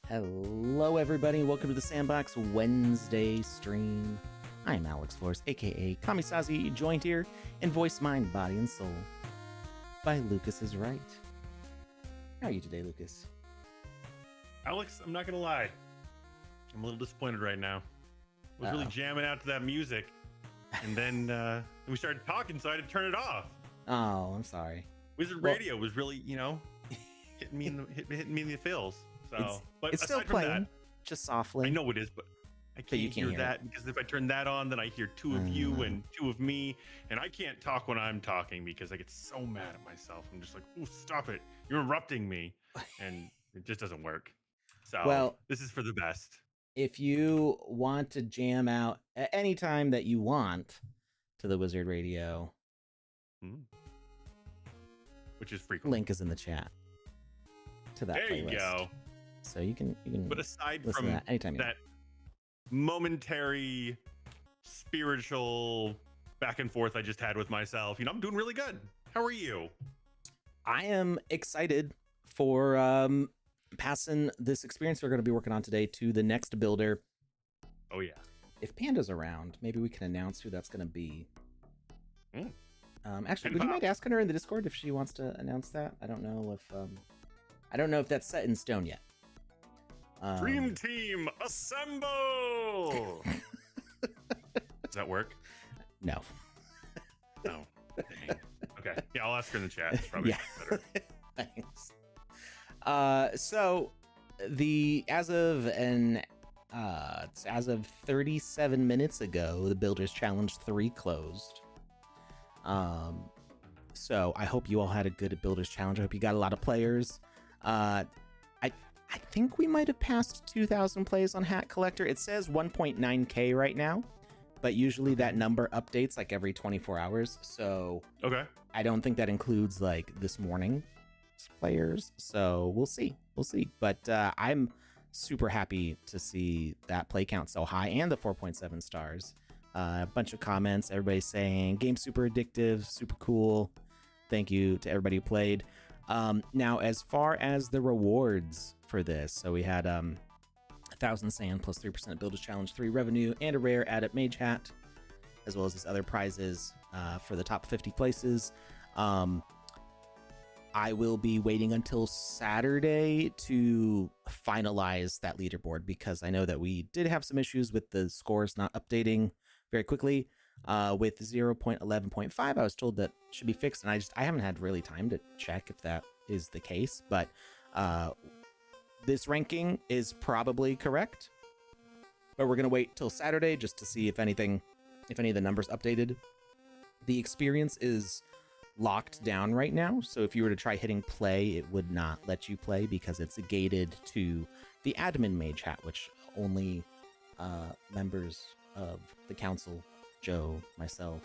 Hello, everybody. Welcome to the Sandbox Wednesday stream. I'm Alex Flores, aka Kamisazi, joined here in voice, mind, body, and soul by Lucas is Right. How are you today, Lucas? Alex, I'm not gonna lie. I'm a little disappointed right now. I was really jamming out to that music, and then we started talking, so I had to turn it off. Oh, I'm sorry. Wizard Radio was really, hitting me in the feels. So, but it's still playing, just softly. I know it is, but I can't hear that because if I turn that on, then I hear two of you and two of me, and I can't talk when I'm talking because I get so mad at myself. I'm just like, "Oh, stop it! You're interrupting me," and it just doesn't work. So, well, this is for the best. If you want to jam out at any time that you want to the Wizard Radio, which is frequent, link is in the chat to that playlist. There you go. So you can. But aside from that, anytime that momentary spiritual back and forth I just had with myself, I'm doing really good. How are you? I am excited for passing this experience we're going to be working on today to the next builder. Oh yeah. If Panda's around, maybe we can announce who that's going to be. Actually, would you mind asking her in the Discord if she wants to announce that? I don't know if that's set in stone yet. Dream team assemble. Does that work? No. No. Dang. Okay. Yeah, I'll ask her in the chat. It's probably better. Thanks. So as of 37 minutes ago, the Builders Challenge 3 closed. So I hope you all had a good Builders Challenge. I hope you got a lot of players. I think we might have passed 2,000 plays on Hat Collector. It says 1.9K right now, but usually that number updates like every 24 hours. So okay, I don't think that includes like this morning's players. So we'll see. But I'm super happy to see that play count so high and the 4.7 stars. A bunch of comments, everybody saying game super addictive, super cool. Thank you to everybody who played. Now, as far as the rewards for this, so we had 1,000 sand plus 3% Builders Challenge 3 revenue and a rare Adept Mage Hat, as well as these other prizes for the top 50 places. I will be waiting until Saturday to finalize that leaderboard because I know that we did have some issues with the scores not updating very quickly. With 0.11.5, I was told that should be fixed, and I haven't had really time to check if that is the case, but this ranking is probably correct. But we're gonna wait till Saturday just to see if any of the numbers updated. The experience is locked down right now, so if you were to try hitting play, it would not let you play because it's gated to the admin mage hat, which only members of the council, Joe, myself,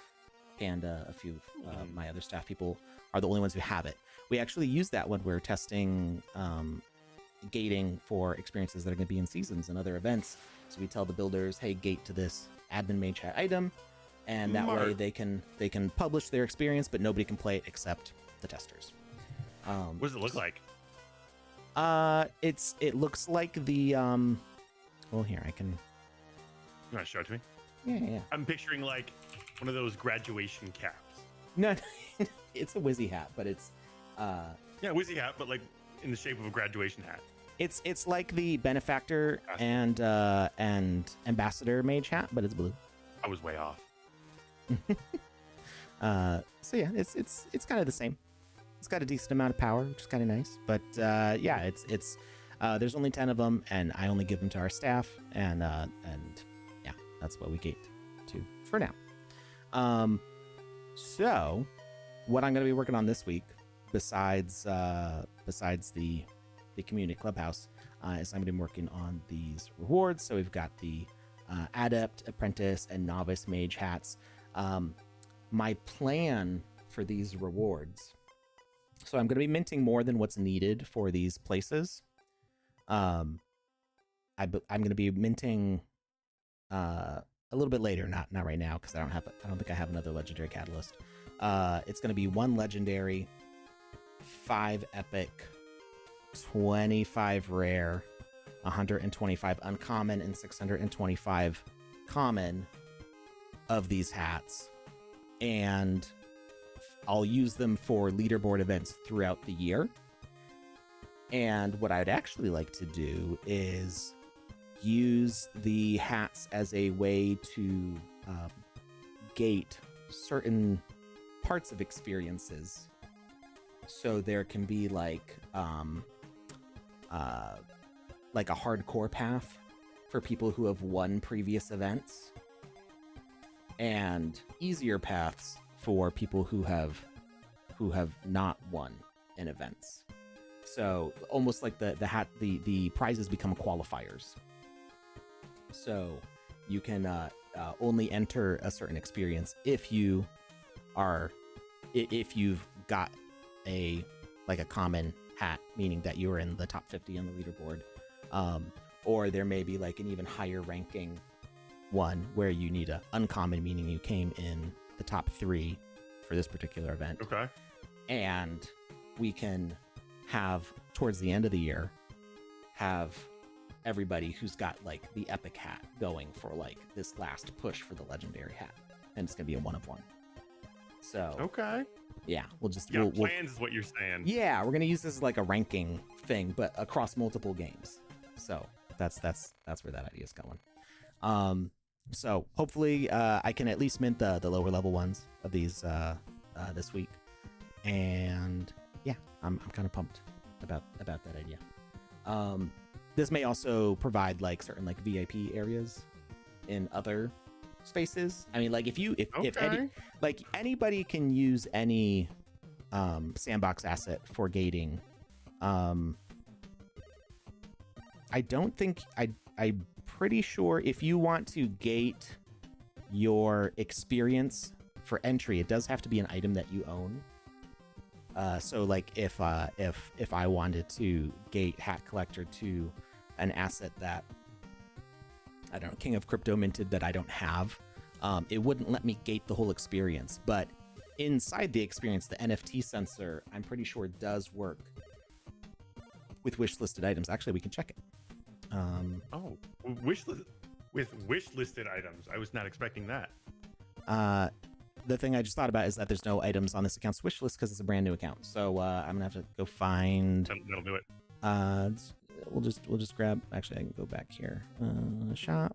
Panda, a few of my other staff people are the only ones who have it. We actually use that when we're testing gating for experiences that are going to be in seasons and other events. So we tell the builders, hey, gate to this admin mage hat item, and that way they can publish their experience, but nobody can play it except the testers. What does it look like? It looks like the well, here I can. You want to show it to me? Yeah. I'm picturing like one of those graduation caps. No, it's a Wizzy hat, but it's Wizzy hat, but like in the shape of a graduation hat. It's like the benefactor and ambassador mage hat, but it's blue. I was way off. So yeah, it's kind of the same. It's got a decent amount of power, which is kind of nice. But it's there's only 10 of them, and I only give them to our staff, and yeah, that's what we gate to for now. So what I'm going to be working on this week, besides the community clubhouse, is I'm going to be working on these rewards. So we've got the adept, apprentice, and novice mage hats. My plan for these rewards, so I'm going to be minting more than what's needed for these places. I'm going to be minting a little bit later, not right now, because I don't think I have another legendary catalyst. It's going to be 1 legendary, 5 epic, 25 rare, 125 uncommon and 625 common of these hats, and I'll use them for leaderboard events throughout the year. And what I'd actually like to do is use the hats as a way to gate certain parts of experiences. So there can be like a hardcore path for people who have won previous events, and easier paths for people who have not won in events. So almost like the prizes become qualifiers. So you can only enter a certain experience if you've got a common hat, meaning that you're in the top 50 on the leaderboard, or there may be like an even higher ranking one where you need a uncommon, meaning you came in the top 3 for this particular event. Okay. And we can have, towards the end of the year, have everybody who's got like the epic hat going for like this last push for the legendary hat, and it's gonna be a 1 of 1. So okay, yeah, we'll plans is what you're saying. Yeah, we're gonna use this as like a ranking thing, but across multiple games. So that's where that idea is going. So hopefully I can at least mint the lower level ones of these this week, and yeah, I'm kind of pumped about that idea. This may also provide like certain like VIP areas in other spaces. I mean, like if anybody can use any sandbox asset for gating. I don't think I'm pretty sure if you want to gate your experience for entry, it does have to be an item that you own. So like if I wanted to gate Hat Collector to an asset that, I don't know, King of Crypto minted that I don't have, it wouldn't let me gate the whole experience. But inside the experience, the NFT sensor, I'm pretty sure does work with wishlisted items. Actually, we can check it. Wishlisted items. I was not expecting that. The thing I just thought about is that there's no items on this account's wish list because it's a brand new account. So I'm gonna have to go find. That'll do it. We'll just grab. Actually, I can go back here. Shop.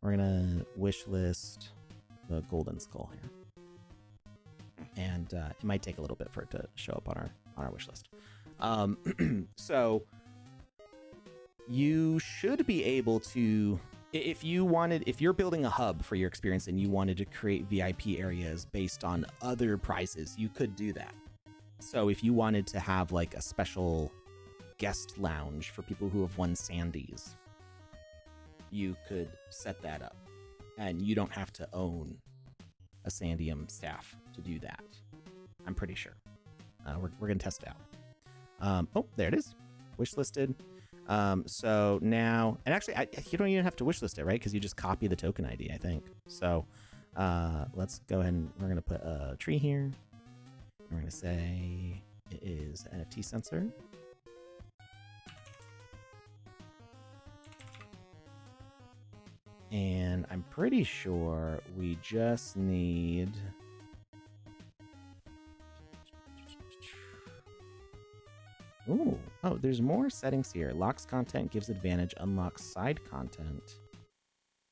We're gonna wish list the golden skull here, and it might take a little bit for it to show up on our wish list. So you should be able to, if you're building a hub for your experience and you wanted to create VIP areas based on other prizes, you could do that. So if you wanted to have like a special guest lounge for people who have won Sandies, you could set that up, and you don't have to own a Sandium staff to do that. I'm pretty sure. We're gonna test it out. Oh, there it is, wish listed. So now, and actually, you don't even have to wishlist it, right? Because you just copy the token ID, I think. So let's go ahead and we're going to put a tree here. We're going to say it is NFT sensor. And I'm pretty sure we just need... Ooh, oh, there's more settings here. Locks content, gives advantage, unlocks side content.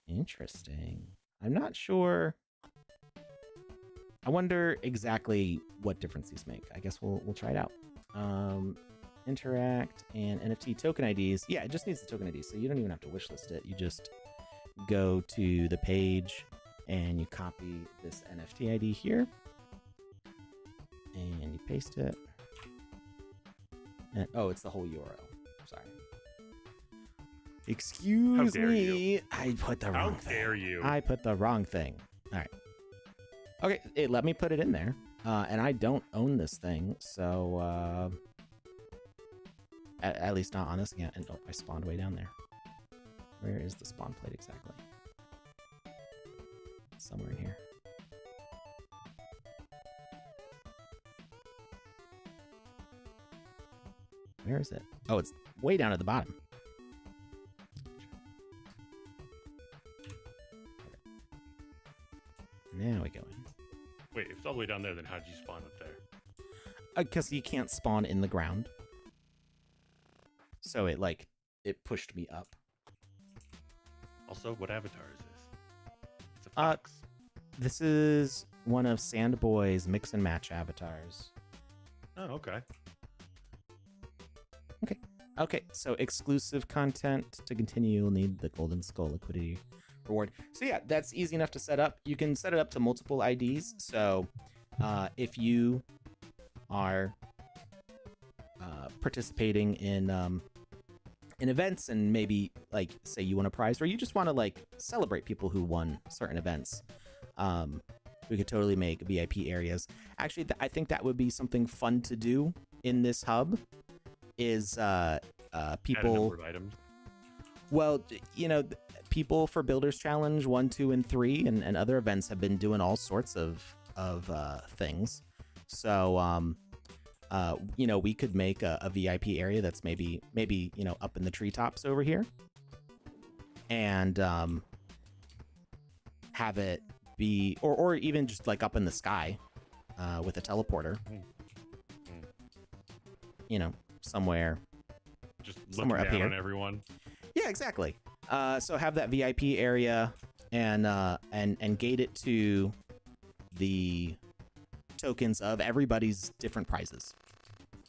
Interesting. I'm not sure. I wonder exactly what difference these make. I guess we'll try it out. Interact and NFT token IDs. Yeah, it just needs the token ID, so you don't even have to wishlist it. You just go to the page and you copy this NFT ID here and you paste it. And, oh, it's the whole URL. Sorry. Excuse me. I put the wrong thing. How dare you? I put the wrong thing. All right. Okay, let me put it in there. And I don't own this thing, so at least not on this account. And oh, I spawned way down there. Where is the spawn plate exactly? Somewhere in here. Where is it? Oh, it's way down at the bottom. Now we go in. Wait, if it's all the way down there, then how'd you spawn up there? Because you can't spawn in the ground. So it pushed me up. Also, what avatar is this? It's a fox. This is one of Sandboy's mix and match avatars. Oh, okay. Okay, so exclusive content to continue, you'll need the Golden Skull liquidity reward. So yeah, that's easy enough to set up. You can set it up to multiple IDs. So if you are participating in events and maybe like say you won a prize or you just want to like celebrate people who won certain events, we could totally make VIP areas. Actually, I think that would be something fun to do in this hub. Is people Add a number of items. Well, you know, people for Builders Challenge 1, 2, and 3 and other events have been doing all sorts of things. So you know, we could make a VIP area that's maybe you know, up in the treetops over here, and have it be or even just like up in the sky with a teleporter. You know, somewhere just somewhere up here on everyone. Yeah, exactly. So have that VIP area and gate it to the tokens of everybody's different prizes,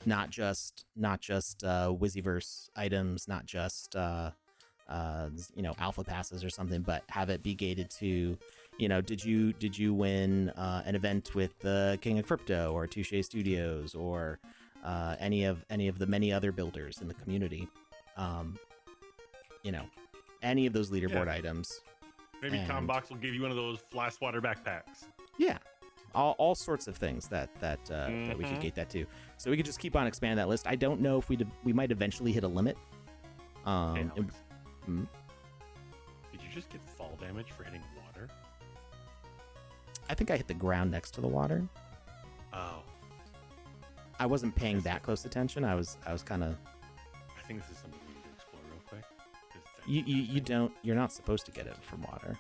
not just Wizzyverse items, not just you know, alpha passes or something, but have it be gated to, you know, did you win an event with the King of Crypto or Touche Studios or any of the many other builders in the community. You know, any of those leaderboard items. Maybe Combox will give you one of those flash water backpacks. Yeah, all sorts of things that we should gate that to. So we could just keep on expanding that list. I don't know if we might eventually hit a limit. Hey, Alex, did you just get fall damage for hitting water? I think I hit the ground next to the water. Oh. I wasn't paying that close attention. I was kind of. I think this is something we need to explore real quick. You're not supposed to get it from water.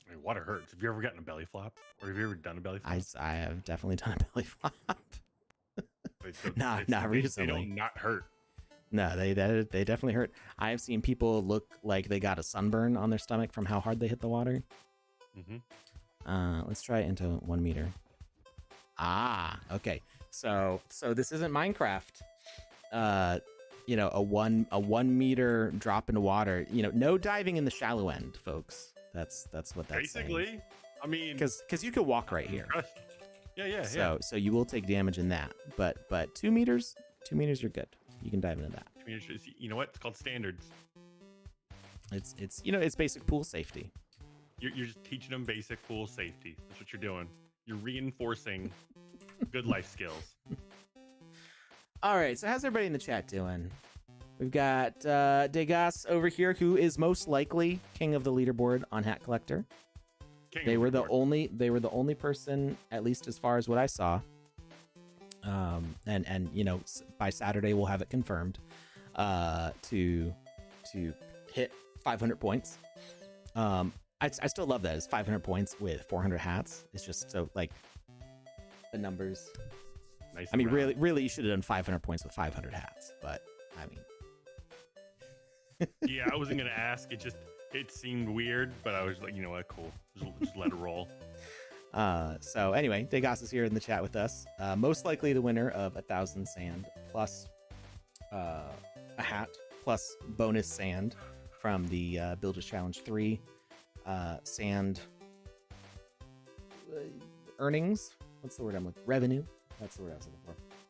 I mean, water hurts. Have you ever gotten a belly flop? Or have you ever done a belly flop? I have definitely done a belly flop. Not recently. They don't not hurt. No, they definitely hurt. I have seen people look like they got a sunburn on their stomach from how hard they hit the water. Let's try it into 1 meter. Ah, okay. So this isn't Minecraft. You know, a 1 meter drop into water. You know, no diving in the shallow end, folks. That's what that's basically saying. I mean, because you could walk right here. Yeah. So you will take damage in that, but 2 meters, you're good. You can dive into that. 2 meters, you know what? It's called standards. It's you know, it's basic pool safety. You're just teaching them basic pool safety. That's what you're doing. You're reinforcing good life skills. All right, so how's everybody in the chat doing? We've got Degas over here, who is most likely king of the leaderboard on Hat Collector. They were the only person, at least as far as what I saw. And you know, by Saturday we'll have it confirmed to hit 500 points. I still love that. It's 500 points with 400 hats. It's just so like the numbers. Nice. I mean, really, you should have done 500 points with 500 hats. But I mean, yeah, I wasn't gonna ask. It seemed weird, but I was like, you know what, cool. Just let it roll. So anyway, Degas is here in the chat with us. Most likely the winner of 1,000 sand plus a hat plus bonus sand from the Builders Challenge 3 sand earnings. What's the word I'm looking for? Revenue. That's the word I was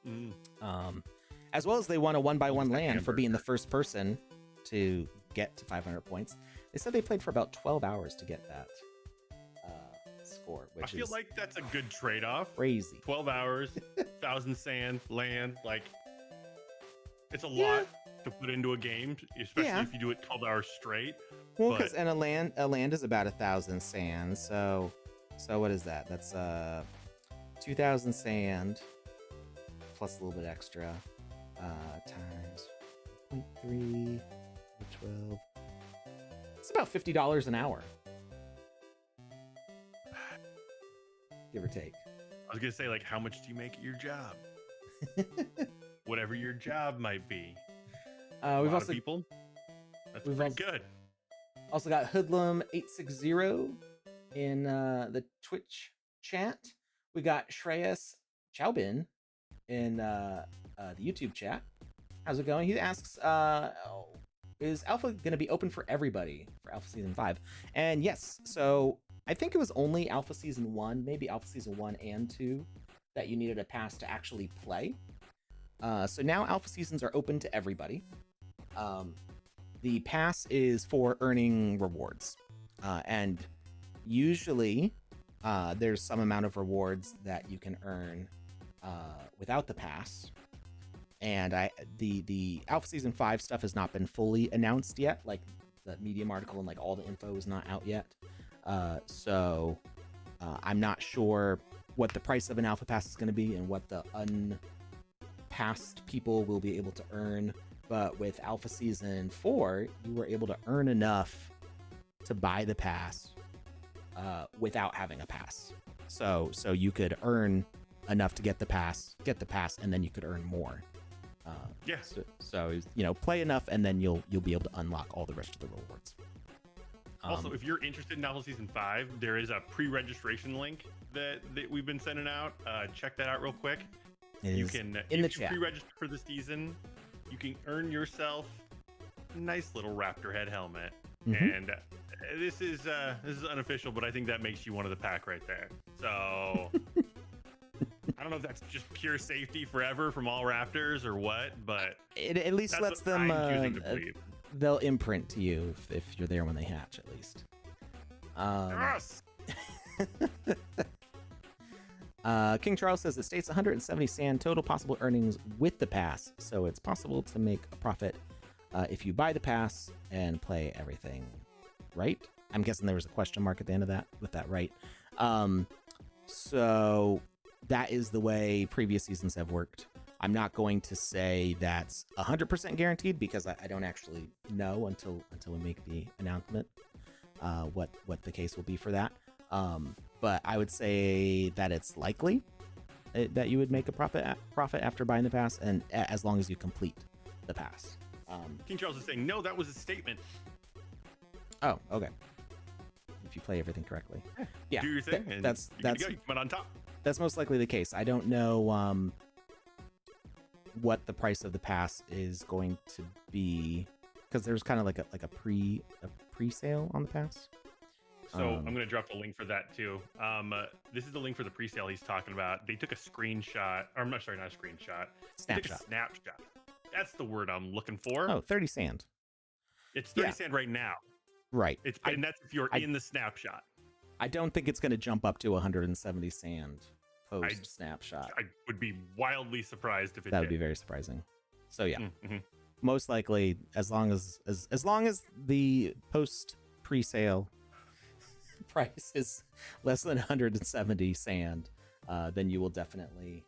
looking for. As well as they won a 1x1 land for being the first person to get to 500 points. They said they played for about 12 hours to get that score, which I feel like that's a good trade-off. Crazy. 12 hours, 1,000 sand, land, like it's a lot to put into a game, especially if you do it 12 hours straight. Well, because and a land is about 1,000 sand, so what is that? That's 2,000 sand plus a little bit extra. times 0.3 12. It's about $50 an hour, give or take. I was gonna say, like, how much do you make at your job? Whatever your job might be. We've also people. That's pretty good. Also got Hoodlum 860 in the Twitch chat. We got Shreyas Chaubin in the YouTube chat. How's it going? He asks, is Alpha going to be open for everybody for Alpha Season 5? And yes, so I think it was only Alpha Season 1, maybe Alpha Season 1 and 2, that you needed a pass to actually play. So now Alpha Seasons are open to everybody. The pass is for earning rewards. And usually there's some amount of rewards that you can earn without the pass. And the Alpha Season 5 stuff has not been fully announced yet. Like the Medium article and like all the info is not out yet. So I'm not sure what the price of an Alpha Pass is going to be and what the unpassed people will be able to earn. But with Alpha Season 4, you were able to earn enough to buy the pass without having a pass. So you could earn enough to get the pass, and then you could earn more. Yes. So play enough, and then you'll be able to unlock all the rest of the rewards. Also, if you're interested in Alpha Season 5, there is a pre-registration link that we've been sending out. Check that out real quick. You can in the chat. Pre-register for the season. You can earn yourself a nice little raptor head helmet. Mm-hmm. And this is unofficial, but I think that makes you one of the pack right there. So I don't know if that's just pure safety forever from all raptors or what, but it at least lets them they'll imprint to you if you're there when they hatch, at least. Yes. King Charles says it states 170 sand total possible earnings with the pass, so it's possible to make a profit if you buy the pass and play everything right. I'm guessing there was a question mark at the end of that with that right. So that is the way previous seasons have worked. I'm not going to say that's 100% guaranteed because I don't actually know until we make the announcement what the case will be for that. But I would say that it's likely that you would make a profit after buying the pass, and as long as you complete the pass. King Charles is saying, no, that was a statement. Oh, okay. If you play everything correctly. Yeah. Do your thing. That's you come out on top. That's most likely the case. I don't know what the price of the pass is going to be, because there's kind of like a pre-sale on the pass. So I'm going to drop the link for that too. This is the link for the pre-sale he's talking about. They took a screenshot, or I'm not sorry, not a screenshot. Snapshot. They took a snapshot. That's the word I'm looking for. Oh, 30 sand. It's 30 sand right now. Right. And that's if you're in the snapshot. I don't think it's going to jump up to 170 sand post snapshot. I would be wildly surprised if it That did. would be very surprising. So yeah, mm-hmm. Most likely, as long as the post pre-sale price is less than 170 sand, then you will definitely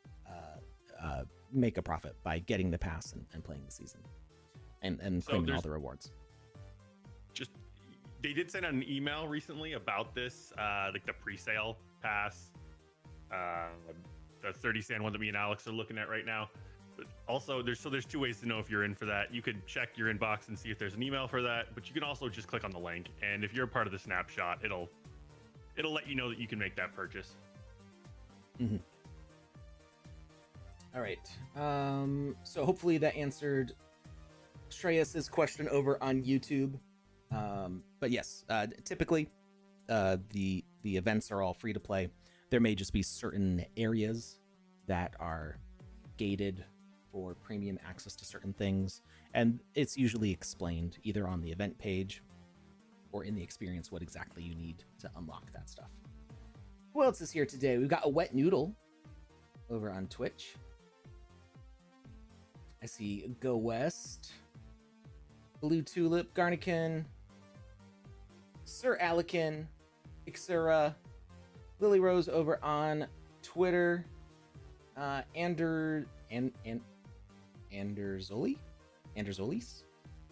make a profit by getting the pass and playing the season and claiming all the rewards. They did send out an email recently about this, like the pre-sale pass, the 30 sand one that me and Alex are looking at right now. But also, there's two ways to know if you're in for that. You could check your inbox and see if there's an email for that, but you can also just click on the link, and if you're a part of the snapshot, it'll let you know that you can make that purchase. Mm-hmm. All right. So hopefully that answered Shreyas's question over on YouTube. But yes, typically the events are all free to play. There may just be certain areas that are gated for premium access to certain things, and it's usually explained either on the event page or in the experience what exactly you need to unlock that stuff. Who else is here today? We've got a Wet Noodle over on Twitch. I see Go West, Blue Tulip, Garnican, Sir Alikin, Ixura, Lily Rose over on Twitter, Anderzolis,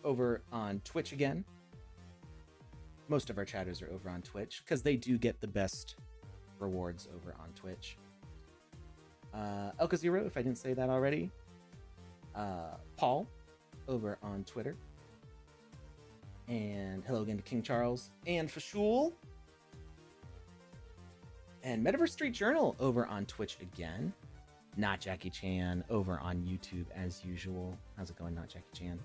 over on Twitch again. Most of our chatters are over on Twitch because they do get the best rewards over on Twitch. Elka Zero, if I didn't say that already. Paul, over on Twitter. And hello again to King Charles and Fashul. And Metaverse Street Journal over on Twitch again. Not Jackie Chan over on YouTube as usual. How's it going, Not Jackie Chan?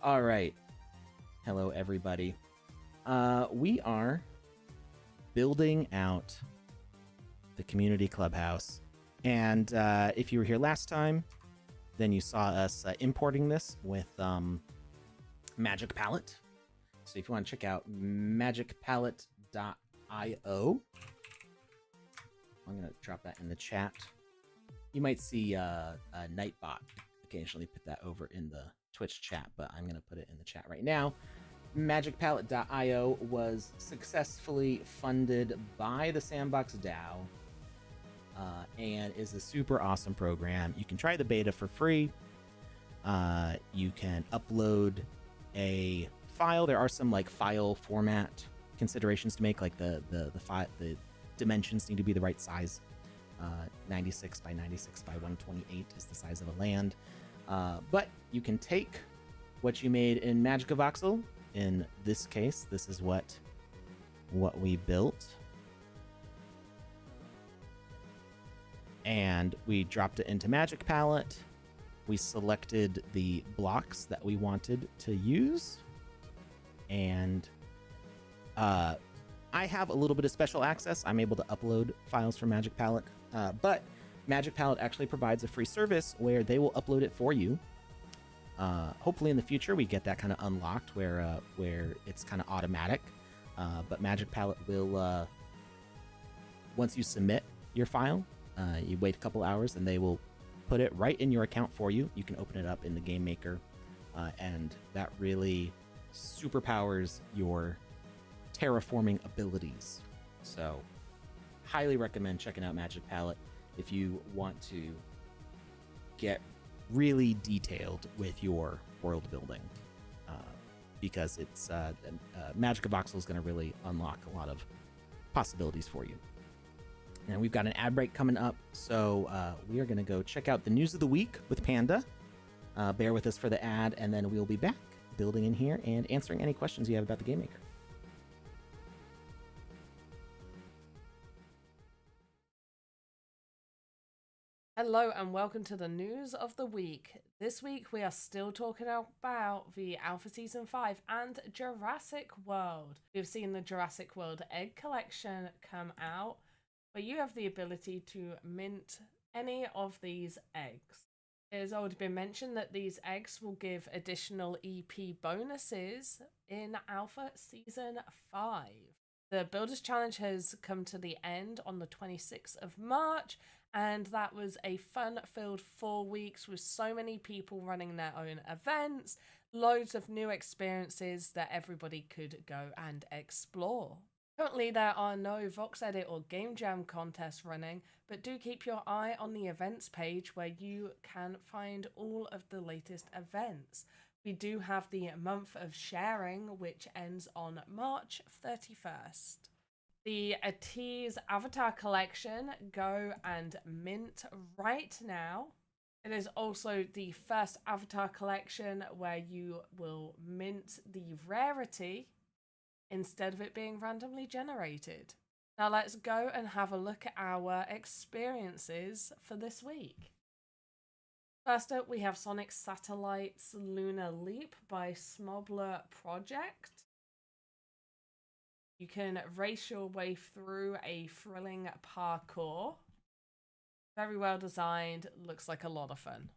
All right. Hello, everybody. We are building out the community clubhouse. And if you were here last time, then you saw us importing this with Magic Palette. So if you want to check out magicpalette.io, I'm going to drop that in the chat. You might see Nightbot occasionally put that over in the Twitch chat, but I'm going to put it in the chat right now. Magicpalette.io was successfully funded by the Sandbox DAO and is a super awesome program. You can try the beta for free. You can upload a file. There are some like file format considerations to make, like the dimensions need to be the right size. 96 by 96 by 128 is the size of a land. But you can take what you made in Magic of Voxel. In this case, this is what we built. And we dropped it into Magic Palette. We selected the blocks that we wanted to use. And I have a little bit of special access. I'm able to upload files from Magic Palette. But Magic Palette actually provides a free service where they will upload it for you. Hopefully in the future we get that kind of unlocked where it's kind of automatic. But Magic Palette will, once you submit your file, you wait a couple hours and they will put it right in your account for you. You can open it up in the Game Maker, and that really superpowers your terraforming abilities. So highly recommend checking out Magic Palette if you want to get really detailed with your world building, because it's Magic of Voxel is going to really unlock a lot of possibilities for you. And we've got an ad break coming up, so we are going to go check out the news of the week with Panda. Bear with us for the ad, and then we'll be back building in here and answering any questions you have about the Game Maker. Hello and welcome to the news of the week. This week we are still talking about the Alpha Season 5 and Jurassic World. We've seen the Jurassic World Egg Collection come out, where you have the ability to mint any of these eggs. It has already been mentioned that these eggs will give additional EP bonuses in Alpha Season 5. The Builders Challenge has come to the end on the 26th of March, and that was a fun-filled 4 weeks with so many people running their own events, loads of new experiences that everybody could go and explore. Currently, there are no VoxEdit or Game Jam contests running, but do keep your eye on the events page where you can find all of the latest events. We do have the month of sharing, which ends on March 31st. The Atiz Avatar Collection, go and mint right now. It is also the first Avatar Collection where you will mint the rarity instead of it being randomly generated. Now let's go and have a look at our experiences for this week. First up, we have Sonic Satellite's Lunar Leap by Smobler Project. You can race your way through a thrilling parkour. Very well designed, looks like a lot of fun.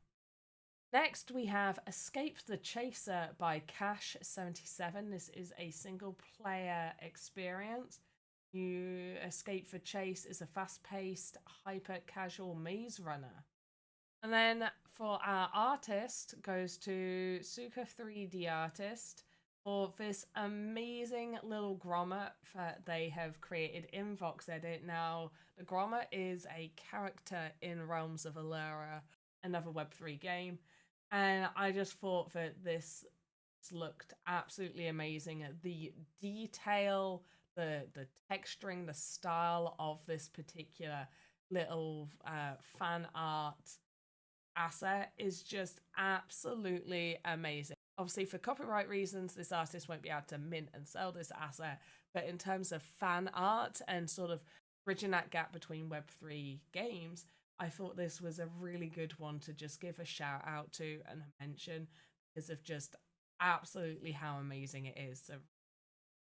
Next, we have Escape the Chaser by Cash77. This is a single-player experience. You Escape the Chase is a fast-paced, hyper-casual maze runner. And then for our artist, goes to Suka 3D Artist for this amazing little grommet that they have created in VoxEdit. Now, the grommet is a character in Realms of Allura, another Web3 game. And I just thought that this looked absolutely amazing. The detail, the texturing, the style of this particular little fan art asset is just absolutely amazing. Obviously, for copyright reasons, this artist won't be able to mint and sell this asset. But in terms of fan art and sort of bridging that gap between Web3 games, I thought this was a really good one to just give a shout out to and mention because of just absolutely how amazing it is. So,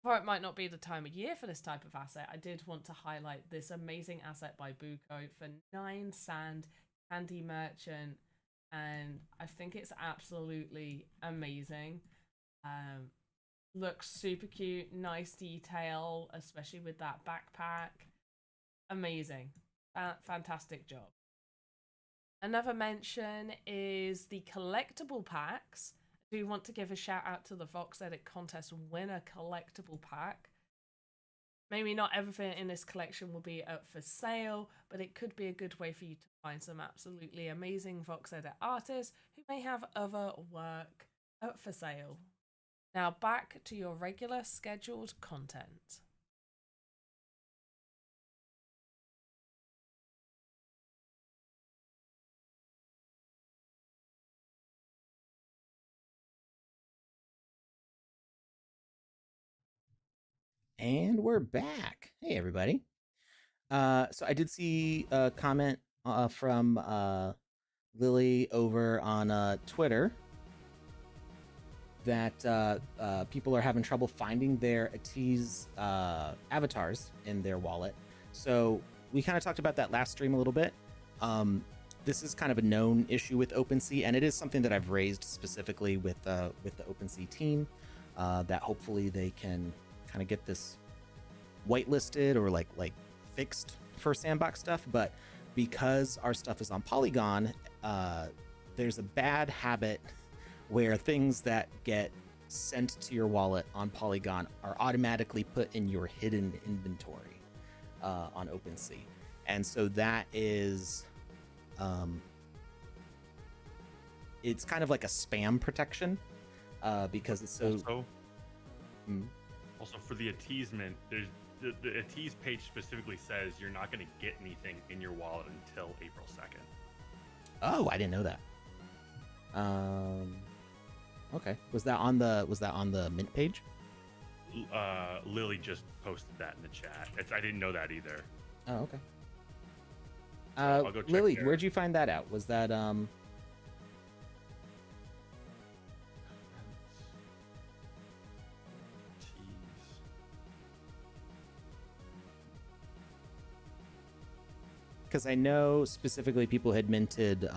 while it might not be the time of year for this type of asset, I did want to highlight this amazing asset by Buko for 9 Sand Candy Merchant, and I think it's absolutely amazing. Looks super cute, nice detail, especially with that backpack. Amazing. Fantastic job. Another mention is the collectible packs. I do want to give a shout out to the VoxEdit contest winner collectible pack. Maybe not everything in this collection will be up for sale, but it could be a good way for you to find some absolutely amazing VoxEdit artists who may have other work up for sale. Now back to your regular scheduled content. And we're back. Hey, everybody. So I did see a comment from Lily over on Twitter that people are having trouble finding their Atiz avatars in their wallet. So we kind of talked about that last stream a little bit. This is kind of a known issue with OpenSea, and it is something that I've raised specifically with the OpenSea team, that hopefully they can kind of get this whitelisted or like fixed for Sandbox stuff. But because our stuff is on Polygon, there's a bad habit where things that get sent to your wallet on Polygon are automatically put in your hidden inventory on OpenSea. And so that is it's kind of like a spam protection because it's so also for the Atizement, there's the Atiz page specifically says you're not going to get anything in your wallet until April 2nd. Oh, I didn't know that. Okay. Was that on the mint page? Lily just posted that in the chat. I didn't know that either. Oh, okay. So I'll go check Lily, there. where'd you find that out? Was that because I know specifically people had minted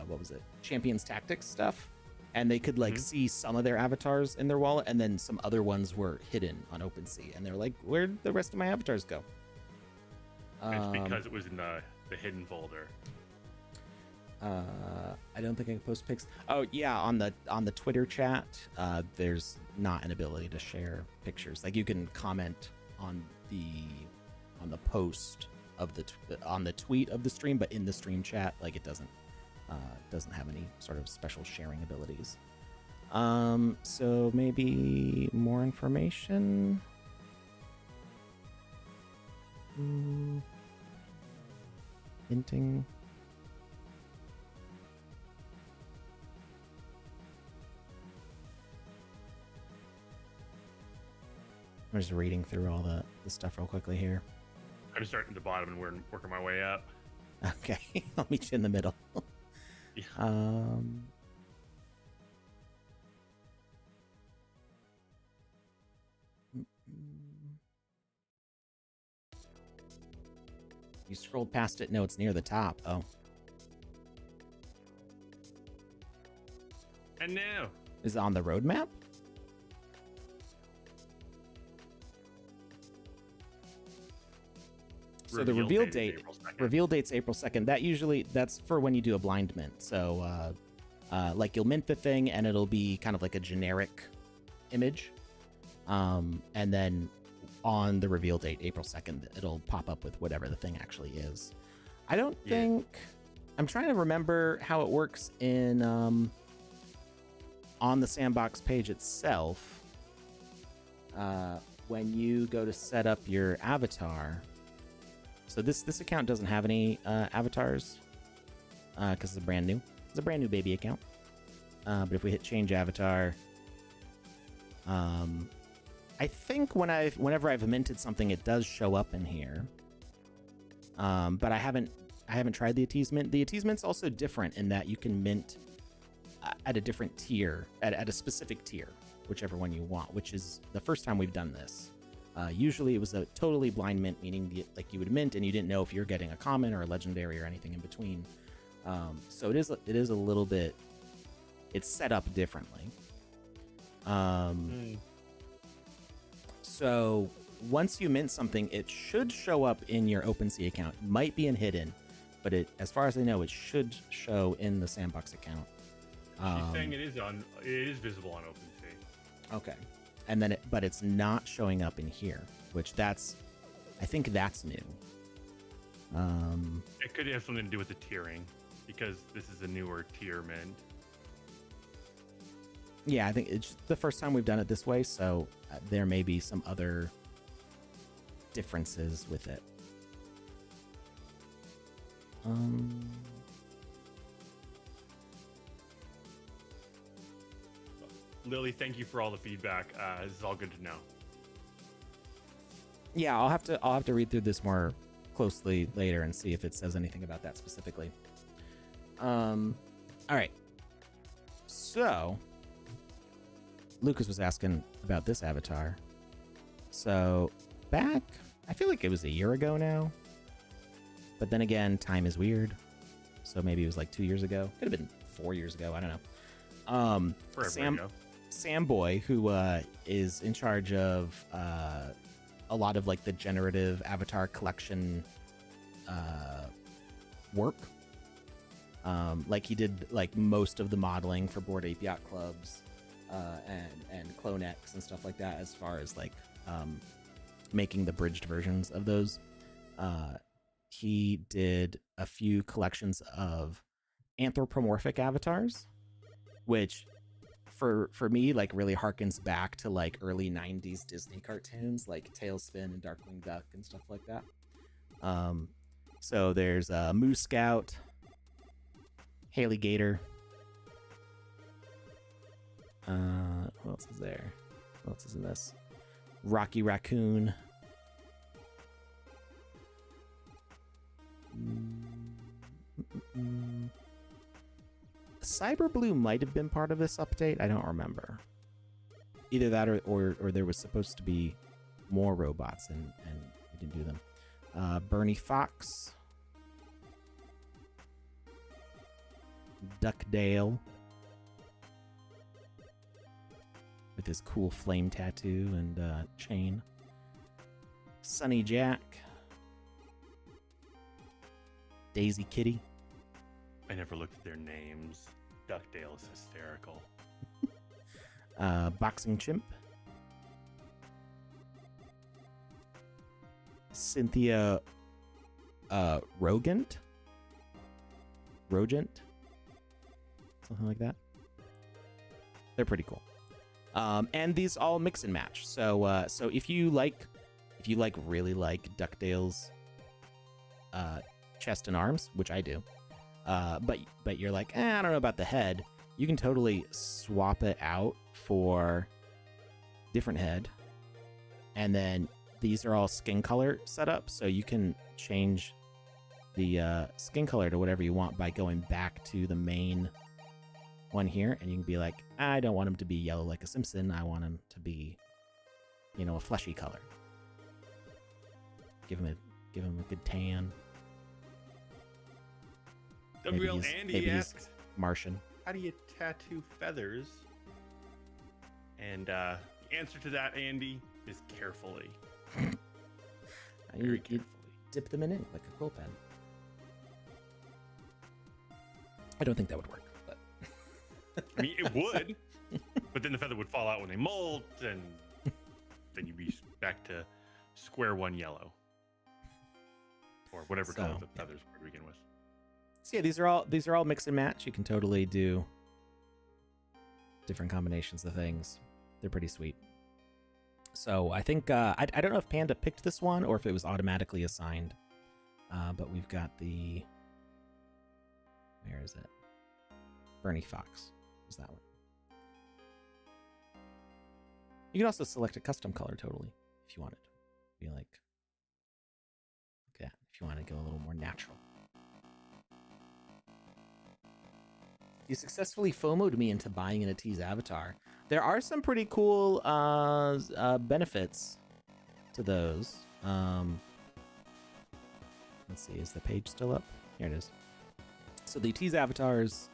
what was it? Champions Tactics stuff, and they could like see some of their avatars in their wallet, and then some other ones were hidden on OpenSea, and they're like, where'd the rest of my avatars go? It's because it was in the hidden folder. I don't think I can post pics. Oh yeah, on the Twitter chat, there's not an ability to share pictures. Like you can comment on the post of on the tweet of the stream, but in the stream chat, like it doesn't have any sort of special sharing abilities. So maybe more information. Hinting. I'm just reading through all the stuff real quickly here. I'm starting at the bottom and working my way up. Okay, I'll meet you in the middle. Yeah. You scrolled past it. No, it's near the top. Oh. And now. Is it on the roadmap? So the reveal date's April 2nd. That's for when you do a blind mint. So like you'll mint the thing and it'll be kind of like a generic image. And then on the reveal date, April 2nd, it'll pop up with whatever the thing actually is. I don't think I'm trying to remember how it works in on the Sandbox page itself. When you go to set up your avatar. So this account doesn't have any avatars because it's brand new. It's a brand new baby account. But if we hit change avatar, I think whenever I've minted something, it does show up in here. But I haven't tried the appeasement. The appeasement's also different in that you can mint at a different tier, at a specific tier, whichever one you want, which is the first time we've done this. Usually it was a totally blind mint, meaning like you would mint and you didn't know if you're getting a common or a legendary or anything in between. So it is a little bit, it's set up differently. So once you mint something, it should show up in your OpenSea account. It might be in hidden, but as far as I know, it should show in the Sandbox account. She's saying it is visible on OpenSea. Okay. And then but it's not showing up in here, which I think that's new. It could have something to do with the tiering because this is a newer tier mint. Yeah, I think it's the first time we've done it this way, so there may be some other differences with it. Lily, thank you for all the feedback. This is all good to know. Yeah, I'll have to read through this more closely later and see if it says anything about that specifically. All right. So, Lucas was asking about this avatar. So, back, I feel like it was a year ago now. But then again, time is weird. So maybe it was like 2 years ago. Could have been 4 years ago. I don't know. Forever ago. Samboy, who is in charge of a lot of like the generative avatar collection work. Like he did like most of the modeling for Bored Ape Yacht Clubs and CloneX and stuff like that, as far as like making the bridged versions of those. He did a few collections of anthropomorphic avatars, which for me like really harkens back to like early 90s Disney cartoons like Tailspin and Darkwing Duck and stuff like that. So there's Moose Scout, Haley Gator. Who else is there? Who else is in this? Rocky Raccoon. Cyber Blue might have been part of this update. I don't remember. Either that or there was supposed to be more robots and we didn't do them. Bernie Fox. Duckdale. With his cool flame tattoo and chain. Sunny Jack. Daisy Kitty. I never looked at their names. Duckdale is hysterical. Boxing Chimp. Cynthia Rogent. Something like that. They're pretty cool. And these all mix and match. So if you really like Duckdale's chest and arms, which I do, but you're like, I don't know about the head, you can totally swap it out for different head. And then these are all skin color set up, so you can change the skin color to whatever you want by going back to the main one here, and you can be like, I don't want him to be yellow like a Simpson, I want him to be, a fleshy color. Give him a good tan. WL Andy asks, Martian. how do you tattoo feathers? And the answer to that, Andy, is carefully. Very carefully. Dip them in ink like a quill pen. I don't think that would work, but I mean, it would, but then the feather would fall out when they molt, and then you'd be back to square one yellow, or whatever color the feathers were to begin with. So yeah, these are all mix and match. You can totally do different combinations of things. They're pretty sweet. So I think I don't know if Panda picked this one or if it was automatically assigned. But we've got the, where is it? Bernie Fox is that one. You can also select a custom color totally if you wanted. Be like that if you want to go a little more natural. You successfully FOMO'd me into buying an Atiz avatar. There are some pretty cool benefits to those. Let's see, is the page still up? Here it is. So the Atiz avatars,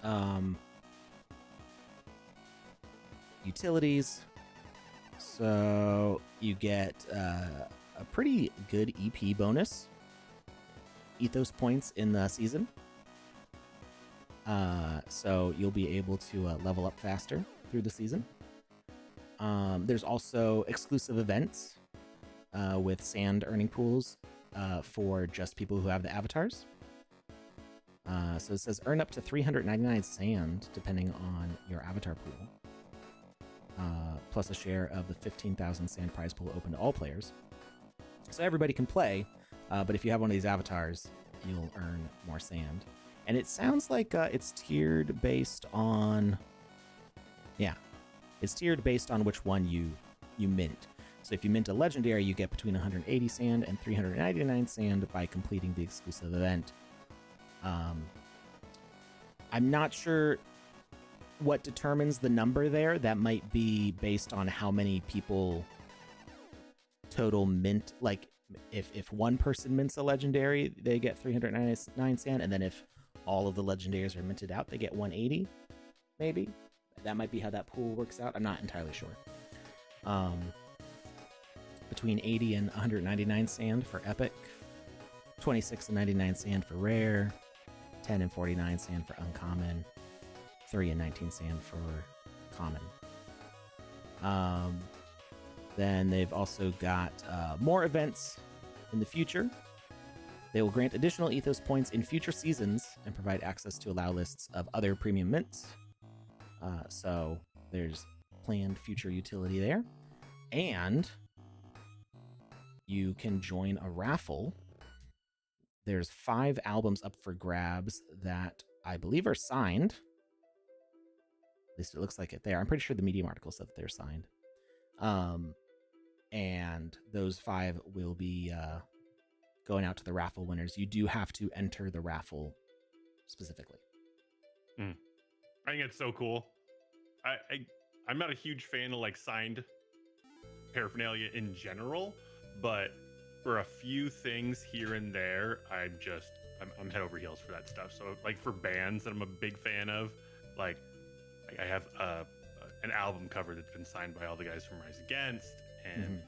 utilities. So you get a pretty good EP bonus, ethos points in the season. So you'll be able to level up faster through the season. There's also exclusive events with sand earning pools for just people who have the avatars. So it says earn up to 399 sand depending on your avatar pool, plus a share of the 15,000 sand prize pool open to all players. So everybody can play, but if you have one of these avatars, you'll earn more sand. And it sounds like it's tiered based on, it's tiered based on which one you mint. So if you mint a legendary, you get between 180 sand and 399 sand by completing the exclusive event. I'm not sure what determines the number there. That might be based on how many people total mint. Like if one person mints a legendary, they get 399 sand, and then if all of the legendaries are minted out, they get 180, maybe. That might be how that pool works out. I'm not entirely sure. Between 80 and 199 sand for epic, 26 and 99 sand for rare, 10 and 49 sand for uncommon, 3 and 19 sand for common. Then they've also got more events in the future. They will grant additional ethos points in future seasons and provide access to allow lists of other premium mints. So there's planned future utility there. And you can join a raffle. There's 5 albums up for grabs that I believe are signed. At least it looks like it. They are. I'm pretty sure the Medium article said that they're signed. And those 5 will be going out to the raffle winners. You do have to enter the raffle specifically. I think it's so cool. I'm not a huge fan of like signed paraphernalia in general, but for a few things here and there, I'm head over heels for that stuff. So like for bands that I'm a big fan of, like I have an album cover that's been signed by all the guys from Rise Against, and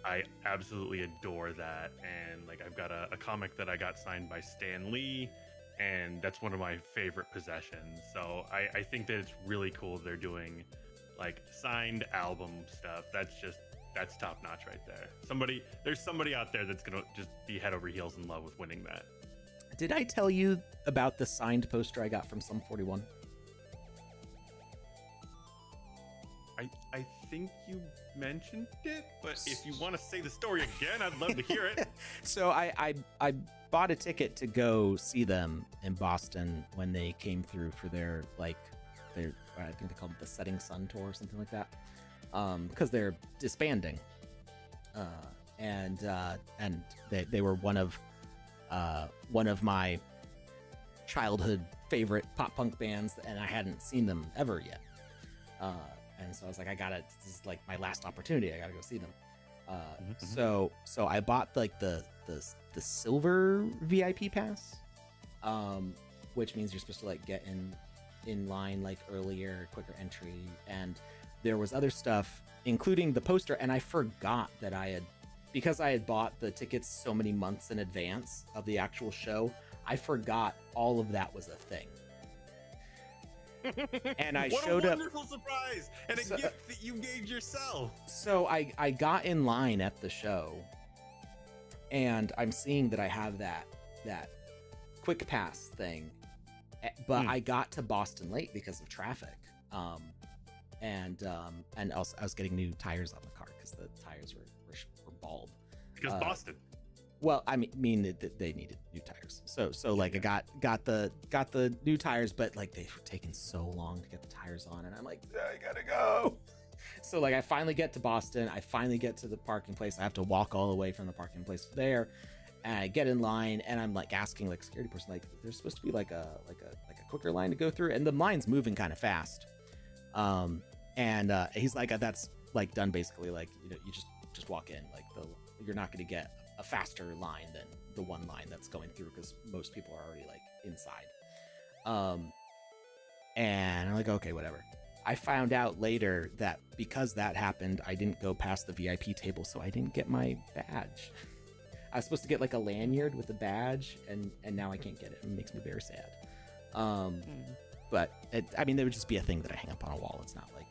I absolutely adore that. And like I've got a comic that I got signed by Stan Lee, and that's one of my favorite possessions. So I think that it's really cool they're doing like signed album stuff. That's top notch right there. There's somebody out there that's gonna just be head over heels in love with winning that. Did I tell you about the signed poster I got from Sum 41? I think you mentioned it, but if you want to say the story again, I'd love to hear it. So I bought a ticket to go see them in Boston when they came through for their I think they called it the Setting Sun tour or something like that, because they're disbanding, and they were one of my childhood favorite pop punk bands, and I hadn't seen them ever yet. And so I was like, this is like my last opportunity. I gotta go see them. So I bought like the silver VIP pass, which means you're supposed to like get in line like earlier, quicker entry. And there was other stuff, including the poster. And I forgot that because I had bought the tickets so many months in advance of the actual show, I forgot all of that was a thing. And I showed up. What a wonderful surprise and a gift that you gave yourself. So I got in line at the show, and I'm seeing that I have that quick pass thing, but I got to Boston late because of traffic. And also I was getting new tires on the car because the tires were bald. Because Boston. Well, I mean they needed new tires. So like I got the new tires, but like they were taking so long to get the tires on, and I'm like, I gotta go. So like I finally get to Boston. I finally get to the parking place. I have to walk all the way from the parking place there, and I get in line, and I'm like asking like security person, like there's supposed to be like a quicker line to go through, and the line's moving kind of fast. And he's like, that's like done basically, like, you know, you just walk in, like you're not going to get a faster line than the one line that's going through because most people are already like inside. And I'm like, okay, whatever. I found out later that because that happened, I didn't go past the VIP table, so I didn't get my badge. I was supposed to get like a lanyard with a badge, and now I can't get it. It makes me very sad. But I mean, there would just be a thing that I hang up on a wall. It's not like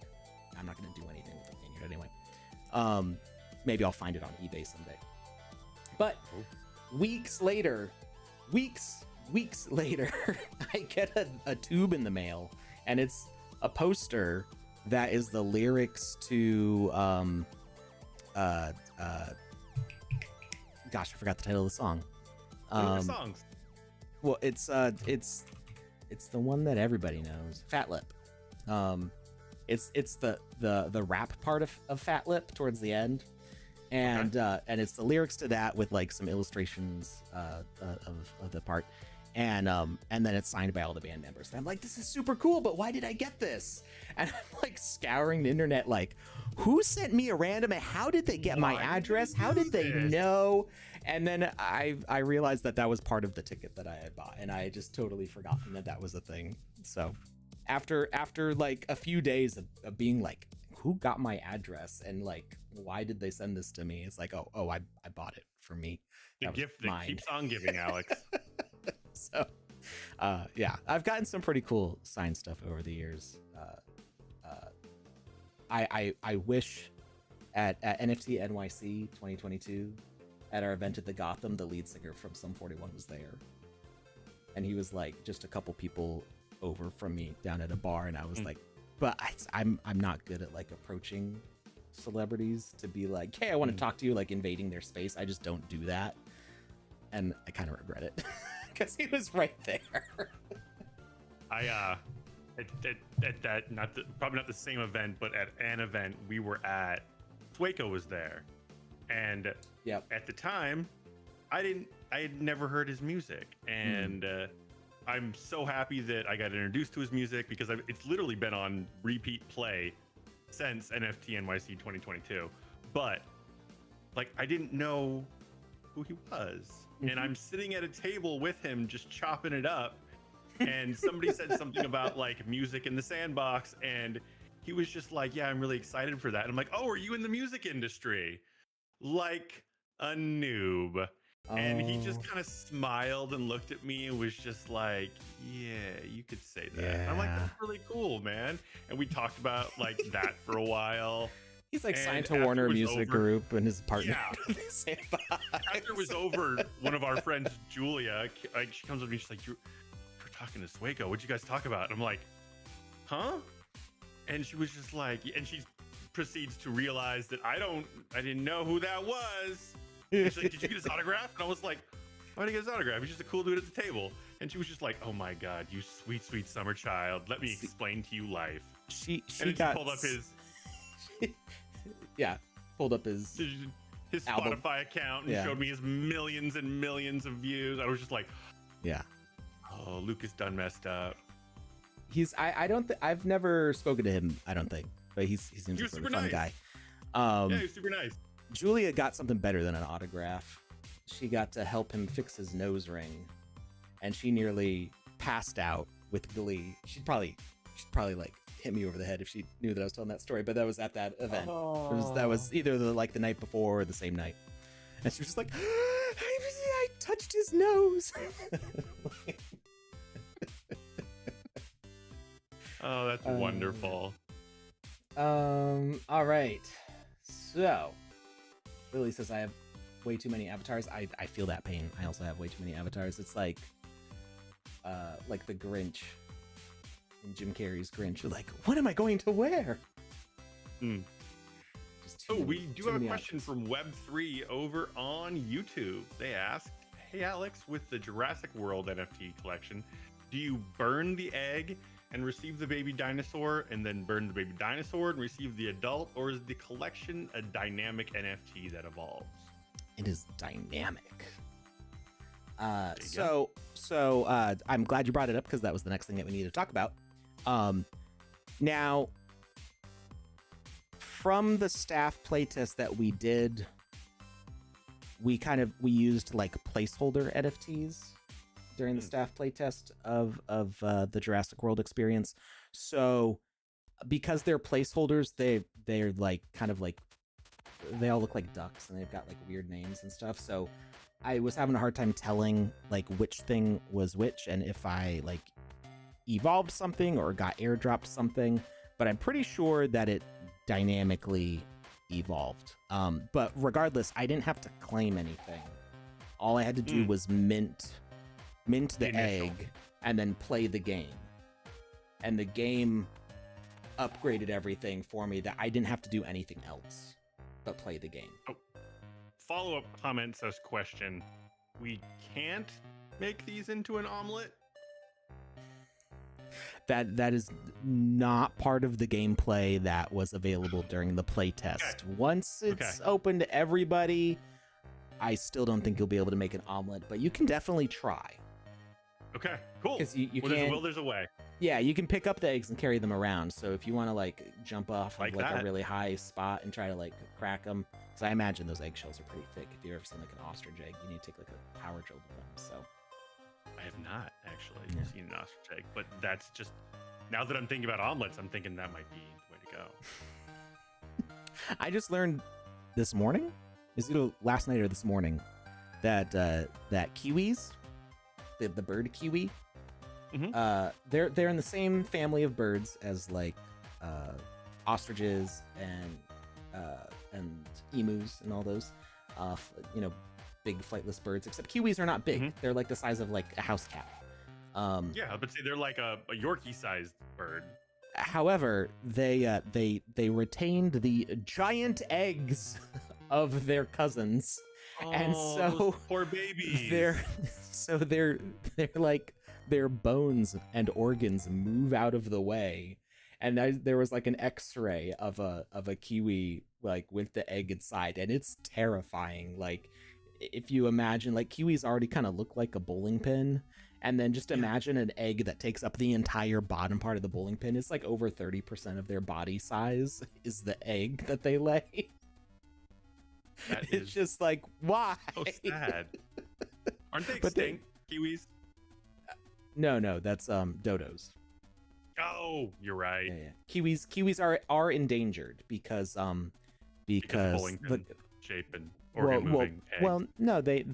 I'm not going to do anything with the lanyard anyway. Maybe I'll find it on eBay someday. But weeks later, I get a tube in the mail, and it's a poster that is the lyrics to gosh, I forgot the title of the song. Songs. Well, it's the one that everybody knows, Fat Lip. It's the rap part of Fat Lip towards the end, and it's the lyrics to that with like some illustrations of the part, and then it's signed by all the band members. And I'm like, this is super cool, but why did I get this? And I'm like scouring the internet, like, who sent me a random? How did they get my address? How did they know? And then I realized that was part of the ticket that I had bought, and I had just totally forgotten that was a thing. So after like a few days of being like, who got my address and like, why did they send this to me? It's like, oh, I bought it for me. The gift that keeps on giving, Alex. So, yeah, I've gotten some pretty cool signed stuff over the years. I wish at NFT NYC 2022 at our event at the Gotham, the lead singer from Sum 41 was there, and he was like just a couple people over from me down at a bar, and I was like, but I'm not good at like approaching celebrities to be like, hey, I want to talk to you, like invading their space. I just don't do that, and I kind of regret it because he was right there. I at that probably not the same event, but at an event we were at, Swaco was there, and at the time I had never heard his music, and I'm so happy that I got introduced to his music because it's literally been on repeat play since NFT NYC 2022, but like I didn't know who he was, and I'm sitting at a table with him just chopping it up, and somebody said something about like music in the sandbox, and he was just like, yeah, I'm really excited for that. And I'm like, oh, are you in the music industry? Like a noob. And he just kind of smiled and looked at me and was just like, yeah, you could say that. Yeah. I'm like, that's really cool, man. And we talked about like that for a while. He's like signed to Warner Music Group and his partner. Yeah. After it was over, one of our friends, Julia, like she comes up to me, she's like, we're talking to Swaco. What'd you guys talk about? And I'm like, huh? And she was just like, and she proceeds to realize that I didn't know who that was. And she's like, did you get his autograph? And I was like, why did he get his autograph? He's just a cool dude at the table. And she was just like, oh my God, you sweet, sweet summer child. Let me explain to you life. She pulled up his his Spotify account and showed me his millions and millions of views. I was just like, yeah. Oh, Lucas done messed up. I've never spoken to him, I don't think, but he seems like a really fun guy. Yeah, he's super nice. Julia got something better than an autograph. She got to help him fix his nose ring, and she nearly passed out with glee. She'd probably like hit me over the head if she knew that I was telling that story, but that was at that event. That was either the night before or the same night. And she was just like, I touched his nose. Oh, that's wonderful. All right. So, Lily says I have way too many avatars. I feel that pain. I also have way too many avatars. It's like like the Grinch in Jim Carrey's Grinch. You're like, what am I going to wear? We do have a question from Web3 over on YouTube. They asked, hey Alex, with the Jurassic World NFT collection, do you burn the egg and receive the baby dinosaur, and then burn the baby dinosaur and receive the adult, or is the collection a dynamic NFT that evolves? It is dynamic. I'm glad you brought it up because that was the next thing that we need to talk about. Now, from the staff playtest that we did, we used like placeholder NFTs during the staff playtest of the Jurassic World experience. So because they're placeholders, they're like kind of like, they all look like ducks and they've got like weird names and stuff. So I was having a hard time telling like which thing was which and if I like evolved something or got airdropped something, but I'm pretty sure that it dynamically evolved. But regardless, I didn't have to claim anything. All I had to do was mint the egg and then play the game. And the game upgraded everything for me that I didn't have to do anything else but play the game. Follow-up comment says question. We can't make these into an omelet? That is not part of the gameplay that was available during the playtest. Okay. Once it's open to everybody, I still don't think you'll be able to make an omelet, but you can definitely try. Okay, cool. Because you can, there's a will, there's a way. Yeah, you can pick up the eggs and carry them around. So if you want to like jump off of like a really high spot and try to like crack them, because I imagine those eggshells are pretty thick. If you've ever seen like an ostrich egg, you need to take like a power drill to them. So I have not actually seen an ostrich egg, but that's just, now that I'm thinking about omelets, I'm thinking that might be the way to go. I just learned this morning, is either last night or this morning, that that kiwis, the bird kiwi, they're in the same family of birds as like ostriches and emus and all those big flightless birds, except kiwis are not big. They're like the size of like a house cat. Yeah, but see, they're like a Yorkie-sized bird. However, they retained the giant eggs of their cousins, and so those poor babies. They're like their bones and organs move out of the way. And there was like an X-ray of a kiwi like with the egg inside, and it's terrifying. Like if you imagine, like kiwis already kind of look like a bowling pin. And then just imagine an egg that takes up the entire bottom part of the bowling pin. It's like over 30% of their body size is the egg that they lay. It's just like, why? So sad. Aren't they extinct, kiwis? No, that's dodos. Oh, you're right. Yeah. Kiwis are endangered because bowling pin shape and organ moving eggs. Well, no, they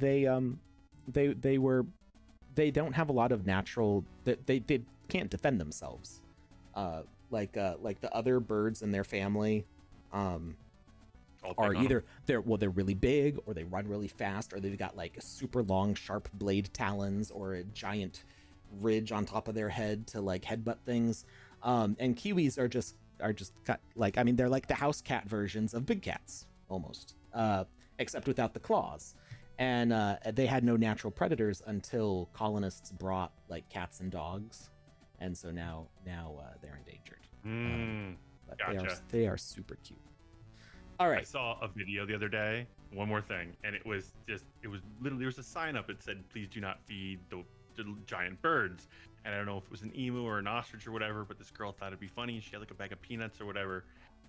don't have a lot of natural. They can't defend themselves, like the other birds in their family, are either they're really big, or they run really fast, or they've got like super long sharp blade talons, or a giant ridge on top of their head to like headbutt things. And kiwis are just like, I mean, they're like the house cat versions of big cats almost, except without the claws. And they had no natural predators until colonists brought like cats and dogs, and so now they're endangered. But gotcha. they are super cute. All right. I saw a video the other day. One more thing, and it was literally, there was a sign up. It said, "Please do not feed the giant birds." And I don't know if it was an emu or an ostrich or whatever, but this girl thought it'd be funny. She had like a bag of peanuts or whatever,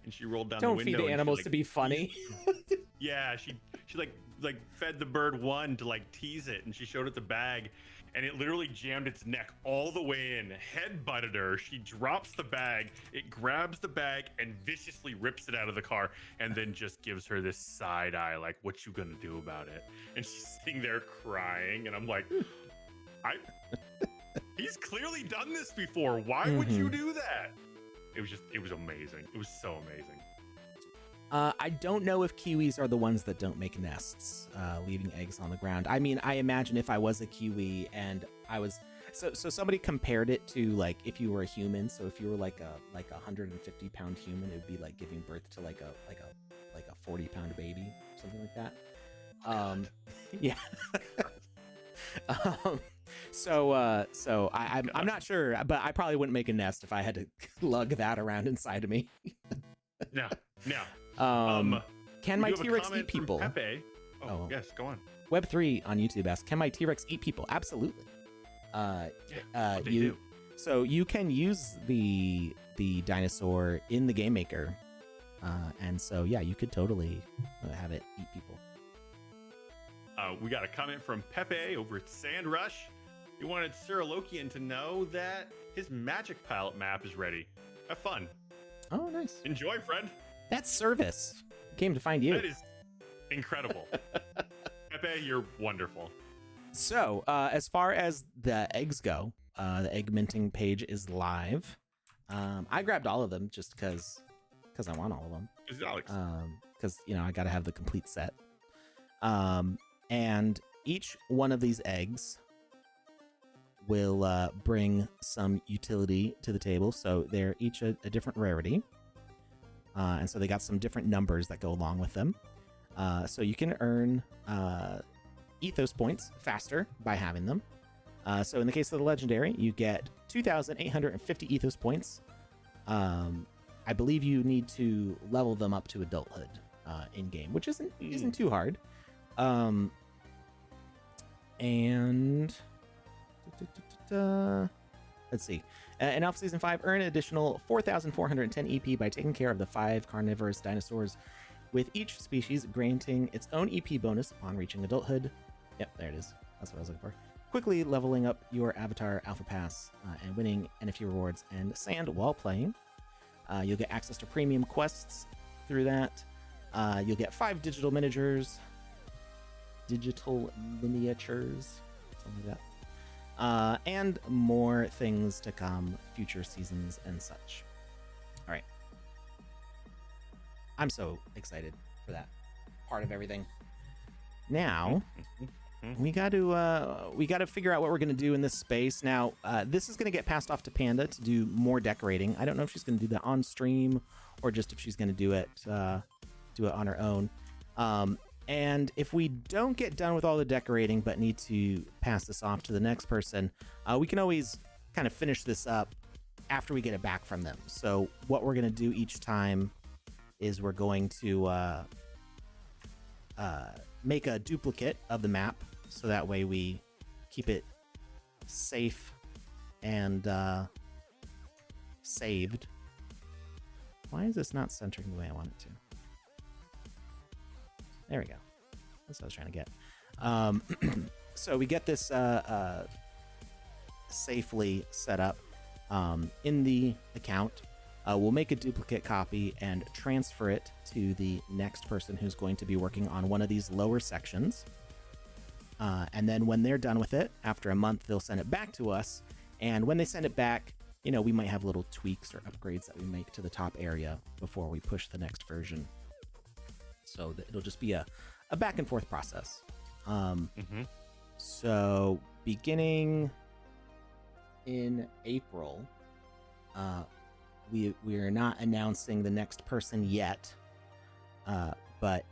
and she rolled down the window. Don't feed the animals to be funny. Yeah, she like fed the bird one to like tease it, and she showed it the bag, and it literally jammed its neck all the way in, head butted her. She drops the bag, it grabs the bag and viciously rips it out of the car, and then just gives her this side eye like, what you gonna do about it? And she's sitting there crying, and I'm like, he's clearly done this before. Why would you do that? It was amazing. It was so amazing. I don't know if kiwis are the ones that don't make nests, leaving eggs on the ground. I mean, I imagine if I was a kiwi and I was... So somebody compared it to like if you were a human. So if you were like a 150-pound human, it would be like giving birth to like a 40-pound baby, something like that. Yeah. So I'm not sure, but I probably wouldn't make a nest if I had to lug that around inside of me. No. Can my T-Rex eat people? Pepe. Oh, yes, go on. Web3 on YouTube asks, can my T-Rex eat people? Absolutely. They do. So you can use the dinosaur in the Game Maker, and so yeah, you could totally have it eat people. We got a comment from Pepe over at Sandrush. He wanted Cyrilokian to know that his Magic Pilot map is ready. Have fun. Oh, nice. Enjoy, friend. That's service. Came to find you. That is incredible. Pepe, you're wonderful. So, as far as the eggs go, the egg minting page is live. I grabbed all of them just because I want all of them. Because I got to have the complete set. And each one of these eggs will bring some utility to the table. So they're each a different rarity. And so they got some different numbers that go along with them. So you can earn ethos points faster by having them. So in the case of the legendary, you get 2,850 ethos points. I believe you need to level them up to adulthood in game, which isn't too hard. And let's see. In Alpha Season 5, earn an additional 4,410 EP by taking care of the 5 carnivorous dinosaurs, with each species granting its own EP bonus upon reaching adulthood. Yep, there it is. That's what I was looking for. Quickly leveling up your avatar Alpha Pass and winning NFT rewards and sand while playing. You'll get access to premium quests through that. You'll get 5 digital miniatures, something like that. And more things to come, future seasons and such. All right. I'm so excited for that part of everything. Now, we got to figure out what we're going to do in this space. Now, this is going to get passed off to Panda to do more decorating. I don't know if she's going to do that on stream or just if she's going to do it on her own. And if we don't get done with all the decorating but need to pass this off to the next person, we can always kind of finish this up after we get it back from them. So what we're going to do each time is we're going to make a duplicate of the map so that way we keep it safe and saved. Why is this not centering the way I want it to? There we go. That's what I was trying to get. So we get this safely set up in the account. We'll make a duplicate copy and transfer it to the next person who's going to be working on one of these lower sections. And then when they're done with it, after a month, they'll send it back to us. And when they send it back, we might have little tweaks or upgrades that we make to the top area before we push the next version. So it'll just be a back and forth process. So beginning in April, we are not announcing the next person yet, but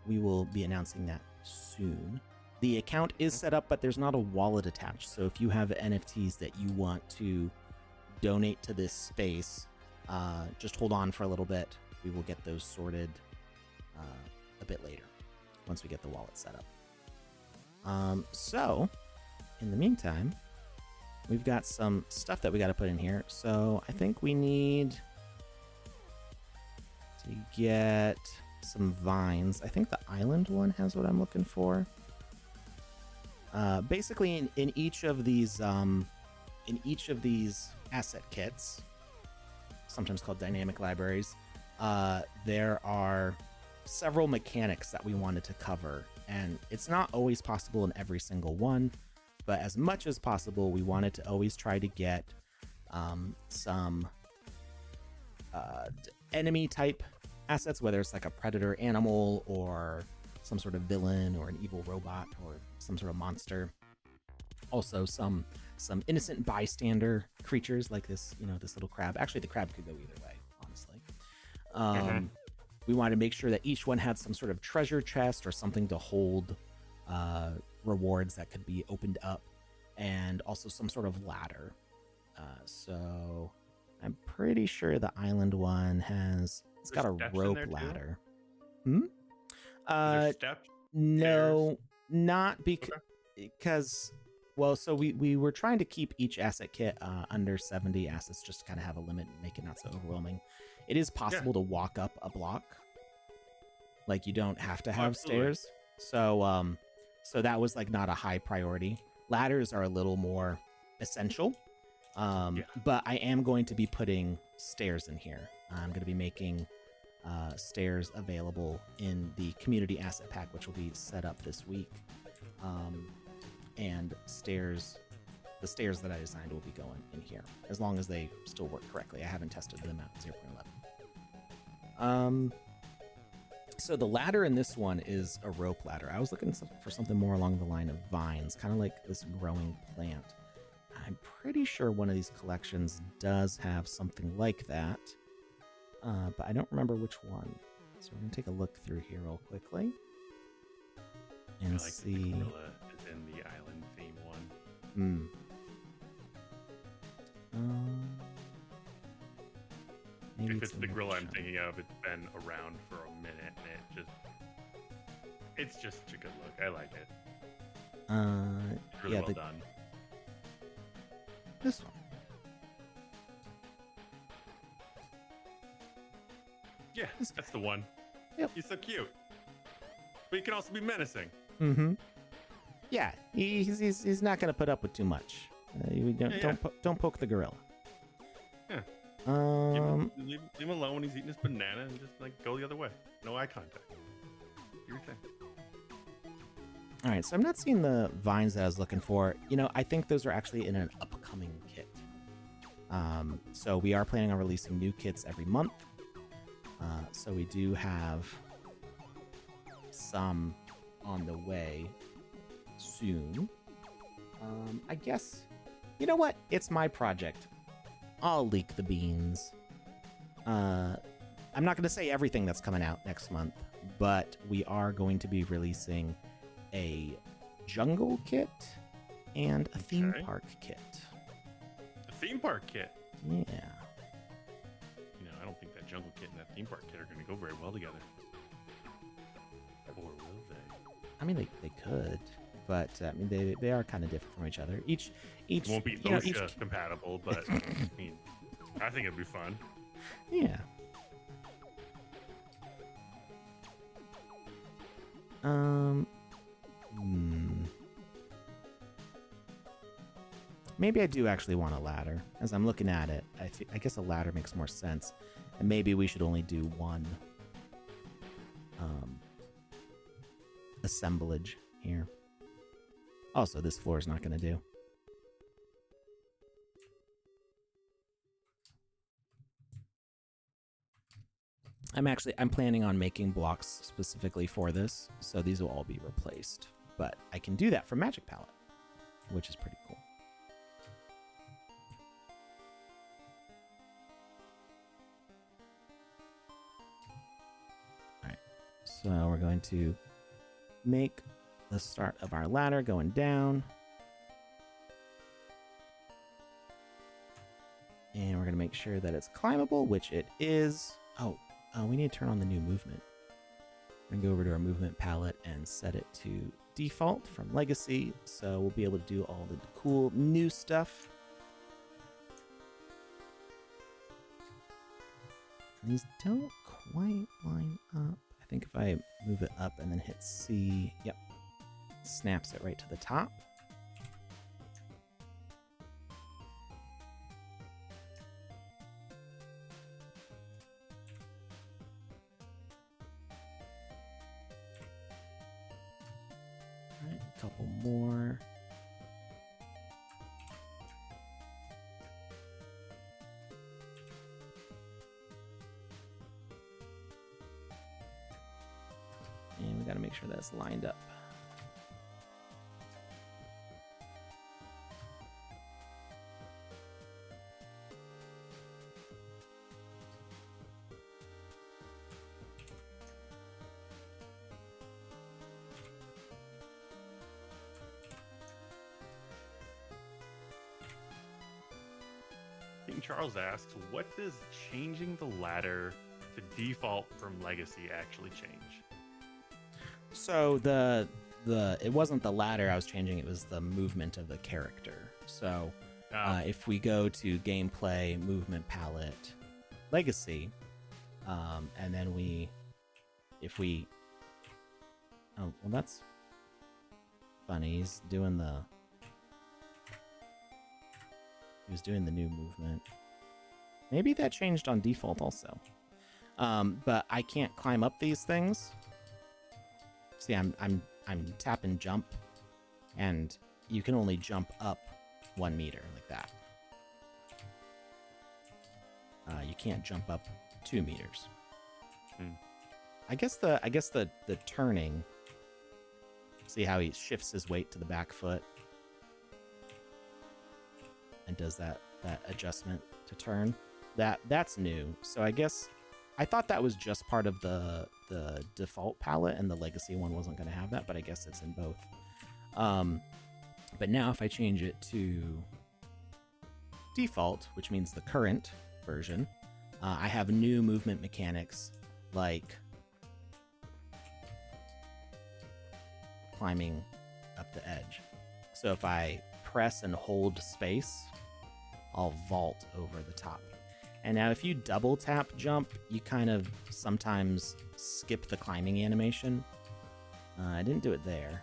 we will be announcing that soon. The account is set up, but there's not a wallet attached. So if you have NFTs that you want to donate to this space, just hold on for a little bit. We will get those sorted a bit later once we get the wallet set up. So in the meantime, we've got some stuff that we got to put in here. So I think we need to get some vines. I think the island one has what I'm looking for. Basically in each of these asset kits, sometimes called dynamic libraries, there are several mechanics that we wanted to cover, and it's not always possible in every single one, but as much as possible we wanted to always try to get some enemy type assets, whether it's like a predator animal or some sort of villain or an evil robot or some sort of monster. Also some innocent bystander creatures like this, this little crab. Actually, the crab could go either way, honestly. We wanted to make sure that each one had some sort of treasure chest or something to hold rewards that could be opened up, and also some sort of ladder. So I'm pretty sure the island one it's got a rope ladder. Is there steps? No, Stairs? not because well, so we were trying to keep each asset kit under 70 assets, just to kind of have a limit and make it not so overwhelming. It is possible to walk up a block. Like, you don't have to have stairs. So so that was like not a high priority. Ladders are a little more essential. But I am going to be putting stairs in here. I'm going to be making stairs available in the community asset pack, which will be set up this week. And the stairs that I designed will be going in here, as long as they still work correctly. I haven't tested them out 0.11. So the ladder in this one is a rope ladder. I was looking for something more along the line of vines, kind of like this growing plant. I'm pretty sure one of these collections does have something like that, but I don't remember which one. So we're going to take a look through here real quickly and see. The gorilla is in the island theme one. Maybe if it's the gorilla I'm thinking of, it's been around for a minute, and it's just a good look. I like it. It's really well done. This one. Yeah, that's the one. Yep. He's so cute. But he can also be menacing. Yeah, he's not going to put up with too much. Don't poke the gorilla. Yeah. Leave him alone when he's eating his banana, and just like go the other way. No eye contact. Do your thing. All right, so I'm not seeing the vines that I was looking for. I think those are actually in an upcoming kit. So we are planning on releasing new kits every month. So we do have some on the way soon. I guess, you know what? It's my project. I'll leak the beans. I'm not going to say everything that's coming out next month, but we are going to be releasing a jungle kit and a theme park kit. A theme park kit? Yeah. I don't think that jungle kit and that theme park kit are going to go very well together. Or will they? I mean, they could, but they are kind of different from each other. Each it won't be OSHA compatible, but I think it'd be fun. Yeah. Maybe I do actually want a ladder. As I'm looking at it, I guess a ladder makes more sense. And maybe we should only do one assemblage here. Also, this floor is not going to do. I'm planning on making blocks specifically for this, so these will all be replaced. But I can do that from Magic Palette, which is pretty cool. Alright, so we're going to make the start of our ladder going down. And we're going to make sure that it's climbable, which it is. Oh, we need to turn on the new movement. We're going to go over to our movement palette and set it to default from Legacy, so we'll be able to do all the cool new stuff. And these don't quite line up. I think if I move it up and then hit C, yep, snaps it right to the top. A couple more. And we got to make sure that's lined up. Charles asks, what does changing the ladder to default from legacy actually change? So it wasn't the ladder I was changing, it was the movement of the character. So if we go to gameplay, movement palette, legacy, and then if we oh, well, that's funny. He was doing the new movement. Maybe that changed on default also. But I can't climb up these things. See, I'm tap and jump, and you can only jump up 1 meter like that. You can't jump up 2 meters. I guess the turning. See how he shifts his weight to the back foot and does that adjustment to turn. That's new. So I guess I thought that was just part of the default palette, and the legacy one wasn't going to have that, but I guess it's in both. But now if I change it to default, which means the current version, I have new movement mechanics like climbing up the edge. So if I press and hold space, I'll vault over the top. And now if you double tap jump, you kind of sometimes skip the climbing animation. I didn't do it there.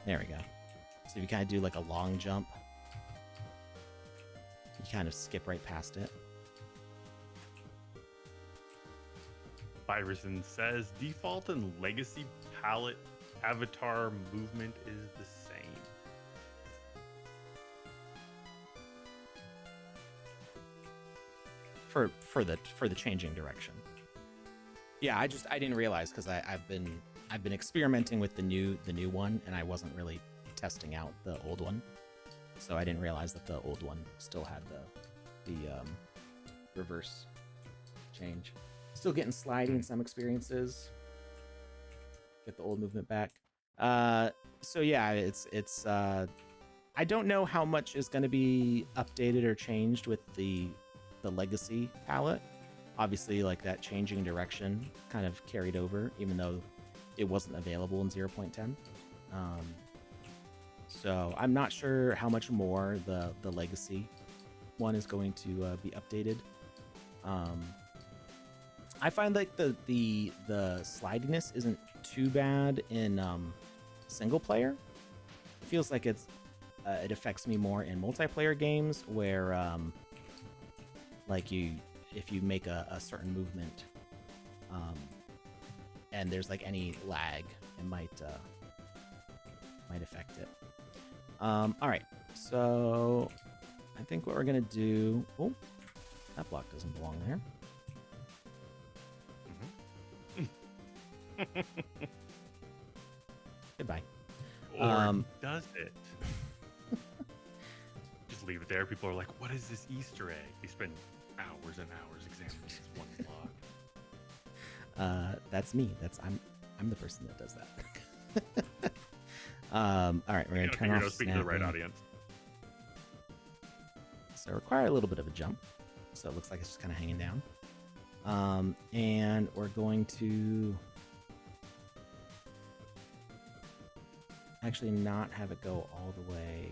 There we go. So if you kind of do like a long jump, you kind of skip right past it. Byerson says default and legacy palette avatar movement is the same. For the changing direction. Yeah, I didn't realize because I've been experimenting with the new one, and I wasn't really testing out the old one, so I didn't realize that the old one still had the reverse change. Still getting sliding in some experiences. Get the old movement back. So yeah, it's I don't know how much is going to be updated or changed with the legacy palette. Obviously, like that changing direction kind of carried over, even though it wasn't available in 0.10. So I'm not sure how much more the legacy one is going to be updated. I find like the slidiness isn't too bad in single player. It feels like it affects me more in multiplayer games where like if you make a certain movement and there's like any lag, it might affect it. All right, so I think what we're gonna do. Oh, that block doesn't belong there. Goodbye. Or does it? Just leave it there. People are like, what is this Easter egg? They spend hours and hours examining this one block. That's me. I'm the person that does that. All right, we're gonna turn off speaking to the right audience. So require a little bit of a jump. So it looks like it's just kind of hanging down. And we're going to actually not have it go all the way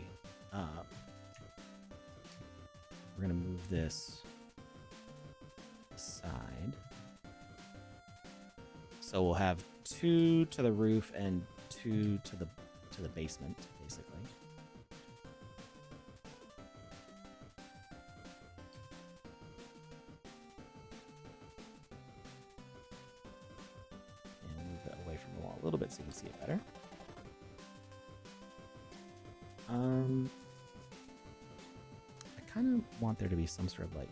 up. We're gonna move this aside. So we'll have 2 to the roof and 2 to the basement, basically. And move it away from the wall a little bit so you can see it better. I kind of want there to be some sort of like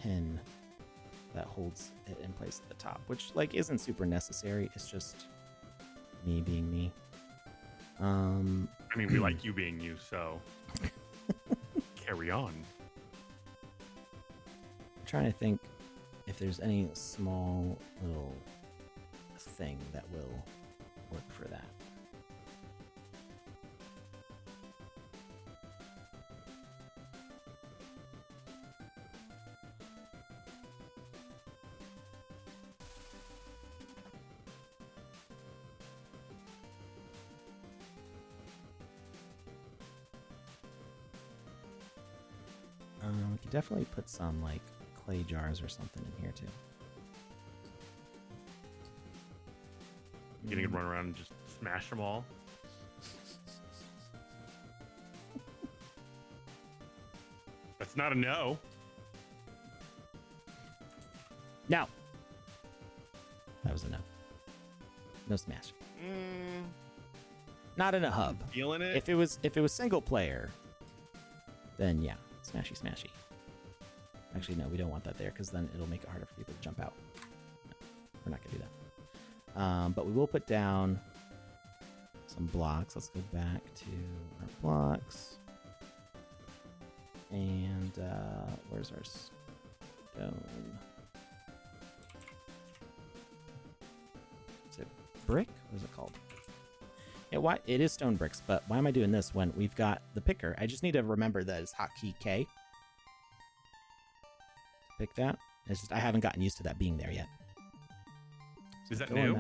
pin that holds it in place at the top, which like isn't super necessary. It's just me being me. I mean, we like you being you, so carry on. I'm trying to think if there's any small little thing that will work for that. could definitely put some like clay jars or something in here too. You're gonna run around and just smash them all. That's not a no. No. That was a no. No smash. Not in a hub. Feeling it? If it was single player, then yeah, smashy. Actually, no, we don't want that there because then it'll make it harder for people to jump out. No, we're not gonna do that. But we will put down some blocks. Let's go back to our blocks. And where's our stone? Is it brick? What is it called? Yeah, why it is stone bricks, but why am I doing this when we've got the picker? I just need to remember that it's hotkey K. Pick that. It's just I haven't gotten used to that being there yet. So is that new?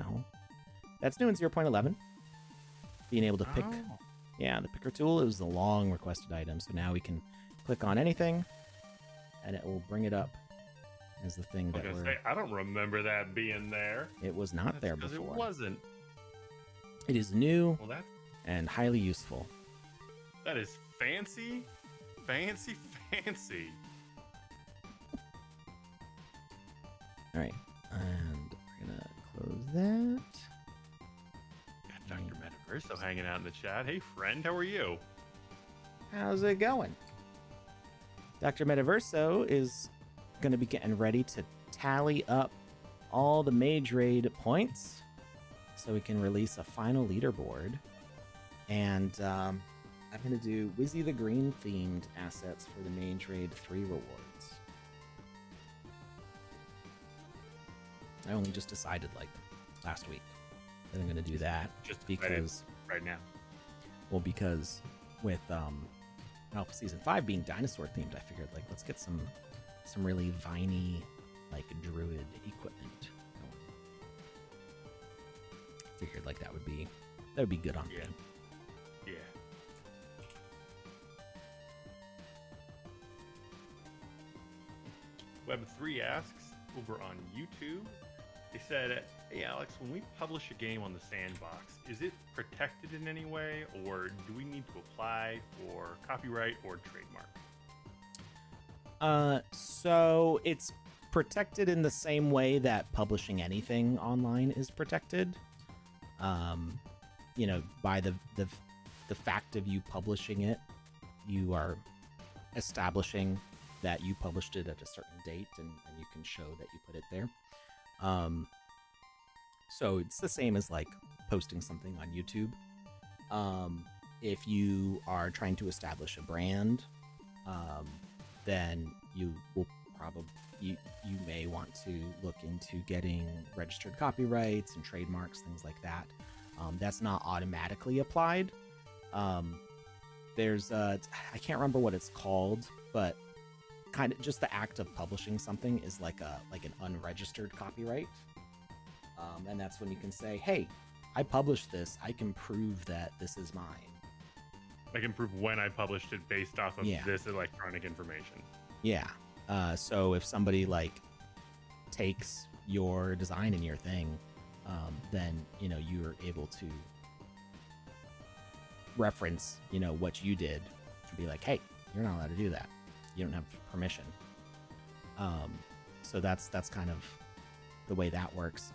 That's new in 0.11. Being able to pick. Yeah, the picker tool. It was a long requested item, so now we can click on anything, and it will bring it up as the thing that we're... I don't remember that being there. It was not there before. It wasn't. It is new and highly useful. That is fancy. All right, and we're gonna close that. Got Dr. Metaverse hanging out in the chat. Hey, friend, how are you? How's it going? Dr. Metaverso is going to be getting ready to tally up all the mage raid points so we can release a final leaderboard. And I'm going to do Wizzy the Green themed assets for the mage raid 3 rewards. I only just decided like last week that I'm going to do that just because right now. Well, because with Alpha Season 5 being dinosaur themed, I figured like let's get some really viney like druid equipment going. Figured like that would be good on theme. Yeah. Web3 asks over on YouTube. They said, "Hey Alex, when we publish a game on the Sandbox, is it protected in any way, or do we need to apply for copyright or trademark?" So it's protected in the same way that publishing anything online is protected. You know, by the fact of you publishing it, you are establishing that you published it at a certain date, and you can show that you put it there. So it's the same as like posting something on YouTube. If you are trying to establish a brand, then you will probably you may want to look into getting registered copyrights and trademarks, things like that. That's not automatically applied. There's I can't remember what it's called, but kind of just the act of publishing something is like an unregistered copyright. And that's when you can say, hey, I published this. I can prove that this is mine. I can prove when I published it based off of this electronic information. Yeah. So if somebody like takes your design and your thing, then, you know, you're able to reference, you know, what you did and be like, hey, you're not allowed to do that. You don't have permission. So that's kind of the way that works.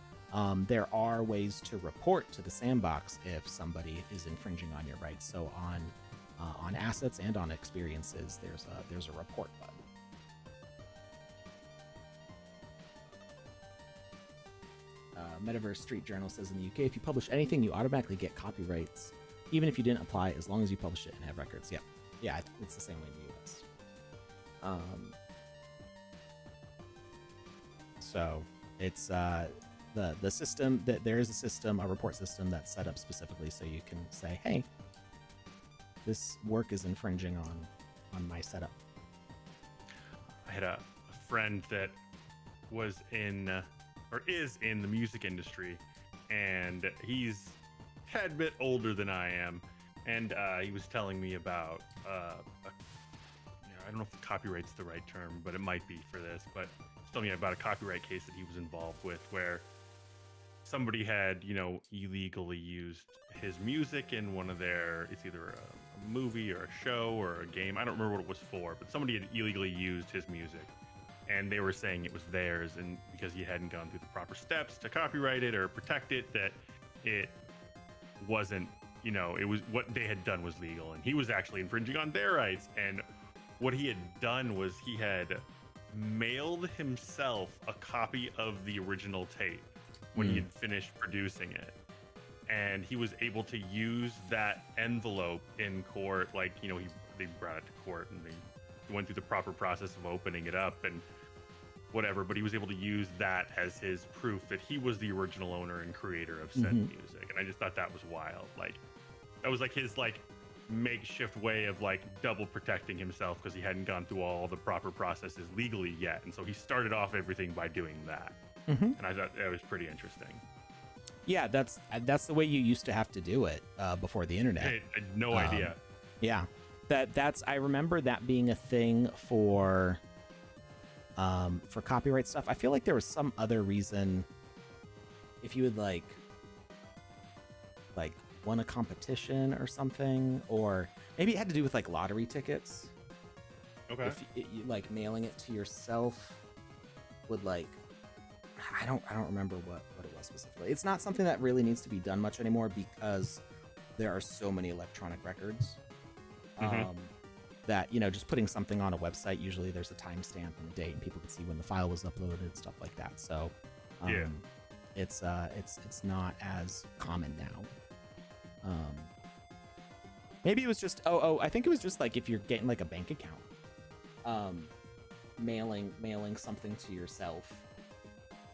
There are ways to report to the Sandbox if somebody is infringing on your rights. So on assets and on experiences, there's a report button. Metaverse Street Journal says in the UK, if you publish anything, you automatically get copyrights, even if you didn't apply, as long as you publish it and have records. Yeah, it's the same way in the US. So it's the system that there is a report system that's set up specifically so you can say, hey, this work is infringing on my setup. I had a friend that was is in the music industry, and he's a tad bit older than I am, and he was telling me about don't know if copyright's the right term, but it might be for this. But he's telling me about a copyright case that he was involved with, where somebody had, illegally used his music in one of their, it's either a movie or a show or a game. I don't remember what it was for, but somebody had illegally used his music, and they were saying it was theirs, and because he hadn't gone through the proper steps to copyright it or protect it, that it wasn't, it was, what they had done was legal, and he was actually infringing on their rights. And what he had done was he had mailed himself a copy of the original tape when he had finished producing it, and he was able to use that envelope in court. Like, they brought it to court, and they went through the proper process of opening it up and whatever, but he was able to use that as his proof that he was the original owner and creator of said music. And I just thought that was wild. Like, that was like his makeshift way of double protecting himself, because he hadn't gone through all the proper processes legally yet, and so he started off everything by doing that. And I thought that was pretty interesting. Yeah, that's the way you used to have to do it before the internet. I had no idea. Yeah, that's I remember that being a thing for copyright stuff. I feel like there was some other reason. If you would like won a competition or something, or maybe it had to do with lottery tickets. Okay. If you, mailing it to yourself would I don't remember what it was specifically. It's not something that really needs to be done much anymore, because there are so many electronic records that, just putting something on a website, usually there's a timestamp and a date, and people can see when the file was uploaded and stuff like that. So it's not as common now. Maybe it was just I think it was just if you're getting a bank account, mailing something to yourself,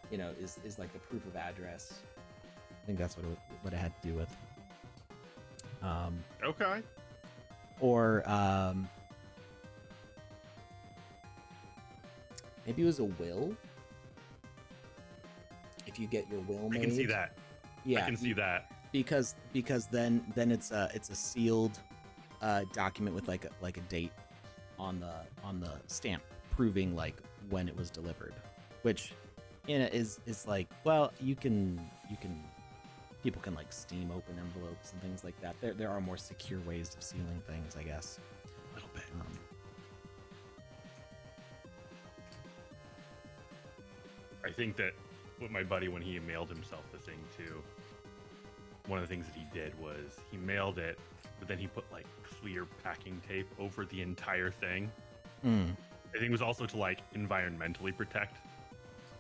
is the proof of address. I think that's what it had to do with. Okay. Or maybe it was a will. If you get your will made, I can see that. Yeah, I can see that. Because then it's a sealed document with a date on the stamp proving when it was delivered, which is well, you can people can steam open envelopes and things like that. There are more secure ways of sealing things, I guess. A little bit. I think that with my buddy, when he mailed himself the thing too, one of the things that he did was he mailed it, but then he put clear packing tape over the entire thing. I think it was also to environmentally protect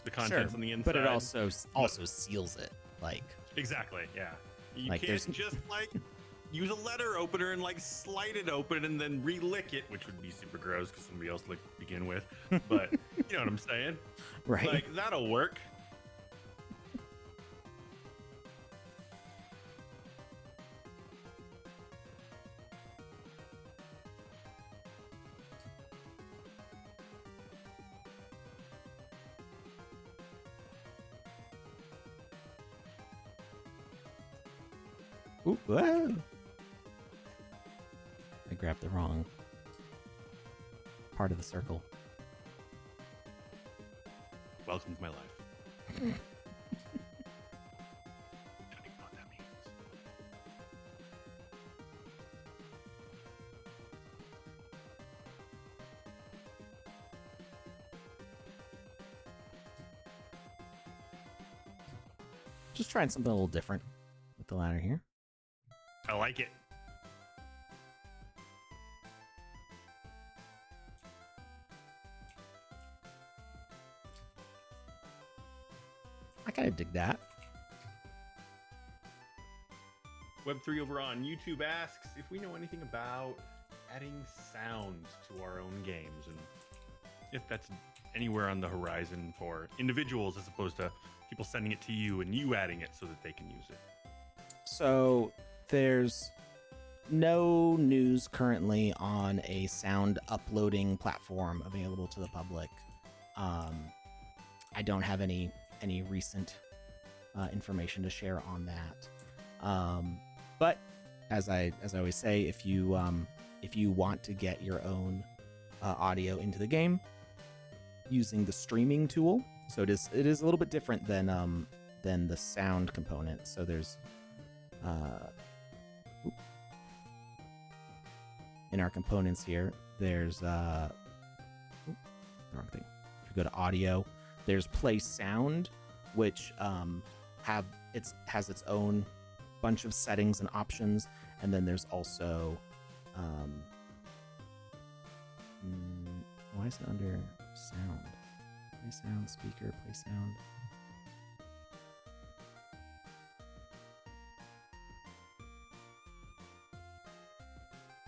the contents on the inside. But it also seals it. Exactly, yeah. You can't just use a letter opener and slide it open and then relick it, which would be super gross because somebody else licked to begin with. But you know what I'm saying? Right. That'll work. Ooh, whoa. I grabbed the wrong part of the circle. Welcome to my life. I don't even know what that means. Just trying something a little different with the ladder here. I like it. I kind of dig that. Web3 over on YouTube asks if we know anything about adding sounds to our own games, and if that's anywhere on the horizon for individuals as opposed to people sending it to you and you adding it so that they can use it. So there's no news currently on a sound uploading platform available to the public. I don't have any recent information to share on that. But as I always say, if you want to get your own audio into the game using the streaming tool. So it is a little bit different than the sound component. So there's in our components here, there's the wrong thing. If you go to audio, there's play sound, which has its own bunch of settings and options, and then there's also why is it under sound? Play sound, speaker, play sound.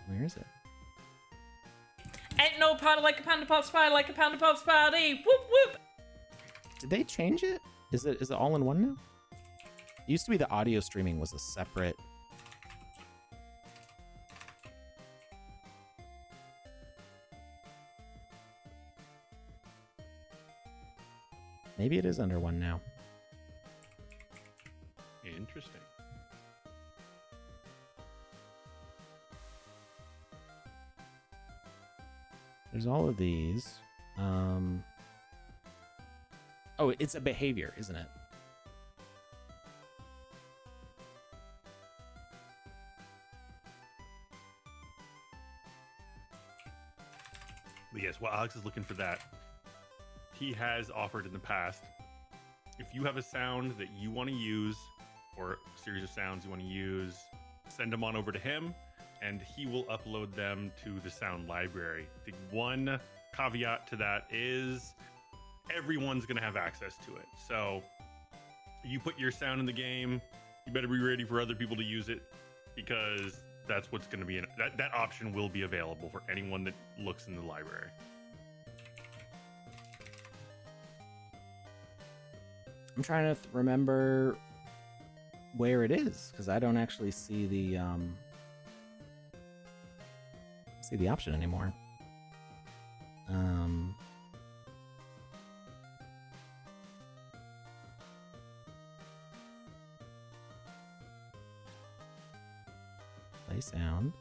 Where is it? Ain't no party like a Panda Pops party, like a Panda Pops party. Whoop whoop. Did they change it? Is it all in one now? It used to be the audio streaming was a separate. Maybe it is under one now. Interesting. There's all of these. Oh, it's a behavior, isn't it? Yes, well, Alex is looking for that. He has offered in the past, if you have a sound that you want to use, or a series of sounds you want to use, send them on over to him, and he will upload them to the sound library. The one caveat to that is everyone's going to have access to it. So you put your sound in the game, you better be ready for other people to use it, because that's what's going to be that option will be available for anyone that looks in the library. I'm trying to remember where it is, because I don't actually see the option anymore. Play sound.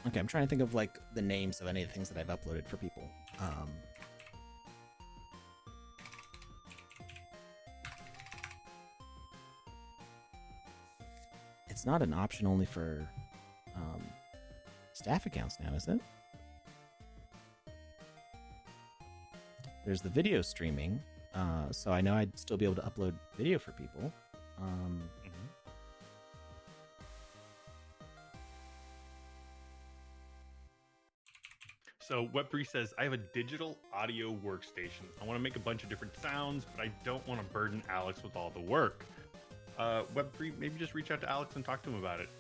Okay, I'm trying to think of like the names of any of the things that I've uploaded for people. It's not an option only for staff accounts now, is it? There's the video streaming, so I know I'd still be able to upload video for people. So Web3 says, I have a digital audio workstation. I want to make a bunch of different sounds, but I don't want to burden Alex with all the work. Web3, maybe just reach out to Alex and talk to him about it.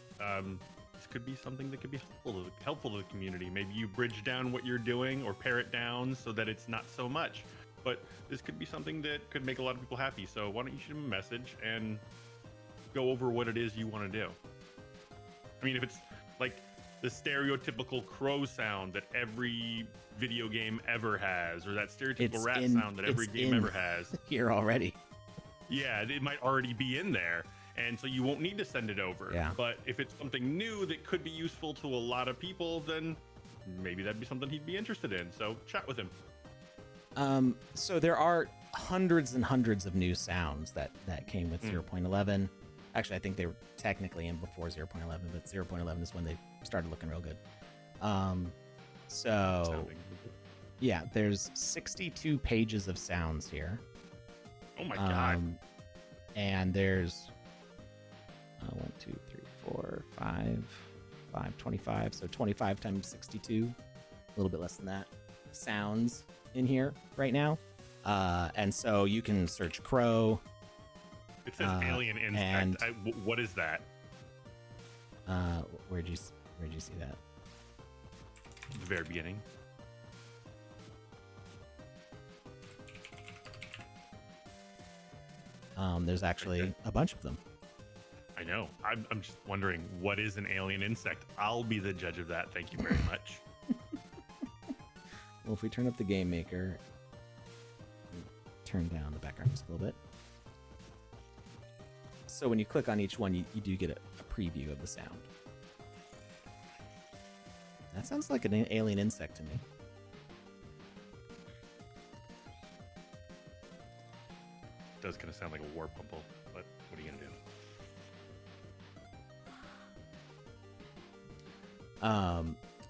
This could be something that could be helpful to the community. Maybe you bridge down what you're doing or pare it down so that it's not so much. But this could be something that could make a lot of people happy. So why don't you shoot him a message and go over what it is you want to do? I mean, if it's like the stereotypical crow sound that every video game ever has, or that stereotypical rat sound that every game ever has. Here already. Yeah, it might already be in there, and so you won't need to send it over. Yeah. But if it's something new that could be useful to a lot of people, then maybe that'd be something he'd be interested in. So chat with him. So there are hundreds and hundreds of new sounds that came with 0.11. Actually, I think they were technically in before 0.11, but 0.11 is when they started looking real good. Yeah, there's 62 pages of sounds here. Oh my god. And there's 1, 2, 3, 4, 5, 25. So 25 times 62, a little bit less than that, sounds in here right now. And so you can search crow. It says alien insect. What is that? Where'd you see that? The very beginning. There's actually a bunch of them. I know. I'm just wondering, what is an alien insect? I'll be the judge of that. Thank you very much. Well, if we turn up the Game Maker, turn down the background just a little bit. So when you click on each one, you do get a preview of the sound. That sounds like an alien insect to me. It does kind of sound like a war pumple, but what are you going to do?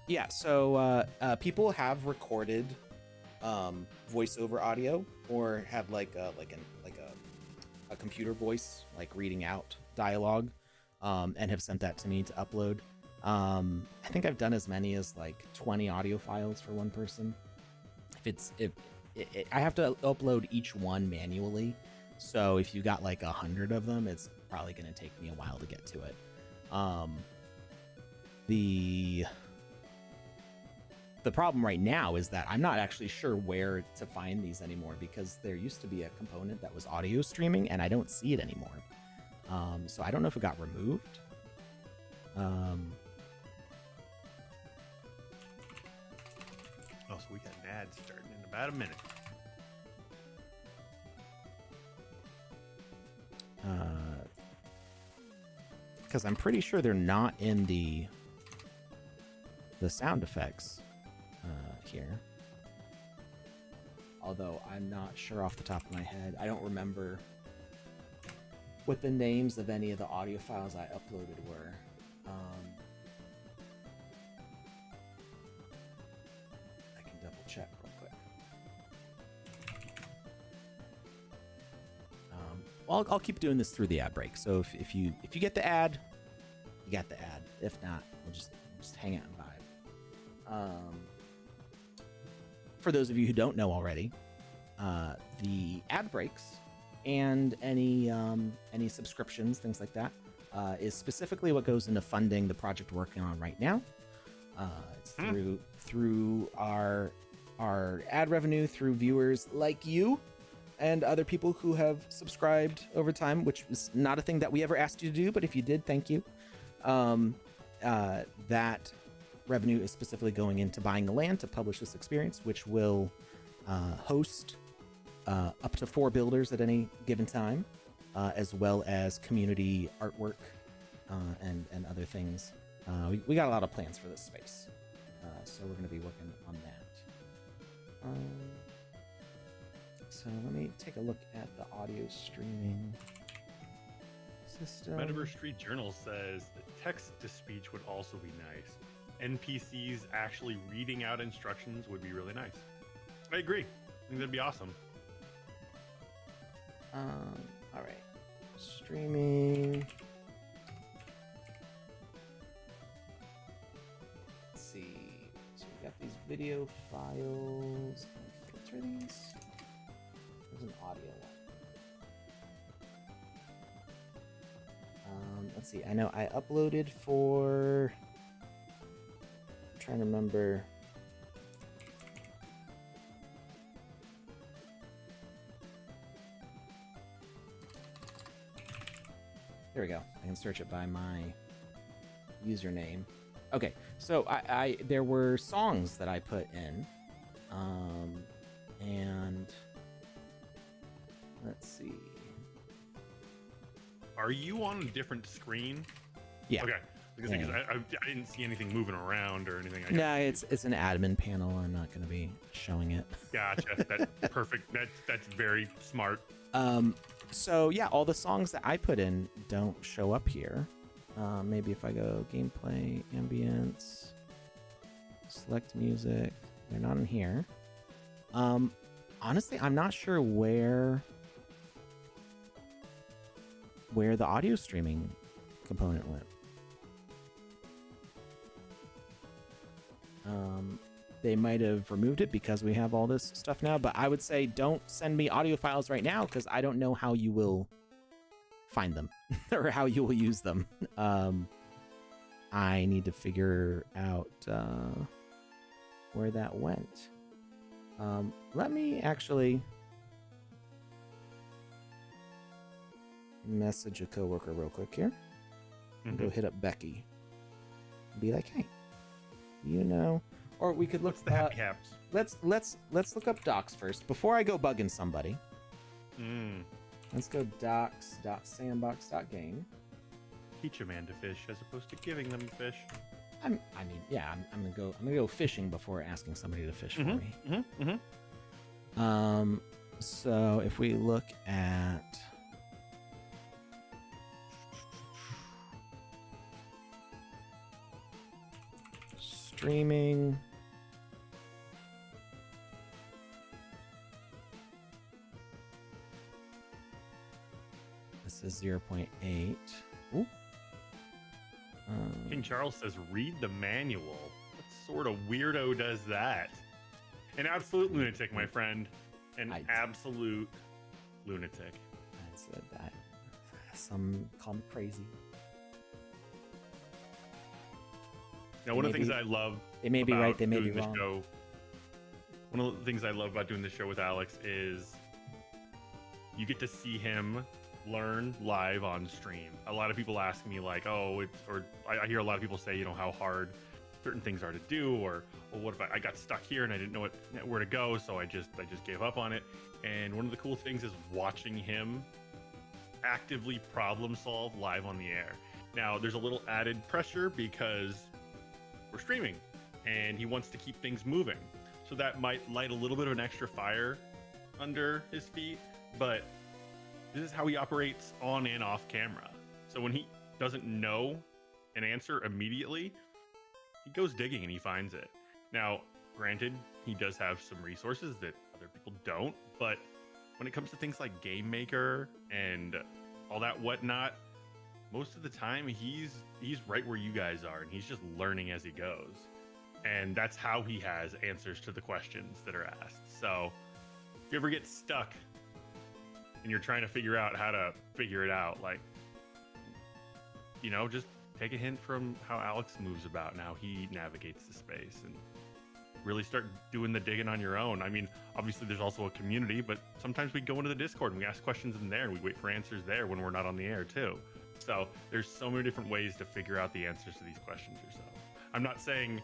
Yeah, so people have recorded voiceover audio or have like a computer voice like reading out dialogue and have sent that to me to upload. I think I've done as many as like 20 audio files for one person. I have to upload each one manually, so if you got like 100 of them, it's probably going to take me a while to get to it. The problem right now is that I'm not actually sure where to find these anymore, because there used to be a component that was audio streaming and I don't see it anymore. So I don't know if it got removed. Oh, so we got an ad starting in about a minute. Because I'm pretty sure they're not in the sound effects here. Although I'm not sure off the top of my head. I don't remember what the names of any of the audio files I uploaded were. I can double check real quick. Well, I'll keep doing this through the ad break. So if you get the ad, you got the ad. If not, we'll just hang out and vibe. For those of you who don't know already, the ad breaks and any subscriptions, things like that, is specifically what goes into funding the project we're working on right now. It's through our ad revenue, through viewers like you and other people who have subscribed over time, which is not a thing that we ever asked you to do, but if you did, thank you. That revenue is specifically going into buying the land to publish this experience, which will host up to 4 builders at any given time, as well as community artwork and other things. We got a lot of plans for this space, so we're going to be working on that. So let me take a look at the audio streaming system. Metaverse Street Journal says that text-to-speech would also be nice. NPCs actually reading out instructions would be really nice. I agree. I think that'd be awesome. All right. Streaming. Let's see. So we got these video files. Can we filter these? There's an audio one. Let's see. I know I uploaded for... I'm trying to remember... There we go. I can search it by my username. Okay, so I there were songs that I put in, and let's see. Are you on a different screen? Yeah. Okay. Because I didn't see anything moving around or anything. No, it's an admin panel. I'm not going to be showing it. Gotcha. That's perfect. That's very smart. So yeah, all the songs that I put in don't show up here. Maybe if I go gameplay, ambience, select music, they're not in here. Honestly, I'm not sure where the audio streaming component went. They might have removed it because we have all this stuff now, but I would say don't send me audio files right now because I don't know how you will find them or how you will use them. I need to figure out where that went. Let me actually message a coworker real quick here. Go hit up Becky. Be like, hey, you know, or we could look. What's the happy haps? Let's look up docs first before I go bugging somebody. Let's go docs.sandbox.game. Teach a man to fish as opposed to giving them the fish. I'm gonna go fishing before asking somebody to fish for me. So if we look at streaming, this is 0.8. Ooh. King Charles says, read the manual. What sort of weirdo does that? An absolute lunatic, my friend. An absolute lunatic. I said that. Some call me crazy. Now, one of the things I love. They may be right, they may be wrong. One of the things I love about doing the show with Alex is you get to see him learn live on stream. A lot of people ask me like, I hear a lot of people say, how hard certain things are to do, or well, what if I got stuck here and I didn't know where to go, so I just gave up on it. And one of the cool things is watching him actively problem solve live on the air. Now, there's a little added pressure because we're streaming and he wants to keep things moving. So that might light a little bit of an extra fire under his feet, but this is how he operates on and off camera. So when he doesn't know an answer immediately, he goes digging and he finds it. Now, granted, he does have some resources that other people don't, but when it comes to things like Game Maker and all that whatnot, most of the time he's right where you guys are, and he's just learning as he goes. And that's how he has answers to the questions that are asked. So if you ever get stuck and you're trying to figure out how to figure it out, like, just take a hint from how Alex moves about and how he navigates the space, and really start doing the digging on your own. I mean, obviously there's also a community, but sometimes we go into the Discord and we ask questions in there and we wait for answers there when we're not on the air too. So there's so many different ways to figure out the answers to these questions yourself. I'm not saying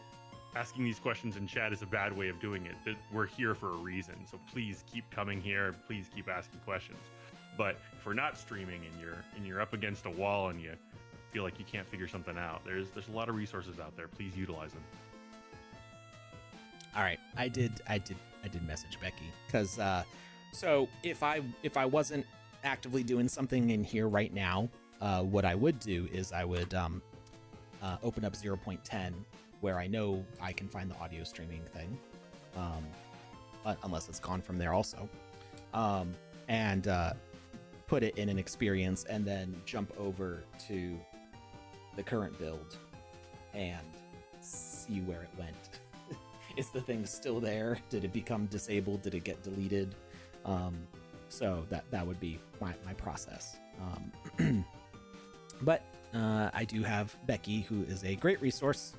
asking these questions in chat is a bad way of doing it. We're here for a reason. So please keep coming here. Please keep asking questions. But if we're not streaming and you're up against a wall and you feel like you can't figure something out, there's a lot of resources out there. Please utilize them. All right, I did message Becky because so if I wasn't actively doing something in here right now, what I would do is I would open up 0.10 where I know I can find the audio streaming thing, unless it's gone from there also, and put it in an experience and then jump over to the current build and see where it went. Is the thing still there? Did it become disabled? Did it get deleted? So that would be my process. But I do have Becky, who is a great resource,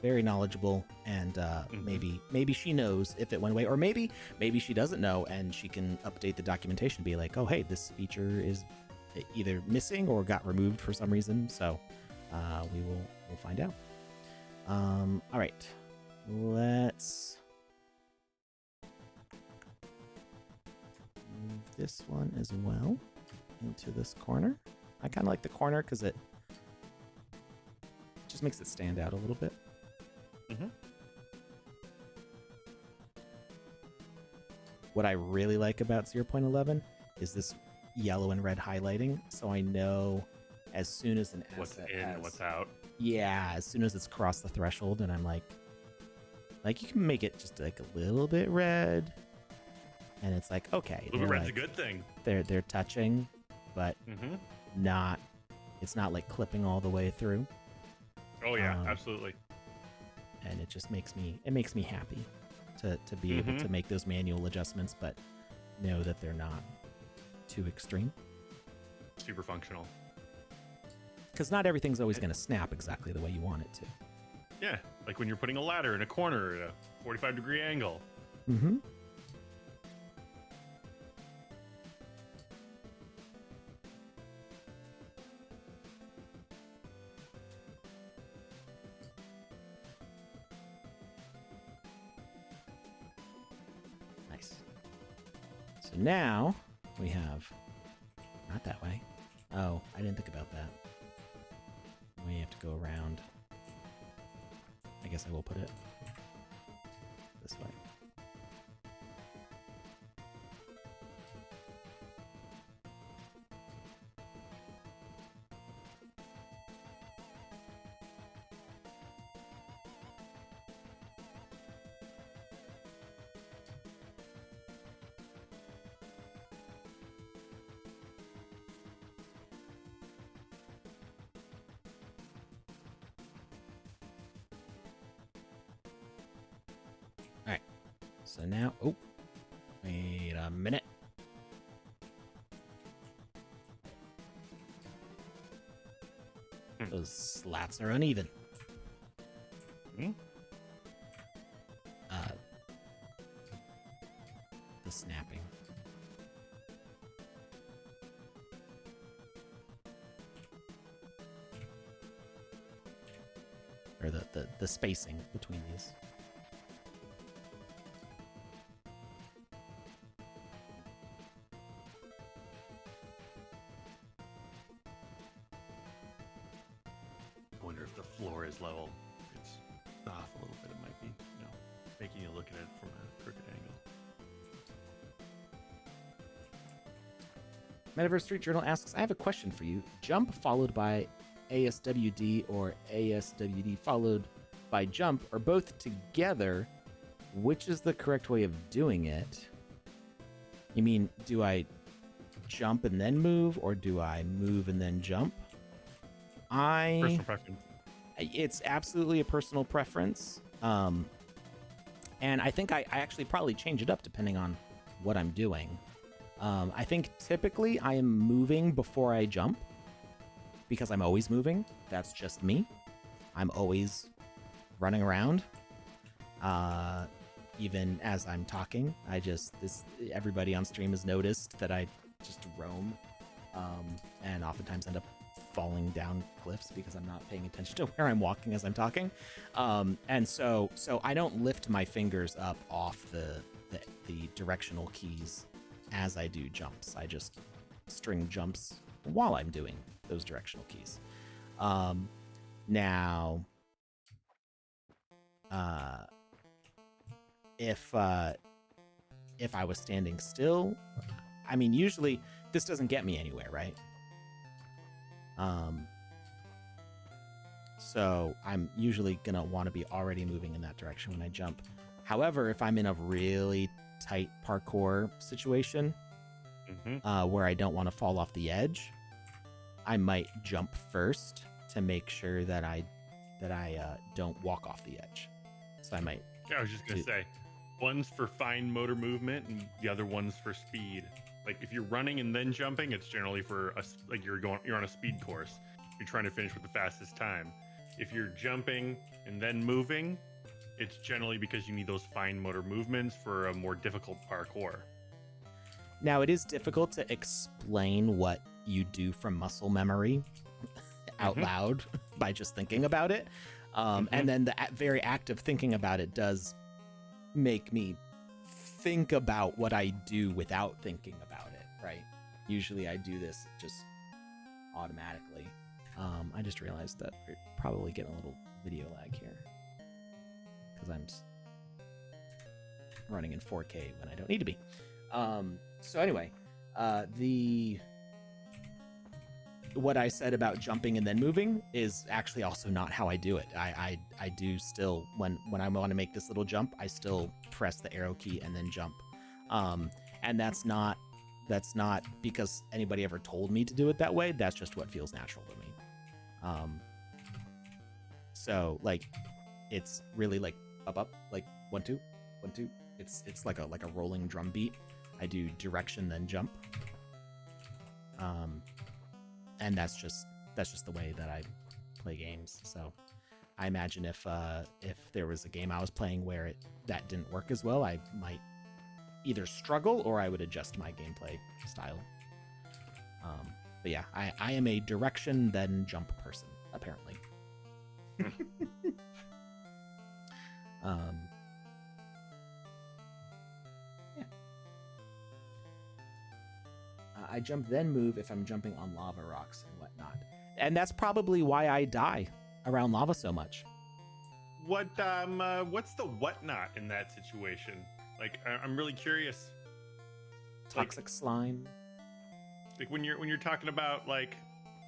very knowledgeable, and maybe she knows if it went away, or maybe she doesn't know, and she can update the documentation, be like, oh hey, this feature is either missing or got removed for some reason. So we'll find out. All right, let's move this one as well into this corner. I kind of like the corner because it just makes it stand out a little bit. What I really like about 0.11 is this yellow and red highlighting, so I know as soon as an asset what's in and what's out. Yeah, as soon as it's crossed the threshold, and I'm like you can make it just like a little bit red, and it's like, okay, a little bit red's a good thing. They're touching, but not. It's not like clipping all the way through. Oh yeah, absolutely. And it just makes me happy to be able to make those manual adjustments, but know that they're not too extreme. Super functional. Because not everything's always going to snap exactly the way you want it to. Yeah, like when you're putting a ladder in a corner at a 45-degree angle. So now we have, not that way. Oh, I didn't think about that. We have to go around. I guess I will put it this way. So now, oh, wait a minute. Those slats are uneven. The snapping. Or the spacing between these. Floor is level. It's off a little bit. It might be, making you look at it from a crooked angle. Metaverse Street Journal asks, I have a question for you. Jump followed by ASWD or ASWD followed by jump or both together. Which is the correct way of doing it? You mean, do I jump and then move, or do I move and then jump? Personal preference. It's absolutely a personal preference. And I think I actually probably change it up depending on what I'm doing. I think typically I am moving before I jump because I'm always moving. That's just me. I'm always running around. Even as I'm talking, everybody on stream has noticed that I just roam, and oftentimes end up falling down cliffs because I'm not paying attention to where I'm walking as I'm talking. And so I don't lift my fingers up off the directional keys as I do jumps. I just string jumps while I'm doing those directional keys. Now, if I was standing still, I mean, usually this doesn't get me anywhere, right? So I'm usually gonna want to be already moving in that direction when I jump. However, if I'm in a really tight parkour situation, where I don't want to fall off the edge, I might jump first to make sure that I don't walk off the edge. So I might. Yeah, I was just gonna say, one's for fine motor movement and the other one's for speed. Like if you're running and then jumping, it's generally for you're on a speed course. You're trying to finish with the fastest time. If you're jumping and then moving, it's generally because you need those fine motor movements for a more difficult parkour. Now, it is difficult to explain what you do from muscle memory out loud by just thinking about it. And then the very act of thinking about it does make me think about what I do without thinking about it, right? Usually I do this just automatically. I just realized that we're probably getting a little video lag here because I'm running in 4K when I don't need to be. So anyway, what I said about jumping and then moving is actually also not how I do it. I do still, when I want to make this little jump, I still press the arrow key and then jump. And that's not because anybody ever told me to do it that way. That's just what feels natural to me. So like, it's really like up, like 1, 2, 1, 2. It's like a rolling drum beat. I do direction then jump. And that's just the way that I play games. So I imagine if there was a game I was playing where that didn't work as well, I might either struggle or I would adjust my gameplay style. But yeah, I am a direction then jump person, apparently. Yeah. I jump then move if I'm jumping on lava rocks and whatnot. And that's probably why I die around lava so much. What's the whatnot in that situation? Like, I'm really curious. Toxic slime. Like when you're talking about like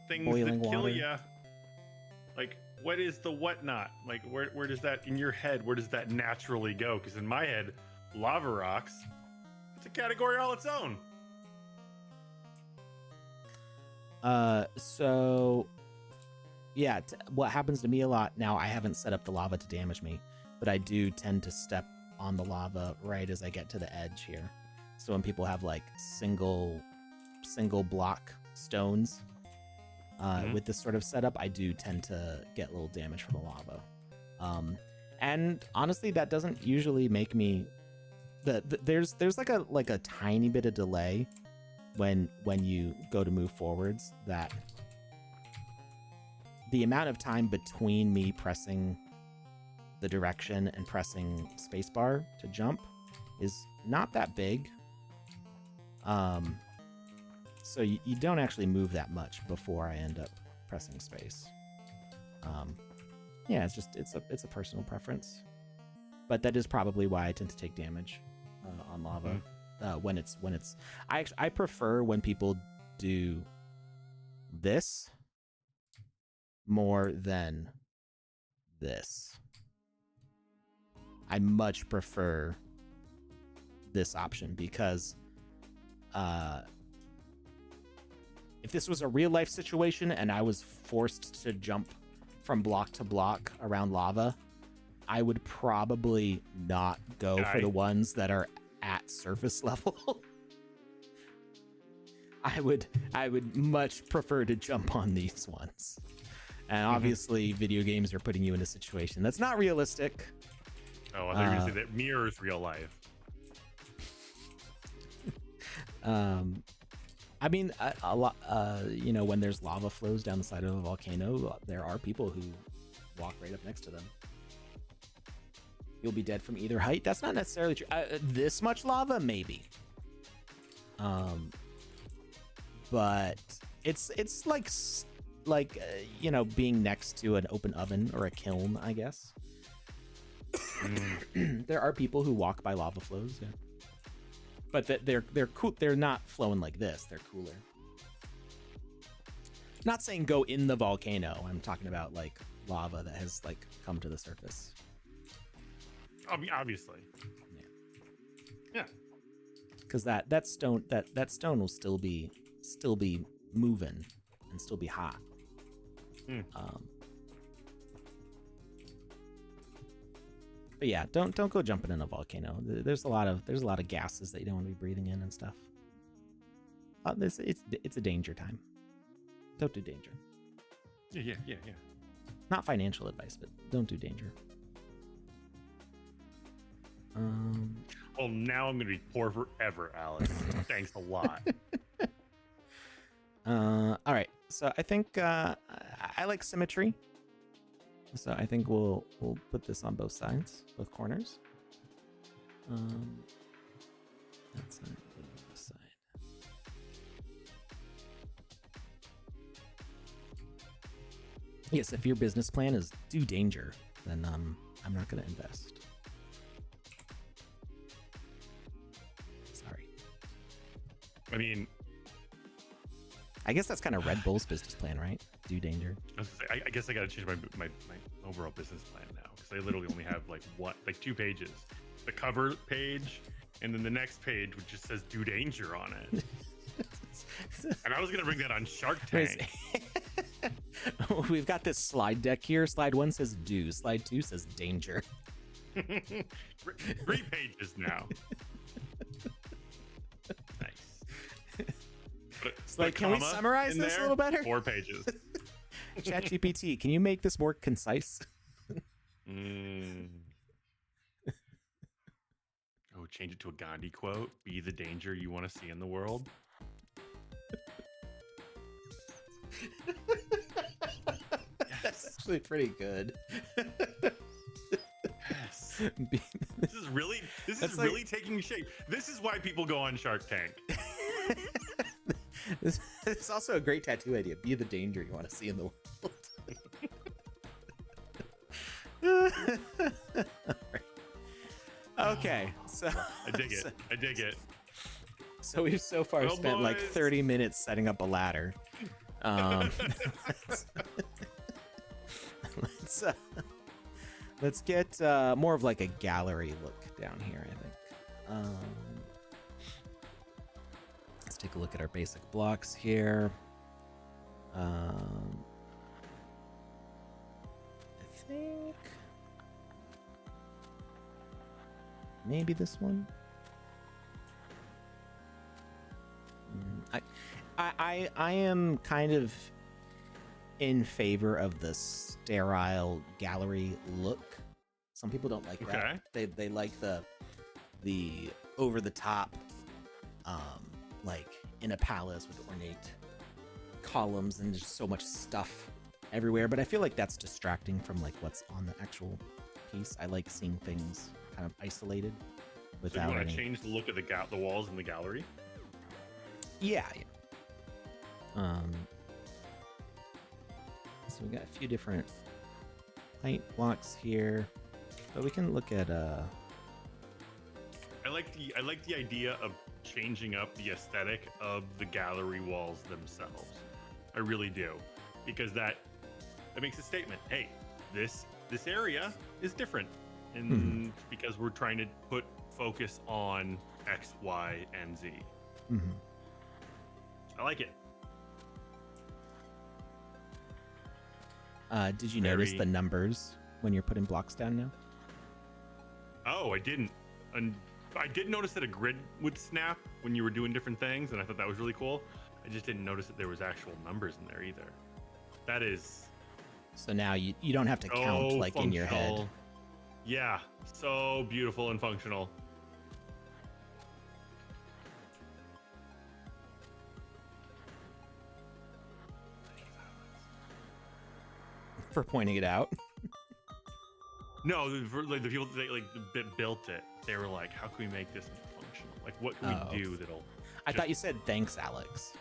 things Boiling that kill water. you, like what is the whatnot? Like where does that in your head? Where does that naturally go? Because in my head, lava rocks, it's a category all its own. So yeah, what happens to me a lot now, I haven't set up the lava to damage me, but I do tend to step on the lava right as I get to the edge here. So when people have like single block stones with this sort of setup, I do tend to get a little damage from the lava. And honestly, that doesn't usually make me there's like a tiny bit of delay when you go to move forwards, that the amount of time between me pressing the direction and pressing spacebar to jump is not that big. So you don't actually move that much before I end up pressing space. Yeah, it's a personal preference, but that is probably why I tend to take damage on lava. When it's I prefer when people do this more than this. I much prefer this option because if this was a real life situation and I was forced to jump from block to block around lava, I would probably not go for the ones that are at surface level. I would much prefer to jump on these ones. And obviously video games are putting you in a situation that's not realistic. Oh, I thought you were going to say that mirrors real life. I mean, a lot, when there's lava flows down the side of a volcano, there are people who walk right up next to them. You'll be dead from either height. That's not necessarily true. This much lava, maybe. But it's like being next to an open oven or a kiln, I guess. There are people who walk by lava flows, yeah. But they're cool. They're not flowing like this. They're cooler. Not saying go in the volcano. I'm talking about like lava that has like come to the surface. Obviously. Yeah. Because that stone will still be moving and still be hot. But yeah, don't go jumping in a volcano. There's a lot of gases that you don't want to be breathing in and stuff. It's a danger time. Don't do danger. Yeah. Not financial advice, but don't do danger. Well, now I'm gonna be poor forever, Alex. Thanks a lot. All right. So I think I like symmetry. So I think we'll put this on both sides, both corners. That side, this side. Yes, if your business plan is do danger, then I'm not going to invest. Sorry. I mean, I guess that's kind of Red Bull's business plan, right? Do danger. I guess I got to change my overall business plan now, because I literally only have like 2 pages. The cover page, and then the next page which just says "Do danger" on it. And I was gonna bring that on Shark Tank. We've got this slide deck here. Slide 1 says "Do." Slide 2 says "Danger." 3 pages now. Nice. Like, can we summarize this a little better? 4 pages. ChatGPT, can you make this more concise? Oh, change it to a Gandhi quote. Be the danger you want to see in the world. That's actually pretty good. Yes. This is really taking shape. This is why people go on Shark Tank. It's also a great tattoo idea. Be the danger you want to see in the world. Okay, so I dig it. I dig it. So we've so far spent like 30 minutes setting up a ladder. Let's get more of like a gallery look down here, I think. Let's take a look at our basic blocks here. I think maybe this one. I am kind of in favor of the sterile gallery look. Some people don't like that. They like the over the top, like in a palace with ornate columns and just so much stuff everywhere. But I feel like that's distracting from like what's on the actual piece. I like seeing things kind of isolated. So you want to change the look of the walls in the gallery? Yeah. So we got a few different height blocks here, but we can look at I like the idea of changing up the aesthetic of the gallery walls themselves. I really do, because that makes a statement. Hey, this area is different, and because we're trying to put focus on X, Y, and Z. I like it. Did you notice the numbers when you're putting blocks down now? Oh, I didn't. And I did notice that a grid would snap when you were doing different things, and I thought that was really cool. I just didn't notice that there was actual numbers in there either. That is... So now you don't have to count like in your head. Yeah, so beautiful and functional. For pointing it out. No, like the people that built it, they were like, "How can we make this more functional? Like, what can we do that'll?" I thought you said thanks, Alex.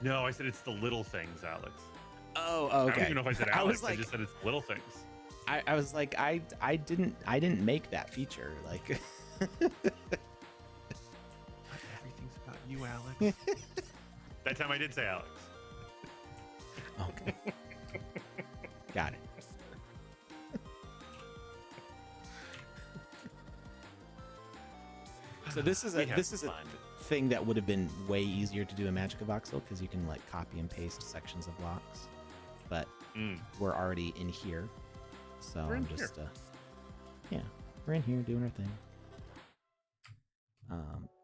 No, I said it's the little things, Alex. Oh, okay. I don't even know if I said Alex. I just said it's little things. I was like, I didn't make that feature. Like, everything's about you, Alex. That time I did say Alex. Okay. Got it. So this is a thing that would have been way easier to do in Magic Voxel because you can like copy and paste sections of blocks, but we're already in here, so I'm just we're in here doing our thing.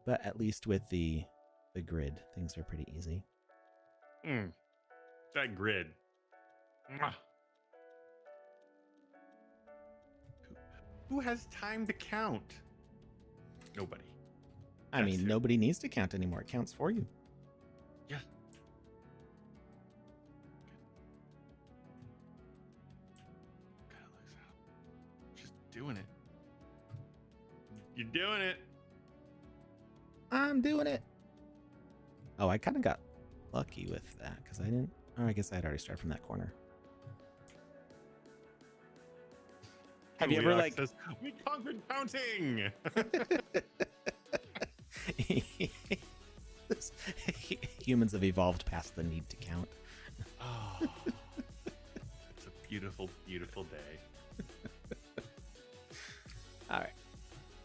But at least with the grid, things are pretty easy. That grid. Mwah. Who has time to count? Nobody. I mean, nobody needs to count anymore. It counts for you. Yeah. Just doing it. You're doing it. I'm doing it. Oh, I kind of got lucky with that because I didn't. Oh, I guess I had already started from that corner. Have you ever like says, we conquered counting? Humans have evolved past the need to count. Oh, it's a beautiful, beautiful day. All right,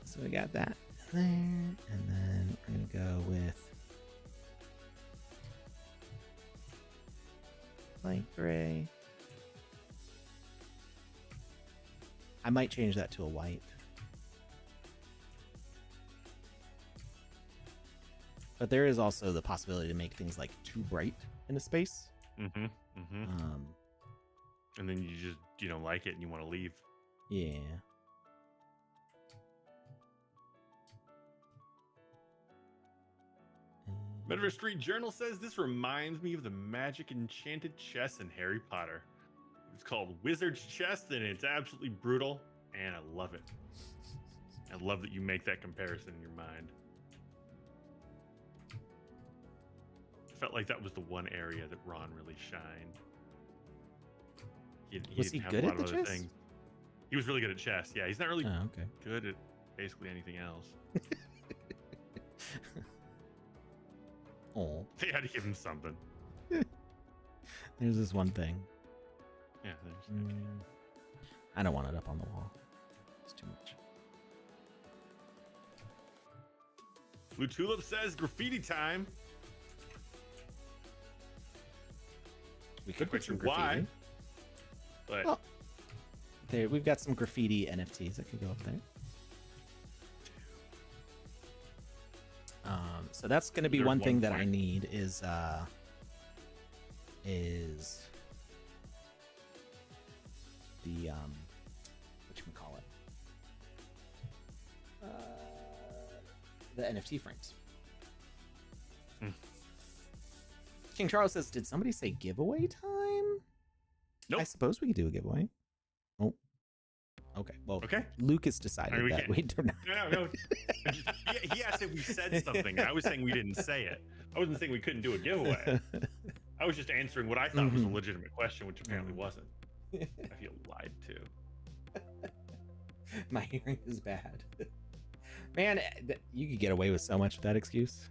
so we got that there, and then we're gonna go with light gray. I might change that to a white. But there is also the possibility to make things like too bright in a space. And then you don't like it and you want to leave. Yeah. Metaverse Street Journal says this reminds me of the magic enchanted chest in Harry Potter. It's called Wizard's Chest, and it's absolutely brutal, and I love it. I love that you make that comparison in your mind. felt like that was the one area that Ron really shined. He Was he didn't have good a lot at the of other chess? things. He was really good at chess. Yeah, he's not really okay. good at basically anything else. Oh, They had to give him something. there's this one thing. Yeah, there's. I don't want it up on the wall. It's too much. Blue Tulip says graffiti time. We could put some Why? graffiti. But Well, there, we've got some graffiti NFTs that could go up there. So that's going to be There's one thing one that I point. need is the whatchamacallit? The NFT frames. King Charles says, "Did somebody say giveaway time?" Nope. I suppose we could do a giveaway. Oh, okay. Well, Okay. Lucas decided we that can. we do not. No. He asked if we said something. I was saying we didn't say it. I wasn't saying we couldn't do a giveaway. I was just answering what I thought was a legitimate question, which apparently wasn't. I feel lied to. My hearing is bad. Man, you could get away with so much with that excuse.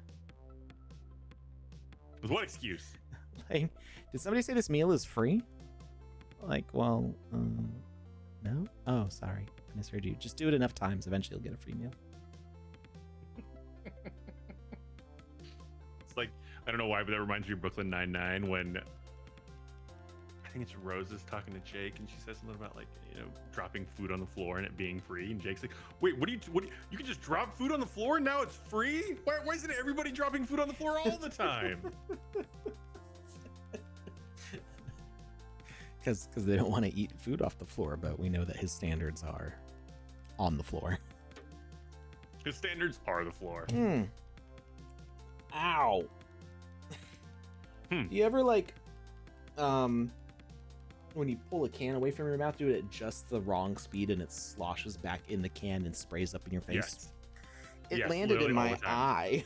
With what excuse? Like, did somebody say this meal is free? Like, well, no? Oh, sorry. I misheard you. Just do it enough times. Eventually you'll get a free meal. It's like, I don't know why, but that reminds me of Brooklyn Nine-Nine when I think it's Rose is talking to Jake and she says something about like, dropping food on the floor and it being free. And Jake's like, wait, what you can just drop food on the floor and now it's free? Why isn't everybody dropping food on the floor all the time? Because they don't want to eat food off the floor, but we know that his standards are on the floor. His standards are the floor. Ow. Do you ever when you pull a can away from your mouth, do it at just the wrong speed and it sloshes back in the can and sprays up in your face? Yes. It Yes, landed in literally all my the time. eye.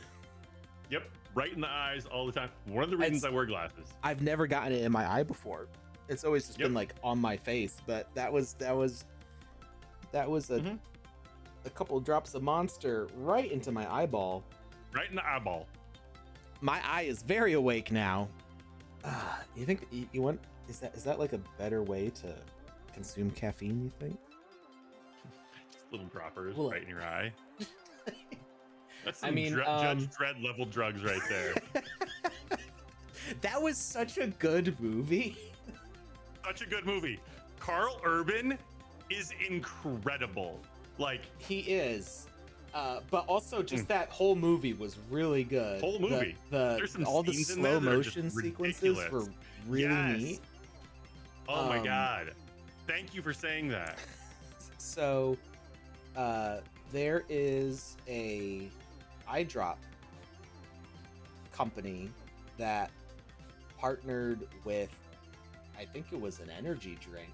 Yep, right in the eyes all the time. One of the reasons I wear glasses. I've never gotten it in my eye before. It's always just been like on my face, but that was a couple drops of Monster right into my eyeball. Right in the eyeball. My eye is very awake now. You think you want? Is that like a better way to consume caffeine? You think? Just little droppers Well, right in your eye. That's some I mean, Judge Dredd level drugs right there. That was such a good movie. Such a good movie. Carl Urban is incredible. Like, he is. But also just that whole movie was really good. Whole movie. There's some all the scenes in slow there that are just motion sequences ridiculous. were really neat. Oh my god. Thank you for saying that. So there is a eye drop company that partnered with, I think it was an energy drink,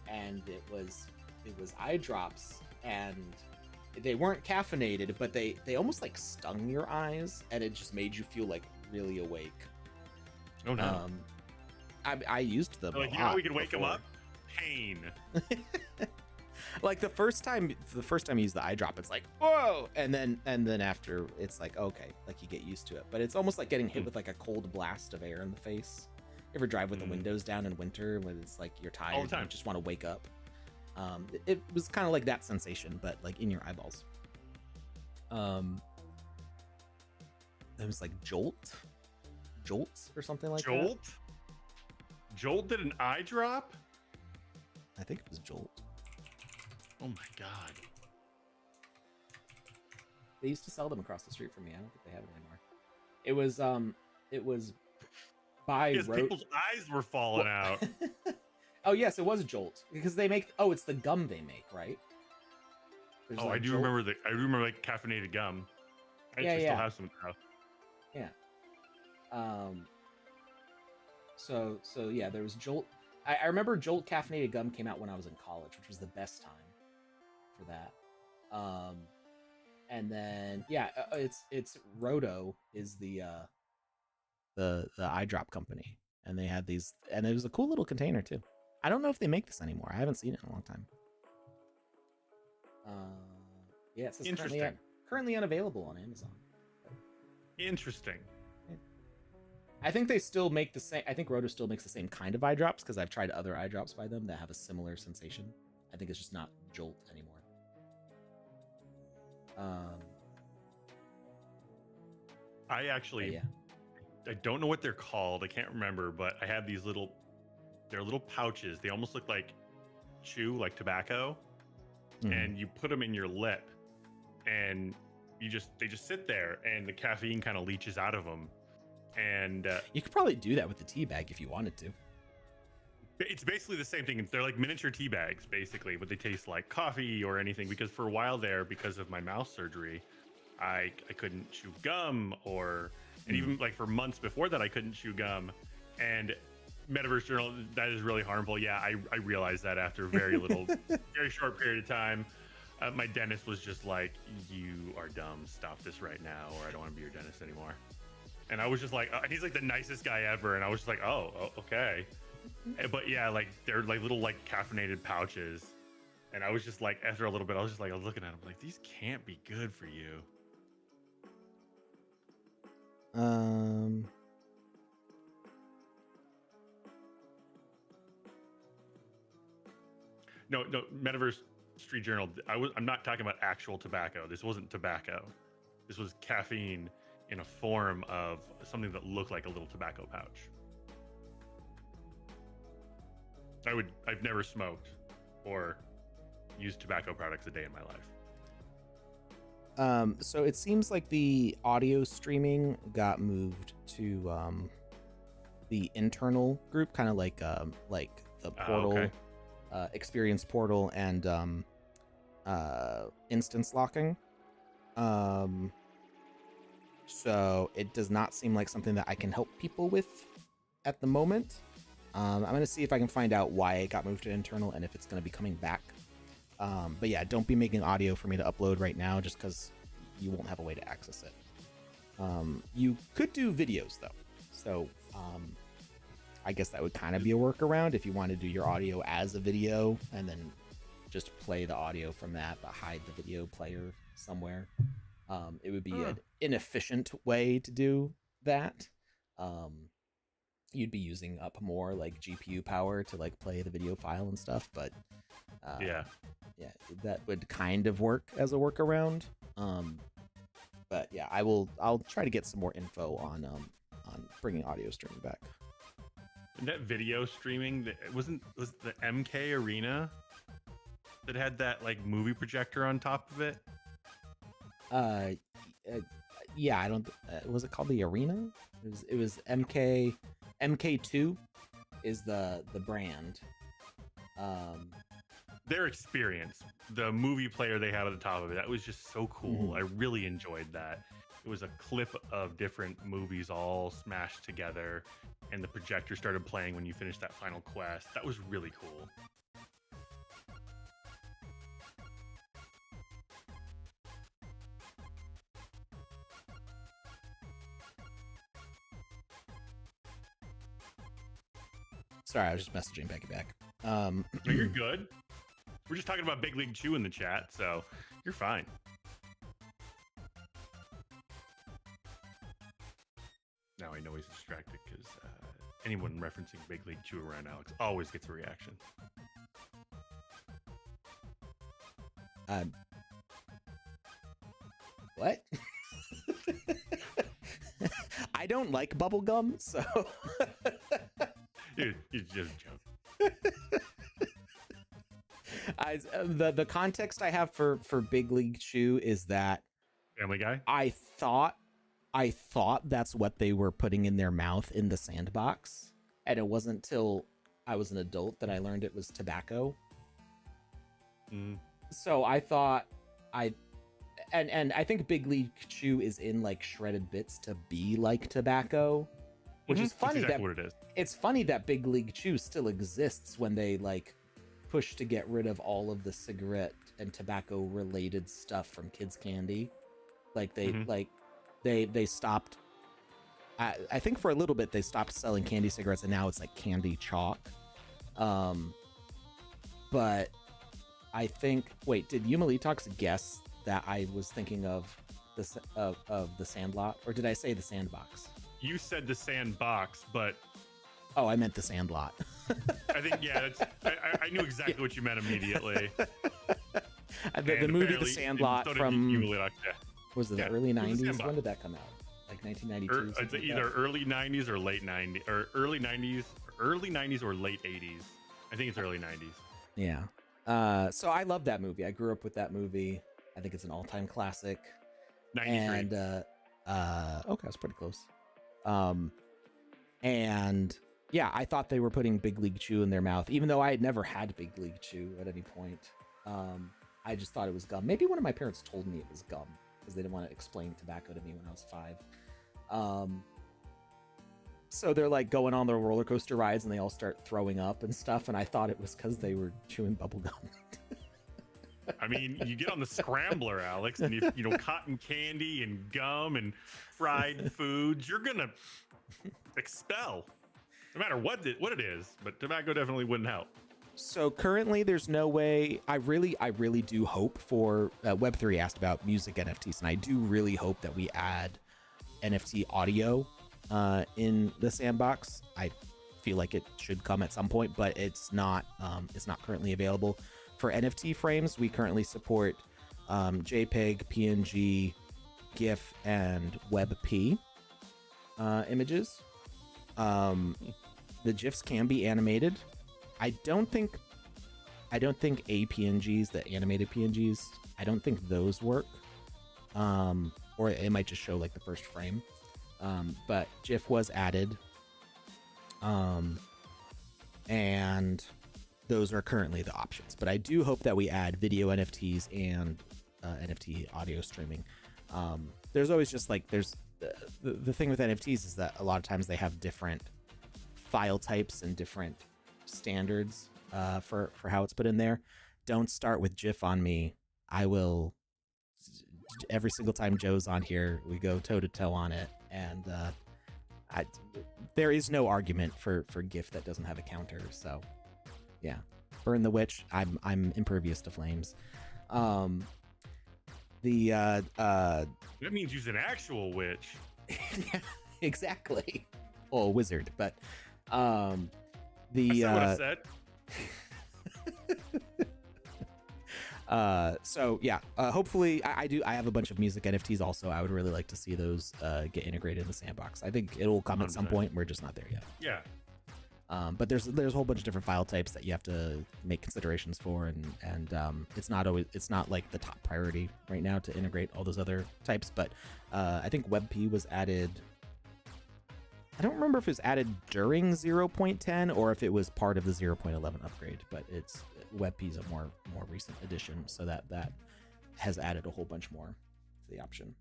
and it was eye drops, and they weren't caffeinated, but they almost like stung your eyes, and it just made you feel like really awake. Oh no. I used them. Like, a you know how lot we can wake him before. up? Pain. Like the first time you use the eye drop, it's like, whoa, and then after it's like, okay, like you get used to it. But it's almost like getting hit with like a cold blast of air in the face. You ever drive with the windows down in winter when it's like you're tired and you just want to wake up? It was kind of like that sensation, but like in your eyeballs. It was like Jolts or something like that. Jolt did an eye drop? I think it was Jolt. Oh my god. They used to sell them across the street from me. I don't think they have it anymore. It was by Because people's eyes were falling out. Oh yes, it was Jolt because they make. Oh, it's the gum they make, right? There's I do Jolt. remember I remember like caffeinated gum. I Yeah, actually yeah. still have some now. Yeah. So yeah, there was Jolt. I remember Jolt caffeinated gum came out when I was in college, which was the best time for that. And then yeah, it's Roto is the the eye drop company, and they had these, and it was a cool little container too. I don't know if they make this anymore. I haven't seen it in a long time. Yeah, it says currently unavailable on Amazon. Interesting. I think they still make the same. I think Roto still makes the same kind of eye drops because I've tried other eye drops by them that have a similar sensation. I think it's just not Jolt anymore. I actually, I don't know what they're called. I can't remember, but I have these they're little pouches. They almost look like chew, like tobacco, and you put them in your lip, and they just sit there, and the caffeine kind of leaches out of them. And you could probably do that with the tea bag if you wanted to. It's basically the same thing. They're like miniature tea bags, basically, but they taste like coffee or anything. Because for a while there, because of my mouth surgery, I couldn't chew gum, and even like for months before that, I couldn't chew gum. And Metaverse Journal, that is really harmful. Yeah, I realized that after a very short period of time. My dentist was just like, "You are dumb. Stop this right now, or I don't want to be your dentist anymore." And I was just like, he's like the nicest guy ever. And I was just like, oh, okay. But yeah, like they're like little like caffeinated pouches. And I was just like, after a little bit, I was looking at them like, these can't be good for you. No, Metaverse Street Journal. I'm not talking about actual tobacco. This wasn't tobacco. This was caffeine in a form of something that looked like a little tobacco pouch. I've never smoked or used tobacco products a day in my life. So it seems like the audio streaming got moved to the internal group, kind of like the portal, experience portal, and instance locking. So it does not seem like something that I can help people with at the moment. I'm going to see if I can find out why it got moved to internal and if it's going to be coming back. But yeah, don't be making audio for me to upload right now just because you won't have a way to access it. You could do videos though. So I guess that would kind of be a workaround if you want to do your audio as a video and then just play the audio from that, but hide the video player somewhere. It would be an inefficient way to do that. You'd be using up more like GPU power to like play the video file and stuff, but yeah, that would kind of work as a workaround. But yeah, I'll try to get some more info on bringing audio streaming back. And that video streaming, was the MK Arena that had that like movie projector on top of it? Yeah, I don't. Was it called the Arena? It was MK2 is the brand. Their experience, the movie player they had at the top of it, that was just so cool. I really enjoyed that. It was a clip of different movies all smashed together, and the projector started playing when you finished that final quest. That was really cool. Sorry, I was just messaging Becky back. No, you're good. We're just talking about Big League Chew in the chat, so you're fine. Now I know he's distracted because anyone referencing Big League Chew around Alex always gets a reaction. What? I don't like bubblegum, so... It's just a joke. The context I have for Big League Chew is that Family Guy. I thought that's what they were putting in their mouth in the sandbox, and it wasn't till I was an adult that I learned it was tobacco. So I thought and I think Big League Chew is in like shredded bits to be like tobacco, which is funny. That's exactly what it is. It's funny that Big League Chew still exists when they like push to get rid of all of the cigarette and tobacco related stuff from kids candy. Like they they stopped I think for a little bit they stopped selling candy cigarettes, and now it's like candy chalk. But I think, wait, did Yuma Talks guess that I was thinking of the Sandlot, or did I say the Sandbox? You said the Sandbox, but oh, I meant the Sandlot. I think I knew exactly what you meant immediately. The movie The Sandlot from was it the early 90s? When did that come out? Like 1992? It's either early 90s or late 90s, or early 90s or late 80s. I think it's early 90s. Yeah. So I love that movie. I grew up with that movie. I think it's an all-time classic. 93. And okay, that's pretty close. And yeah, I thought they were putting Big League Chew in their mouth, even though I had never had Big League Chew at any point. I just thought it was gum. Maybe one of my parents told me it was gum because they didn't want to explain tobacco to me when I was 5. So they're like going on the roller coaster rides and they all start throwing up and stuff. And I thought it was because they were chewing bubble gum. I mean, you get on the scrambler, Alex, and you know, cotton candy and gum and fried foods, you're gonna expel, no matter what it is. But tobacco definitely wouldn't help. So currently, there's no way. I really do hope for Web3 asked about music NFTs, and I do really hope that we add NFT audio in the Sandbox. I feel like it should come at some point, but it's not currently available. For NFT frames, we currently support JPEG, PNG, GIF, and WebP images. The GIFs can be animated. I don't think APNGs, the animated PNGs, I don't think those work. Or it might just show like the first frame. But GIF was added. And those are currently the options. But I do hope that we add video NFTs and NFT audio streaming. There's always just like, the thing with NFTs is that a lot of times they have different file types and different standards for how it's put in there. Don't start with GIF on me. I will, every single time Joe's on here, we go toe to toe on it. And there is no argument for GIF that doesn't have a counter. So yeah, burn the witch. I'm impervious to flames. That means use an actual witch. Yeah, exactly. Oh, wizard, but That's not what I said. So yeah, hopefully I have a bunch of music NFTs also. I would really like to see those get integrated in the Sandbox. I think it'll come 100%. At some point. We're just not there yet. Yeah. But there's a whole bunch of different file types that you have to make considerations for, and it's not like the top priority right now to integrate all those other types. But I think WebP was added. I don't remember if it was added during 0.10 or if it was part of the 0.11 upgrade. But it's WebP is a more recent addition, so that has added a whole bunch more to the option.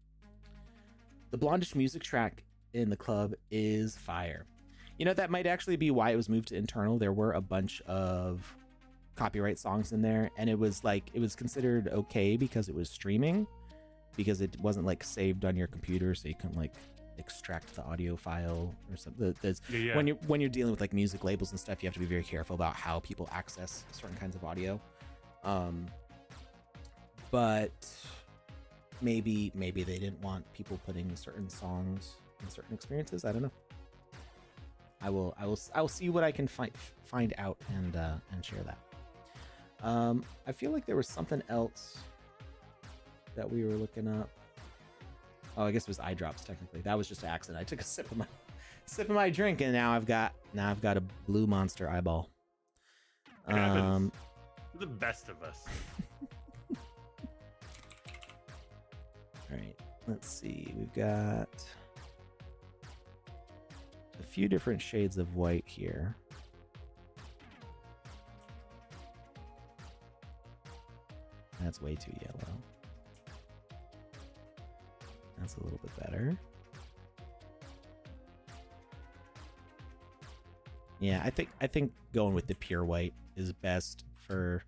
The Blondish music track in the club is fire. You know, that might actually be why it was moved to internal. There were a bunch of copyright songs in there, and it was considered okay because it was streaming, because it wasn't like saved on your computer, so you couldn't like extract the audio file or something. Yeah. When you're dealing with like music labels and stuff, you have to be very careful about how people access certain kinds of audio. But maybe they didn't want people putting certain songs in certain experiences. I don't know. I will see what I can find out and share that. I feel like there was something else that we were looking up. Oh, I guess it was eye drops technically. That was just an accident. I took a sip of my drink, and now I've got a blue monster eyeball. The best of us. All right, let's see. We've got a few different shades of white here. That's way too yellow. That's a little bit better. Yeah, I think going with the pure white is best for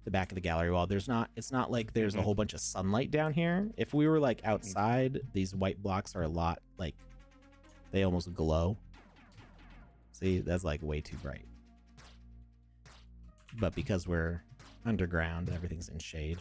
the back of the gallery wall. It's not like there's a whole bunch of sunlight down here. If we were like outside, these white blocks are a lot like They almost glow. See, that's like way too bright. But because we're underground, everything's in shade.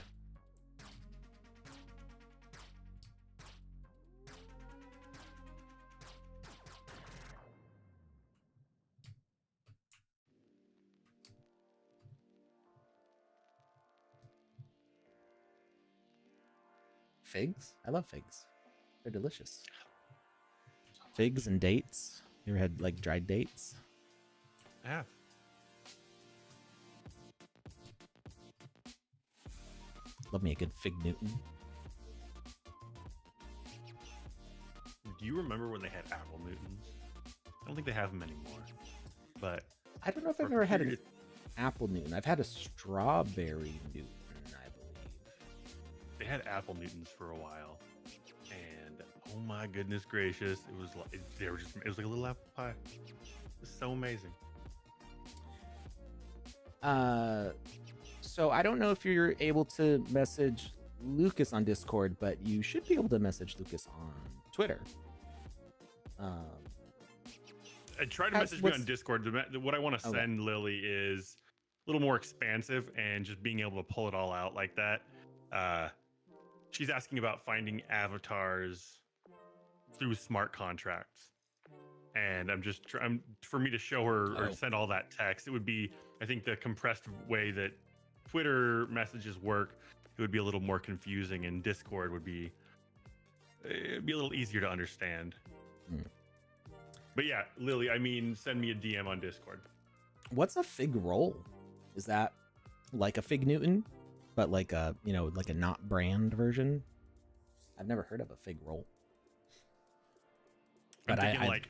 Figs? I love figs. They're delicious. Figs and dates. You ever had like dried dates? I have. Love me a good fig Newton. Do you remember when they had apple Newtons? I don't think they have them anymore. But I don't know if I've ever had an apple Newton. I've had a strawberry Newton, I believe. They had apple Newtons for a while, and oh my goodness gracious, it was like it was like a little apple pie. It was so amazing. So I don't know if you're able to message Lucas on Discord, but you should be able to message Lucas on Twitter. I tried to message me on Discord. What I want to send Lily is a little more expansive and just being able to pull it all out like that. She's asking about finding avatars through smart contracts. And I'm just for me to show her or send all that text, it would be, I think, the compressed way that Twitter messages work. It would be a little more confusing, and Discord would be a little easier to understand. But yeah, Lily, I mean, send me a DM on Discord. What's a fig roll? Is that like a fig Newton, but like a, you know, like a not brand version? I've never heard of a fig roll. But I'm thinking like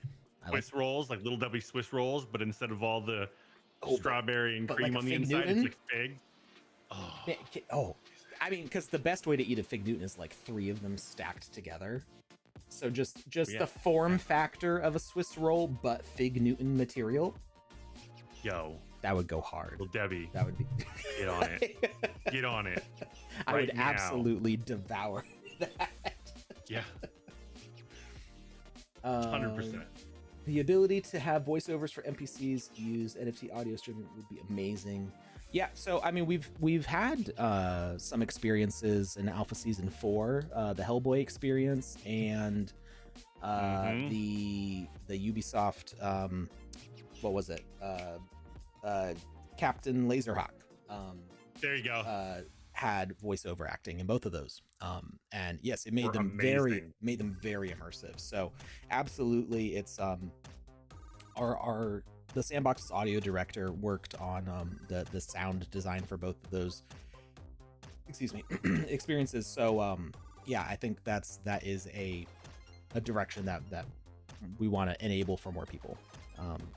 Swiss rolls, like Little Debbie Swiss rolls, but instead of all the strawberry and cream like on the inside, Newton? it's like fig. I mean, because the best way to eat a fig Newton is like 3 of them stacked together. So just the form factor of a Swiss roll, but fig Newton material. Yo, that would go hard. Little Debbie, that would be. Get on it. Get on it. I would absolutely devour that. Yeah. 100%. The ability to have voiceovers for NPCs use NFT audio streaming would be amazing. Yeah, so I mean, we've had some experiences in Alpha Season 4, the Hellboy experience, and the Ubisoft, what was it? Captain Laserhawk. There you go. Had voiceover acting in both of those, and yes, it made them very immersive. So absolutely, it's the Sandbox audio director worked on the sound design for both of those experiences. So yeah, I think that is a direction that we want to enable for more people.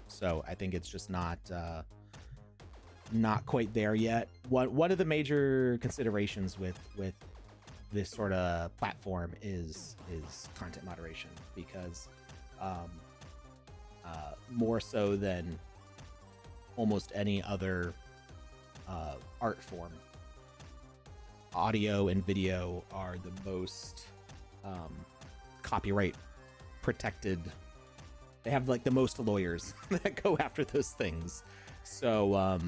So I think it's just not quite there yet. One of the major considerations with this sort of platform is content moderation, because more so than almost any other art form, audio and video are the most copyright protected. They have like the most lawyers that go after those things. So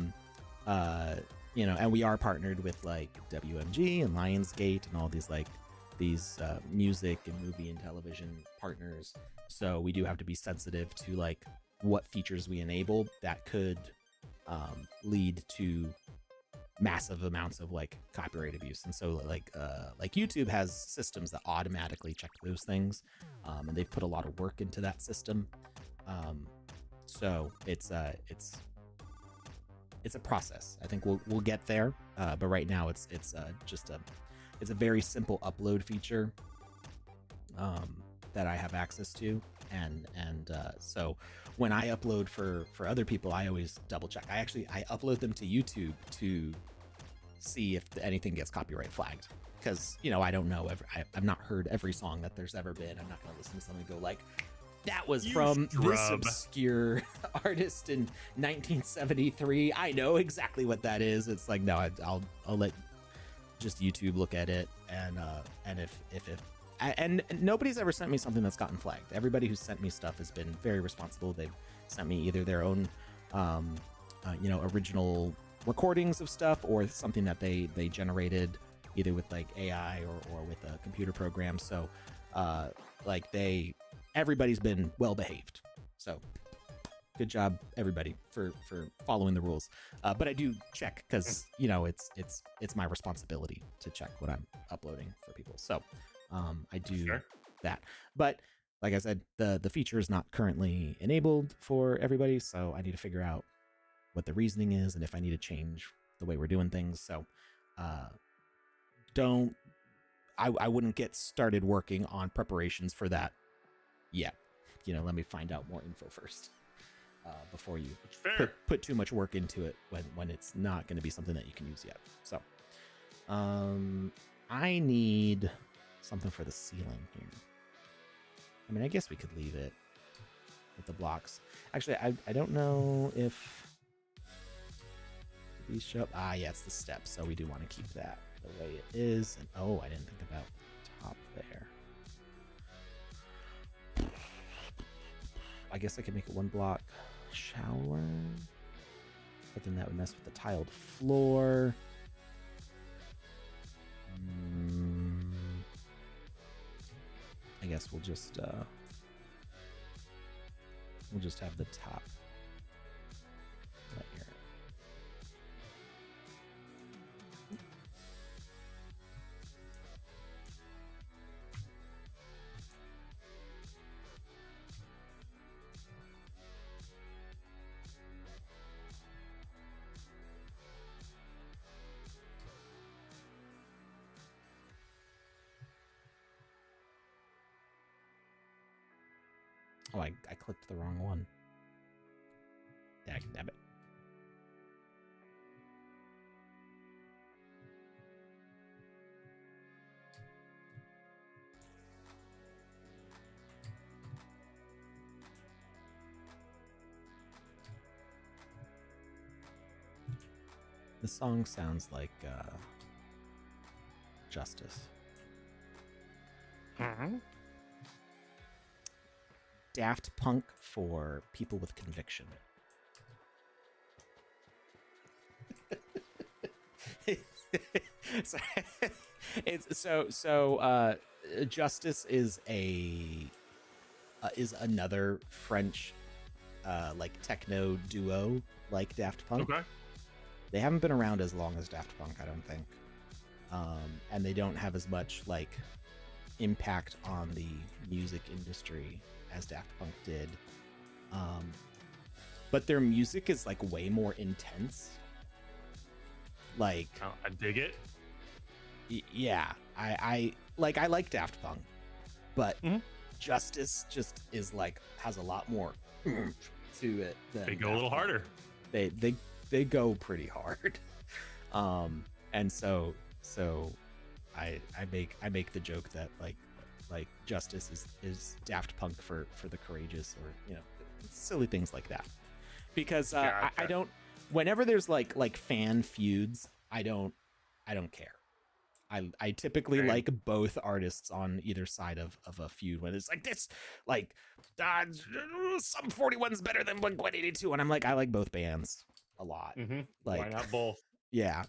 you know, and we are partnered with like WMG and Lionsgate and all these music and movie and television partners. So we do have to be sensitive to like what features we enable that could lead to massive amounts of like copyright abuse. And so like YouTube has systems that automatically check those things, and they've put a lot of work into that system. So it's a process. I think we'll get there, but right now it's a very simple upload feature that I have access to, and so when I upload for other people, I always double check. I upload them to YouTube to see if anything gets copyright flagged, because you know, I don't know I've not heard every song that there's ever been. I'm not going to listen to something and go like, that was from this obscure artist in 1973. I know exactly what that is. It's like, no, I'll let just YouTube look at it, and if and nobody's ever sent me something that's gotten flagged. Everybody who's sent me stuff has been very responsible. They've sent me either their own, original recordings of stuff or something that they generated either with like AI or with a computer program. So, everybody's been well behaved. So, good job, everybody, for following the rules. But I do check because it's my responsibility to check what I'm uploading for people. So I do that. But like I said, the feature is not currently enabled for everybody, so I need to figure out what the reasoning is and if I need to change the way we're doing things. So I wouldn't get started working on preparations for that yet. Let me find out more info first. Before you put too much work into it when it's not going to be something that you can use yet. So I need something for the ceiling here. I mean, I guess we could leave it with the blocks. Actually, I don't know if these show up. Yeah, it's the steps, so we do want to keep that the way it is. And I didn't think about the top there. I guess I could make it one block shower, but then that would mess with the tiled floor. I guess we'll just have the top right here. Oh, I clicked the wrong one. Dag nabbit. The song sounds like Justice. Daft Punk for people with conviction. Justice is another French techno duo like Daft Punk. Okay. They haven't been around as long as Daft Punk, I don't think. And they don't have as much impact on the music industry as Daft Punk did. But their music is way more intense. I dig it. Yeah, I like Daft Punk, but Justice just is has a lot more to it. They go a little harder. They go pretty hard. And so I make the joke that Justice is Daft Punk for the courageous, or silly things like that. Because Gotcha. I don't. Whenever there's fan feuds, I don't care. I typically like both artists on either side of a feud when it's this, Sum 41's better than Blink-182, and I'm I like both bands a lot. Why not both? Yeah.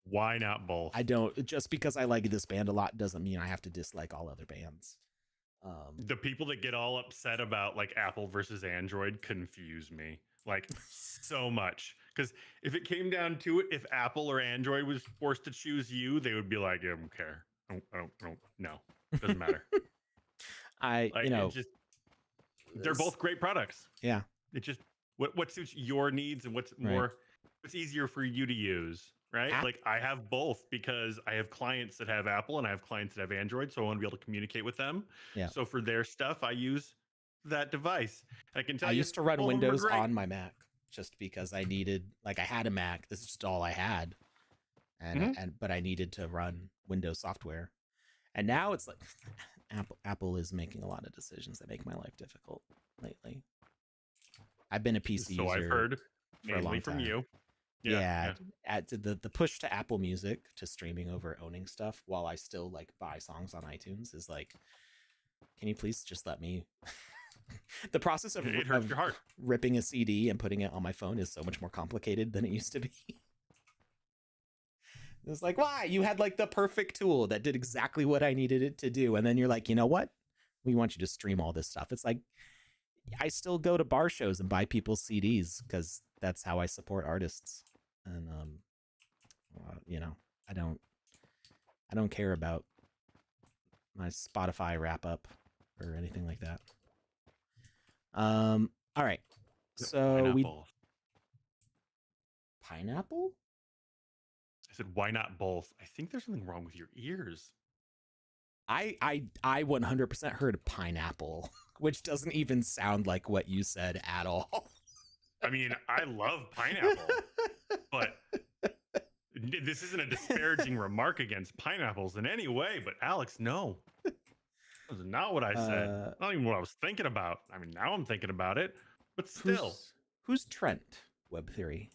Why not both? I don't, just because I like this band a lot doesn't mean I have to dislike all other bands. The people that get all upset about Apple versus Android confuse me so much, because if it came down to it, if Apple or Android was forced to choose you, they would be I don't care. I don't no, doesn't matter. They're both great products. Yeah. It just what suits your needs and what's easier for you to use. Right? I have both because I have clients that have Apple and I have clients that have Android, so I want to be able to communicate with them. Yeah. So for their stuff, I use that device. I can tell I you, used to run Windows on my Mac just because I needed, I had a Mac. This is just all I had, but I needed to run Windows software. And now it's Apple is making a lot of decisions that make my life difficult lately. I've been a PC user. So I've heard for a long mainly from time. you. Yeah. At the push to Apple Music to streaming over owning stuff while I still like buy songs on iTunes is like, can you please just let me? The process of it hurts your heart. Ripping a CD and putting it on my phone is so much more complicated than it used to be. It's like, why? You had like the perfect tool that did exactly what I needed it to do, and then you're like, you know what? We want you to stream all this stuff. It's like, I still go to bar shows and buy people's CDs because that's how I support artists. And I don't care about my Spotify wrap up or anything like that. All right. So pineapple? I said, why not both? I think there's something wrong with your ears. I 100% heard pineapple, which doesn't even sound like what you said at all. I mean, I love pineapple, but this isn't a disparaging remark against pineapples in any way. But Alex, no, that was not what I said. Not even what I was thinking about. I mean, now I'm thinking about it, but still. Who's Trent? Web Theory.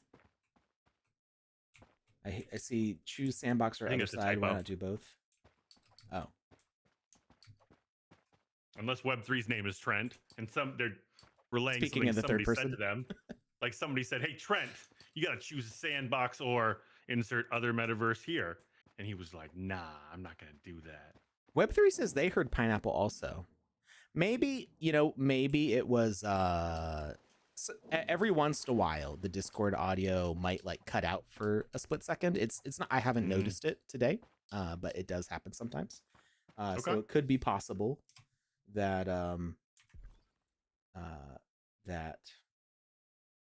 I see. Choose Sandbox or other side. Why not do both? Oh. Unless Web3's name is Trent, and they're relaying Speaking in the third person said to them. Like somebody said, hey, Trent, you got to choose a Sandbox or insert other metaverse here. And he was like, nah, I'm not going to do that. Web3 says they heard pineapple also. Maybe it was so every once in a while the Discord audio might like cut out for a split second. It's not, I haven't noticed it today, but it does happen sometimes. Okay. So it could be possible that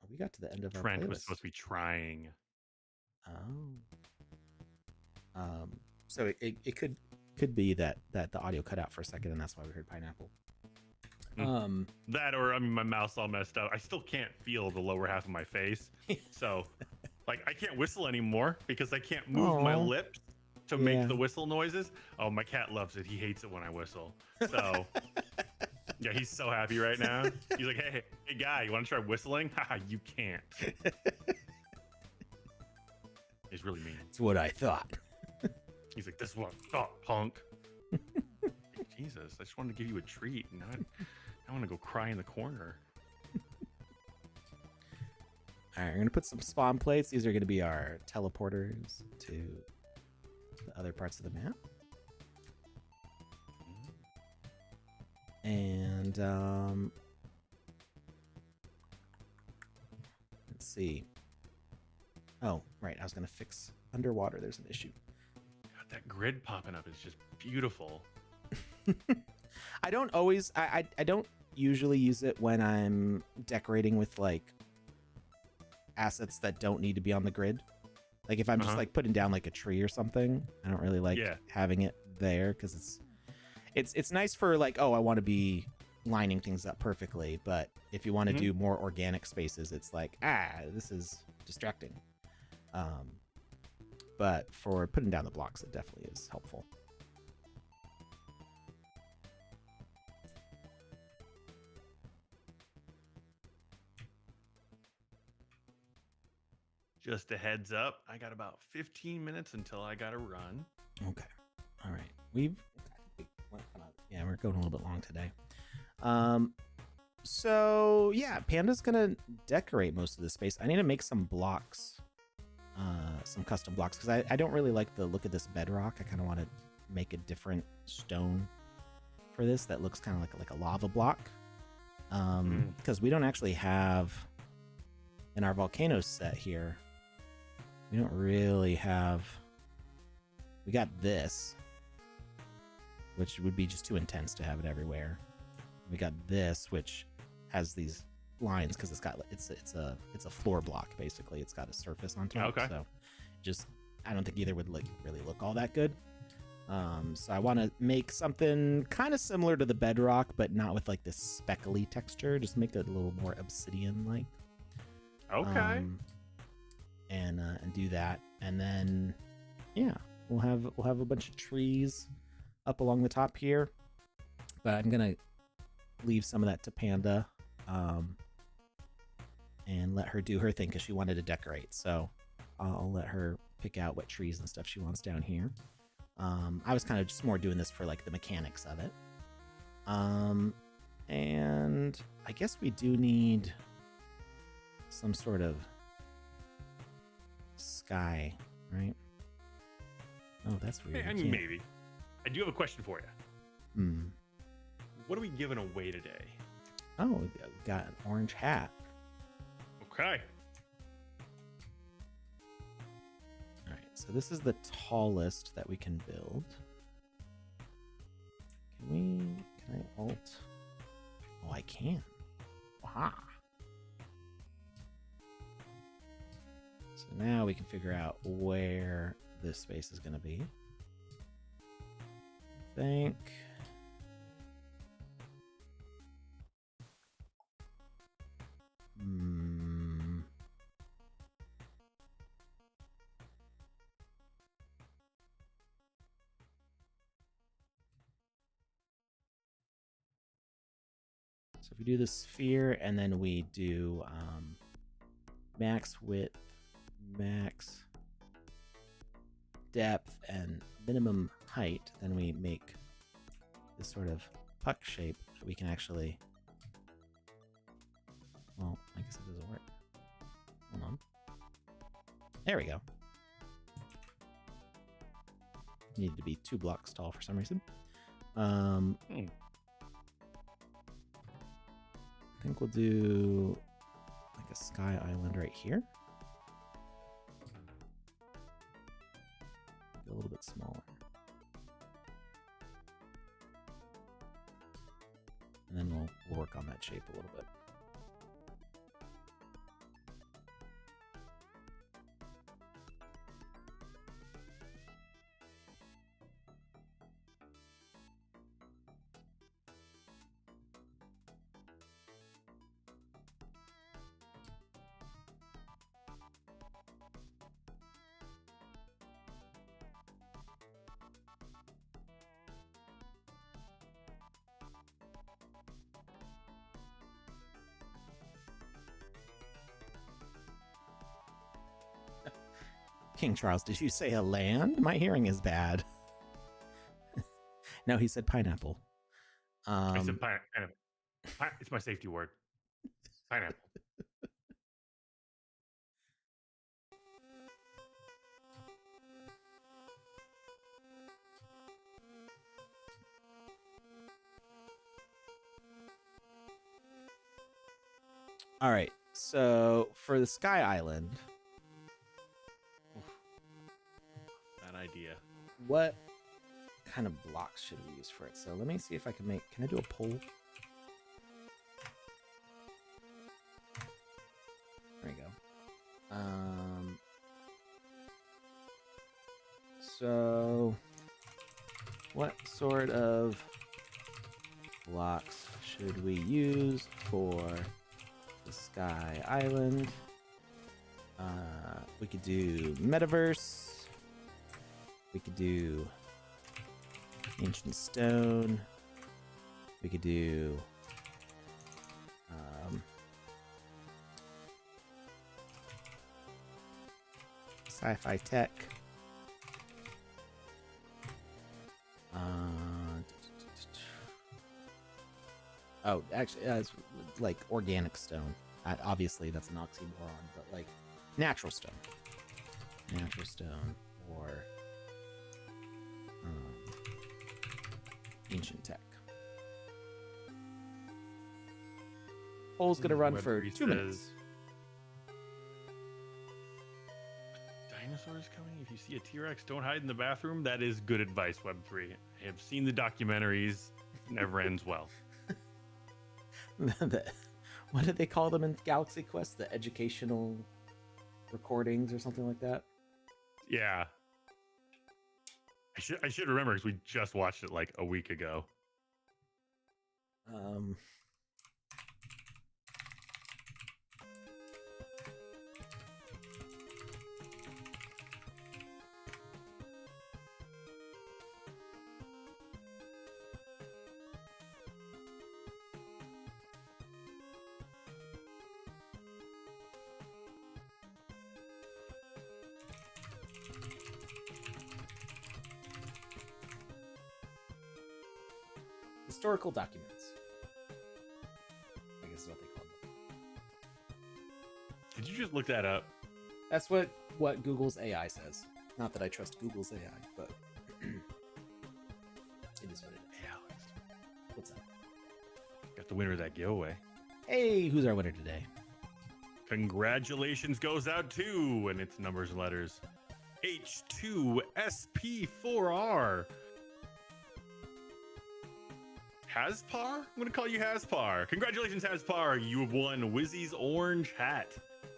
we got to the end of our Trent playlist. Was supposed to be trying. So it could be that the audio cut out for a second, and that's why we heard pineapple. That, or I mean, my mouth's all messed up. I still can't feel the lower half of my face, so like I can't whistle anymore because I can't move my lips to make the whistle noises. Oh, my cat loves it. He hates it when I whistle. So yeah, he's so happy right now. He's like, hey guy, you want to try whistling? Haha, you can't. He's really mean. It's what I thought. He's like, this is what I thought, punk. Jesus, I just wanted to give you a treat. And I want to go cry in the corner. All right, we're going to put some spawn plates. These are going to be our teleporters to the other parts of the map. And let's see. Oh, right. I was going to fix underwater. There's an issue. God, that grid popping up is just beautiful. I don't always, I don't usually use it when I'm decorating with like assets that don't need to be on the grid. Like if I'm just like putting down like a tree or something, I don't really like having it there because it's nice for like, oh, I want to be lining things up perfectly. But if you want to do more organic spaces, it's like, this is distracting. But for putting down the blocks, it definitely is helpful. Just a heads up, I got about 15 minutes until I gotta run. Okay. All right. We're going a little bit long today. So yeah, Panda's gonna decorate most of the space. I need to make some blocks, some custom blocks, because I don't really like the look of this bedrock. I kind of want to make a different stone for this that looks kind of like a lava block. Because we don't actually have in our volcano set here. We don't really have. We got this, which would be just too intense to have it everywhere. We got this, which has these lines because it's a floor block basically. It's got a surface on top. Okay. So just I don't think either would really look all that good. So I want to make something kind of similar to the bedrock, but not with like this speckly texture. Just make it a little more obsidian like. Okay. And do that, and then we'll have a bunch of trees up along the top here, but I'm gonna leave some of that to Panda, and let her do her thing because she wanted to decorate. So I'll let her pick out what trees and stuff she wants down here. I was kind of just more doing this for like the mechanics of it. And I guess we do need some sort of sky, right? Oh, that's weird. I mean, maybe. I do have a question for you. What are we giving away today? Oh, we got an orange hat. Okay. All right, so this is the tallest that we can build. Can I alt? Oh, I can. Wow. So now we can figure out where this space is going to be. I think. So if we do the sphere and then we do max width, max depth, and minimum height, then we make this sort of puck shape that we can actually... Well, I guess it doesn't work. Hold on. There we go. Needed to be 2 blocks tall for some reason. I think we'll do like a sky island right here. A little bit smaller. And then we'll work on that shape a little bit. King Charles, did you say a land? My hearing is bad. No, he said pineapple. I said pineapple. It's my safety word. Pineapple. All right, so for the Sky Island, Idea. What kind of blocks should we use for it? So let me see if I can make... Can I do a poll? There we go. So what sort of blocks should we use for the Sky Island? We could do Metaverse. We could do ancient stone. We could do sci-fi tech. Oh, actually, it's like organic stone. Obviously, that's an oxymoron, but like natural stone. Natural stone or ancient tech. Poll's gonna run for 2 minutes. Dinosaurs coming? If you see a T-Rex, don't hide in the bathroom. That is good advice, Web3. I have seen the documentaries. Never ends well. What did they call them in Galaxy Quest? The educational recordings or something like that? Yeah. I should remember because we just watched it like a week ago. historical documents. I guess is what they call them. Did you just look that up? That's what Google's AI says. Not that I trust Google's AI, but it is what it is. Hey, Alex. What's up? Got the winner of that giveaway. Hey, who's our winner today? Congratulations goes out to, and it's numbers and letters, H2SP4R. Haspar? I'm going to call you Haspar. Congratulations, Haspar. You have won Wizzy's orange hat.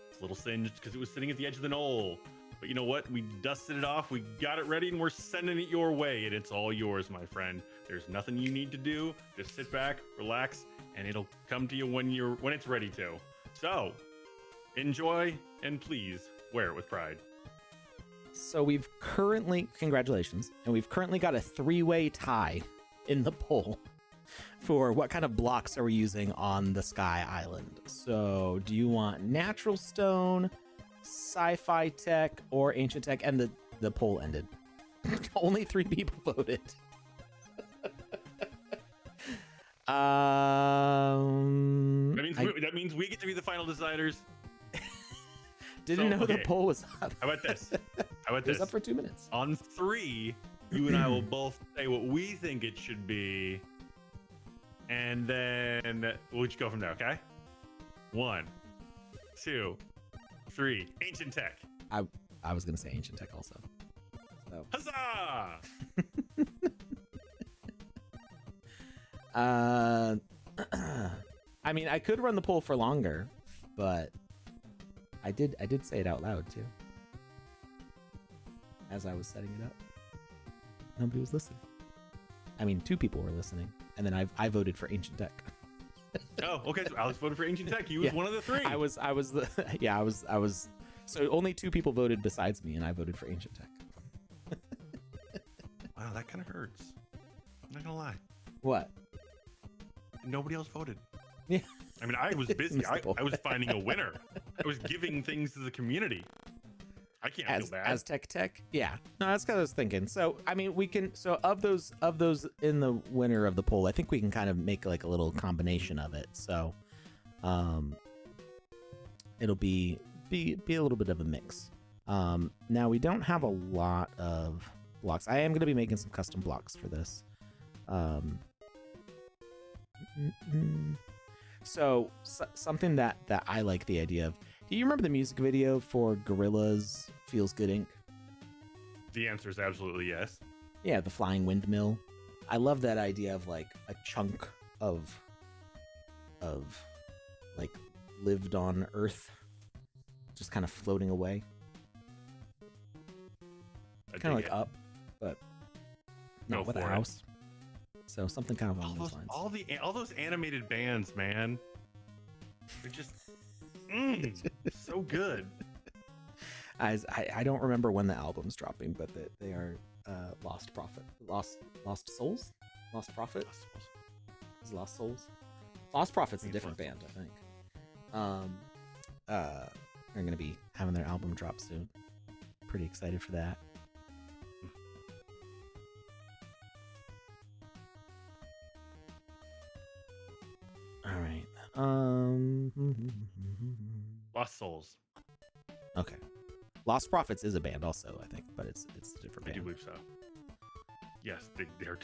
It's a little singed because it was sitting at the edge of the knoll. But you know what? We dusted it off. We got it ready, and we're sending it your way. And it's all yours, my friend. There's nothing you need to do. Just sit back, relax, and it'll come to you when it's ready to. So, enjoy, and please wear it with pride. So we've currently, congratulations, and we've currently got a 3-way tie in the poll for what kind of blocks are we using on the Sky Island. So do you want natural stone, sci-fi tech, or ancient tech? And the poll ended. Only 3 people voted. That means we get to be the final deciders. Didn't know the poll was up. How about this? It was up for 2 minutes. On 3, you and I will both say what we think it should be, and then we'll just go from there, okay? 1, 2, 3. Ancient tech. I was gonna say ancient tech also. So. Huzzah! I mean, I could run the poll for longer, but I did say it out loud too. As I was setting it up. Nobody was listening. I mean, 2 people were listening, and then I voted for ancient tech. Oh, okay. So Alex voted for ancient tech. He was one of the 3. I was so only 2 people voted besides me, and I voted for ancient tech. Wow, that kind of hurts. I'm not gonna lie. What? Nobody else voted. Yeah. I mean, I was busy. I was finding a winner. I was giving things to the community. I can't feel bad. As tech. Yeah. No, that's what I was thinking. So, I mean, we can. So, of those in the winner of the poll, I think we can kind of make like a little combination of it. So, it'll be a little bit of a mix. Now we don't have a lot of blocks. I am going to be making some custom blocks for this. So something that I like the idea of. Do you remember the music video for Gorillaz Feels Good Inc? The answer is absolutely yes. Yeah, the flying windmill. I love that idea of like a chunk of like lived on Earth just kind of floating away. Kind of like Up, but not with a house. So something kind of along those lines. All those animated bands, man. They're just so good. I don't remember when the album's dropping, but they are Lost Souls? Lost Prophet? Is Lost Souls? Lost Prophet's a different band, I think. They're gonna be having their album drop soon. Pretty excited for that. All right. Lost Souls. Okay. Lost Prophets is a band also, I think, but it's a different band. I do believe so. Yes, they're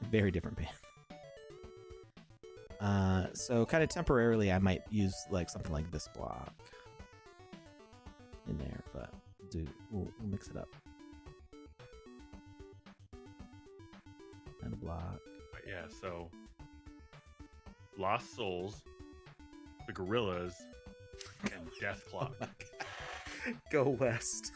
very different band. So kind of temporarily I might use like something like this block in there, but we'll mix it up. And a block. But yeah, so Lost Souls, the Gorillaz, and Death Clock. Go west.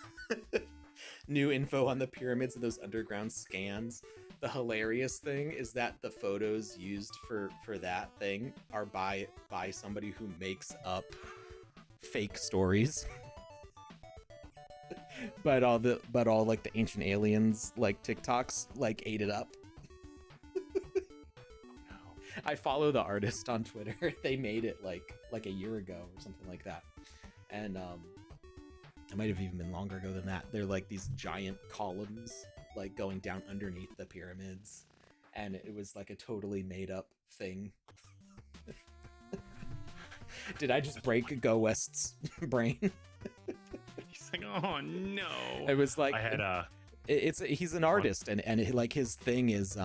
New info on the pyramids and those underground scans. The hilarious thing is that the photos used for that thing are by somebody who makes up fake stories. but all like the ancient aliens like TikToks like ate it up. I follow the artist on Twitter. They made it like a year ago or something like that. And it might have even been longer ago than that. They're like these giant columns like going down underneath the pyramids. and it was like a totally made up thing. Did I just break Go West's brain? He's like, oh no. It was like I had he's an artist, and like his thing is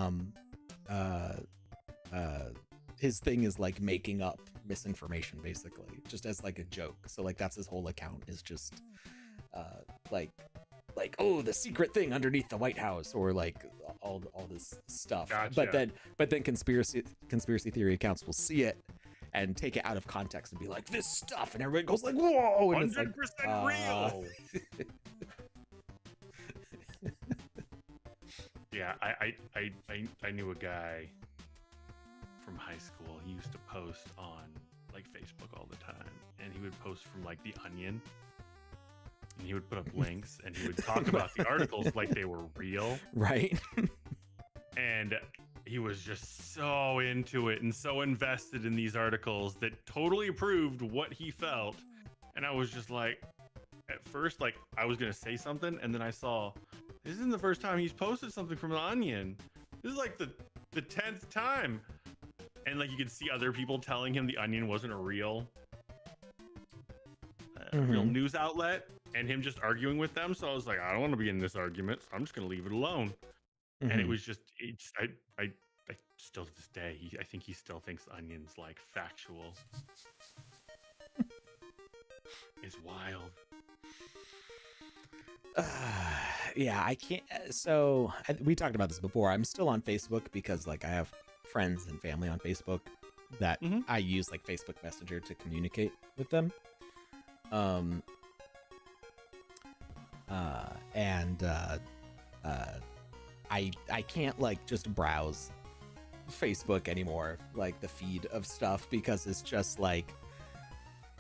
like making up misinformation, basically, just as like a joke. So like that's his whole account, is just like oh, the secret thing underneath the White House, or like all this stuff. Gotcha. But then conspiracy theory accounts will see it and take it out of context and be like, this stuff, and everybody goes like, whoa, and 100% it's like, real. Yeah, I knew a guy from high school. He used to post on like Facebook all the time, and he would post from like The Onion, and he would put up links, and he would talk about the articles like they were real, right? And he was just so into it and so invested in these articles that totally proved what he felt. And I was just like, at first, like I was gonna say something, and then I saw, this isn't the first time he's posted something from The Onion. This is like the 10th time. And like you could see other people telling him The Onion wasn't a real news outlet, and him just arguing with them. So I was like, I don't want to be in this argument, so I'm just gonna leave it alone. And it was just, I still to this day, I think he still thinks The Onion's like factual. It's wild. Yeah, I can't. So we talked about this before. I'm still on Facebook because like I have friends and family on Facebook that I use like Facebook Messenger to communicate with them. I can't like just browse Facebook anymore, like the feed of stuff, because it's just like,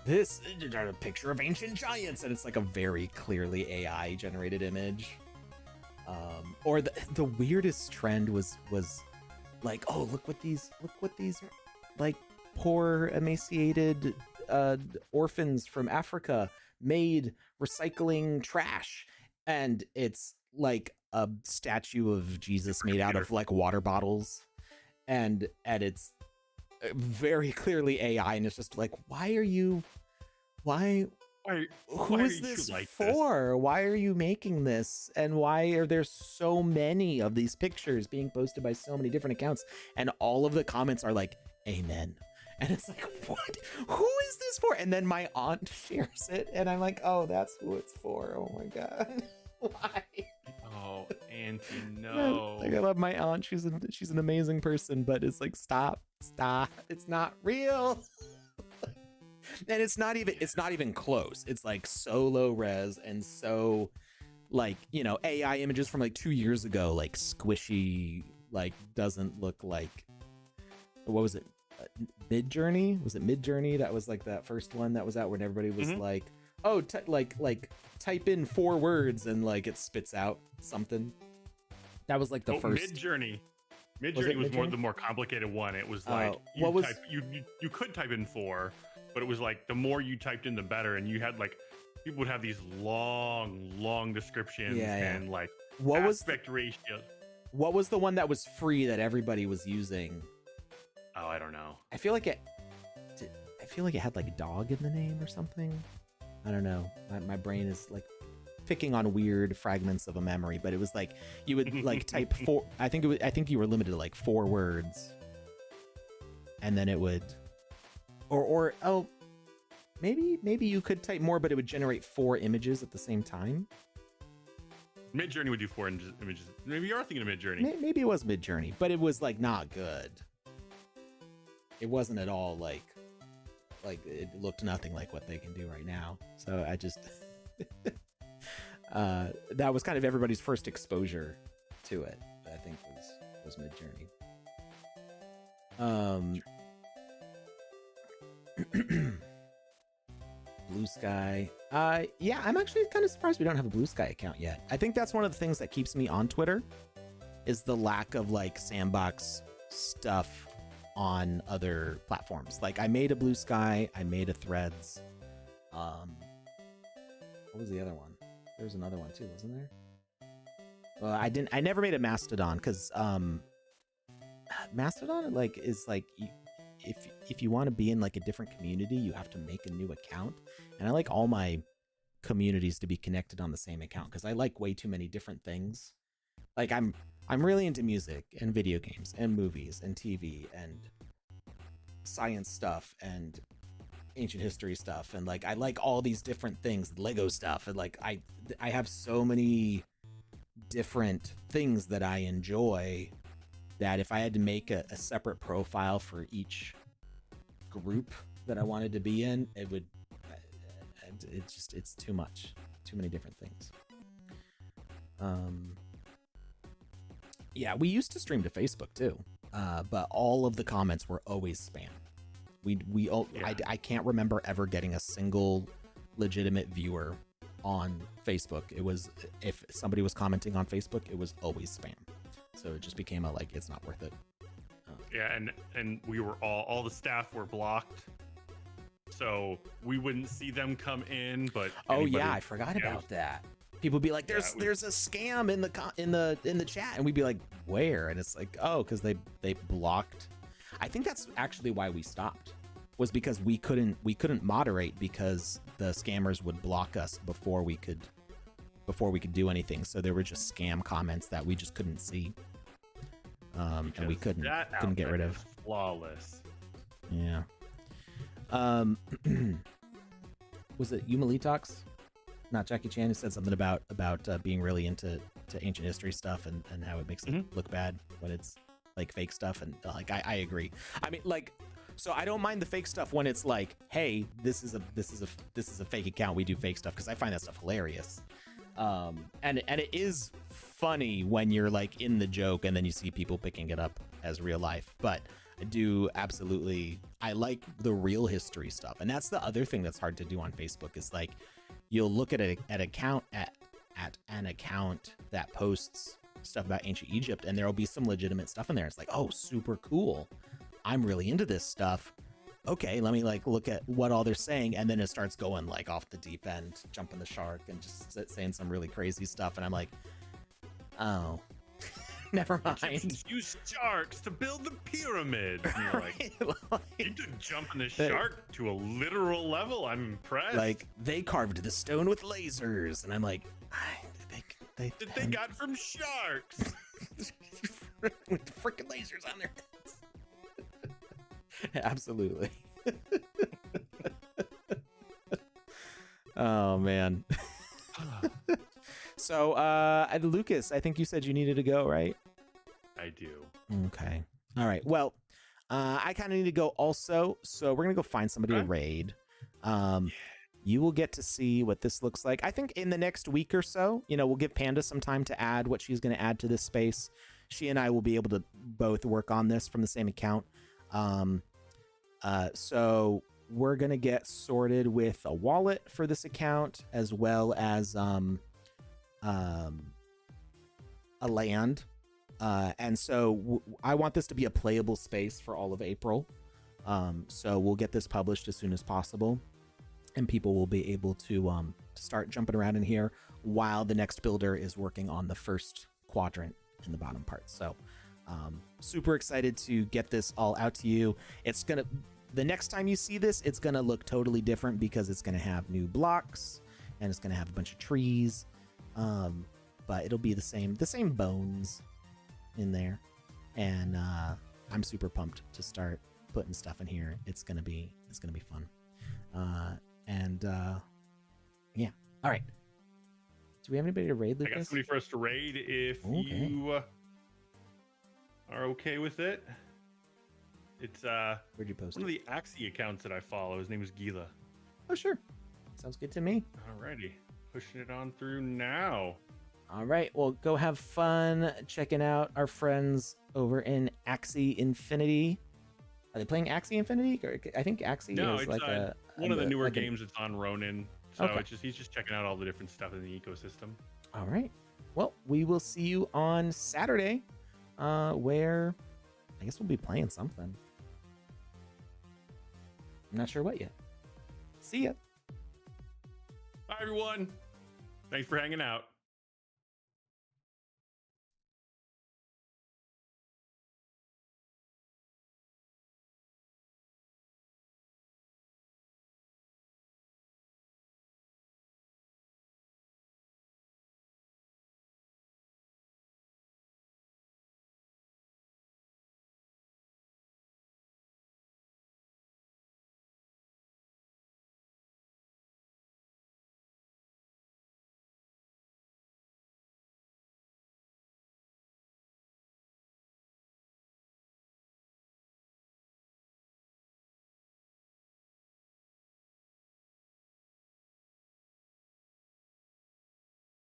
this a picture of ancient giants, and it's like a very clearly AI generated image. Or the weirdest trend was like, oh, look what these like poor emaciated orphans from Africa made recycling trash, and it's like a statue of Jesus made out of like water bottles, and it's very clearly AI, and it's just like, who is this like for? this? Why are you making this? And why are there so many of these pictures being posted by so many different accounts? And all of the comments are like, amen. And it's like, what? Who is this for? And then my aunt shares it, and I'm like, oh, that's who it's for. Oh my God. Why? Oh, Auntie, no. Like, I love my aunt. She's an amazing person, but it's like, stop. It's not real. And it's not even close. It's like so low res and so like, you know, AI images from like 2 years ago, like squishy, like doesn't look like, what was it? Mid-Journey? Was it Mid-Journey? That was like that first one that was out when everybody was like, oh, like type in 4 words and like it spits out something. That was like the first. Mid-Journey. Mid-Journey was the more complicated one. It was like you could type in 4, but it was like the more you typed in, the better. And you had like, people would have these long descriptions and like aspect ratios. What was the one that was free that everybody was using? Oh, I don't know. I feel like it had like a dog in the name or something. I don't know. My brain is like picking on weird fragments of a memory, but it was like you would like type 4. I think you were limited to like 4 words, and then it would, or maybe you could type more, but it would generate 4 images at the same time. Mid-Journey would do 4 images. Maybe you are thinking of Mid-Journey. Maybe it was Mid-Journey, but it was like not good. It wasn't at all like it looked nothing like what they can do right now. So I just that was kind of everybody's first exposure to it. I think was Mid-Journey. Blue Sky. Yeah, I'm actually kind of surprised we don't have a Blue Sky account yet. I think that's one of the things that keeps me on Twitter, is the lack of like Sandbox stuff on other platforms. Like I made a Blue Sky, I made a Threads. What was the other one? There was another one too, wasn't there? Well, I never made a Mastodon because Mastodon like is like if you want to be in like a different community, you have to make a new account. And I like all my communities to be connected on the same account because I like way too many different things. Like I'm really into music and video games and movies and TV and science stuff and ancient history stuff, and like I like all these different things, Lego stuff, and like I have so many different things that I enjoy that if I had to make a separate profile for each group that I wanted to be in, it would it's too much, too many different things. Yeah, we used to stream to Facebook too, but all of the comments were always spam. I can't remember ever getting a single legitimate viewer on Facebook. It was, if somebody was commenting on Facebook, it was always spam. So it just became a like, it's not worth it. Yeah, and we were all the staff were blocked, so we wouldn't see them come in. But yeah, I forgot about that. People would be like, there's a scam in the chat, and we'd be like, where? And it's like, oh, because they blocked. I think that's actually why we stopped, was because we couldn't moderate because the scammers would block us before we could do anything. So there were just scam comments that we just couldn't see, and we couldn't get rid of. Flawless. Yeah. Was it Yumali Talks? Not Jackie Chan, who said something about being really into ancient history stuff and how it makes it look bad when it's like fake stuff, and like I agree. I mean, like, so I don't mind the fake stuff when it's like, hey, this is a fake account, we do fake stuff, because I find that stuff hilarious. And it is funny when you're like in the joke and then you see people picking it up as real life. But I like the real history stuff, and that's the other thing that's hard to do on Facebook is like, you'll look at an account that posts stuff about ancient Egypt, and there'll be some legitimate stuff in there. It's like, oh, super cool, I'm really into this stuff. Okay, let me like look at what all they're saying, and then it starts going like off the deep end, jumping the shark, and just saying some really crazy stuff, and I'm like, oh, never mind. Use sharks to build the pyramids. And you're like, you could jump in the shark to a literal level. I'm impressed. Like, they carved the stone with lasers, and I'm like, they got from sharks with freaking lasers on their heads. Absolutely. Oh man. So Lucas, I think you said you needed to go, right? I do. Okay. All right. Well, I kind of need to go also, so we're gonna go find somebody to raid. You will get to see what this looks like. I think in the next week or so, we'll give Panda some time to add what she's going to add to this space. She and I will be able to both work on this from the same account. So we're going to get sorted with a wallet for this account, as well as a land. And so I want this to be a playable space for all of April. So we'll get this published as soon as possible, and people will be able to start jumping around in here while the next builder is working on the first quadrant in the bottom part. So super excited to get this all out to you. The next time you see this, it's gonna look totally different because it's gonna have new blocks and it's gonna have a bunch of trees, but it'll be the same bones in there. And I'm super pumped to start putting stuff in here. It's gonna be fun. Yeah. All right. Do we have anybody to raid, Lucas? I got somebody for us to raid if you are okay with it. It's where'd you post one of the Axie accounts that I follow. His name is Gila. Oh, sure. Sounds good to me. Alrighty. Pushing it on through now. All right. Well, go have fun checking out our friends over in Axie Infinity. Are they playing Axie Infinity? I think Axie is like one of the newer games that's on Ronin. So he's just checking out all the different stuff in the ecosystem. All right. Well, we will see you on Saturday, where I guess we'll be playing something. I'm not sure what yet. See ya. Bye, everyone. Thanks for hanging out.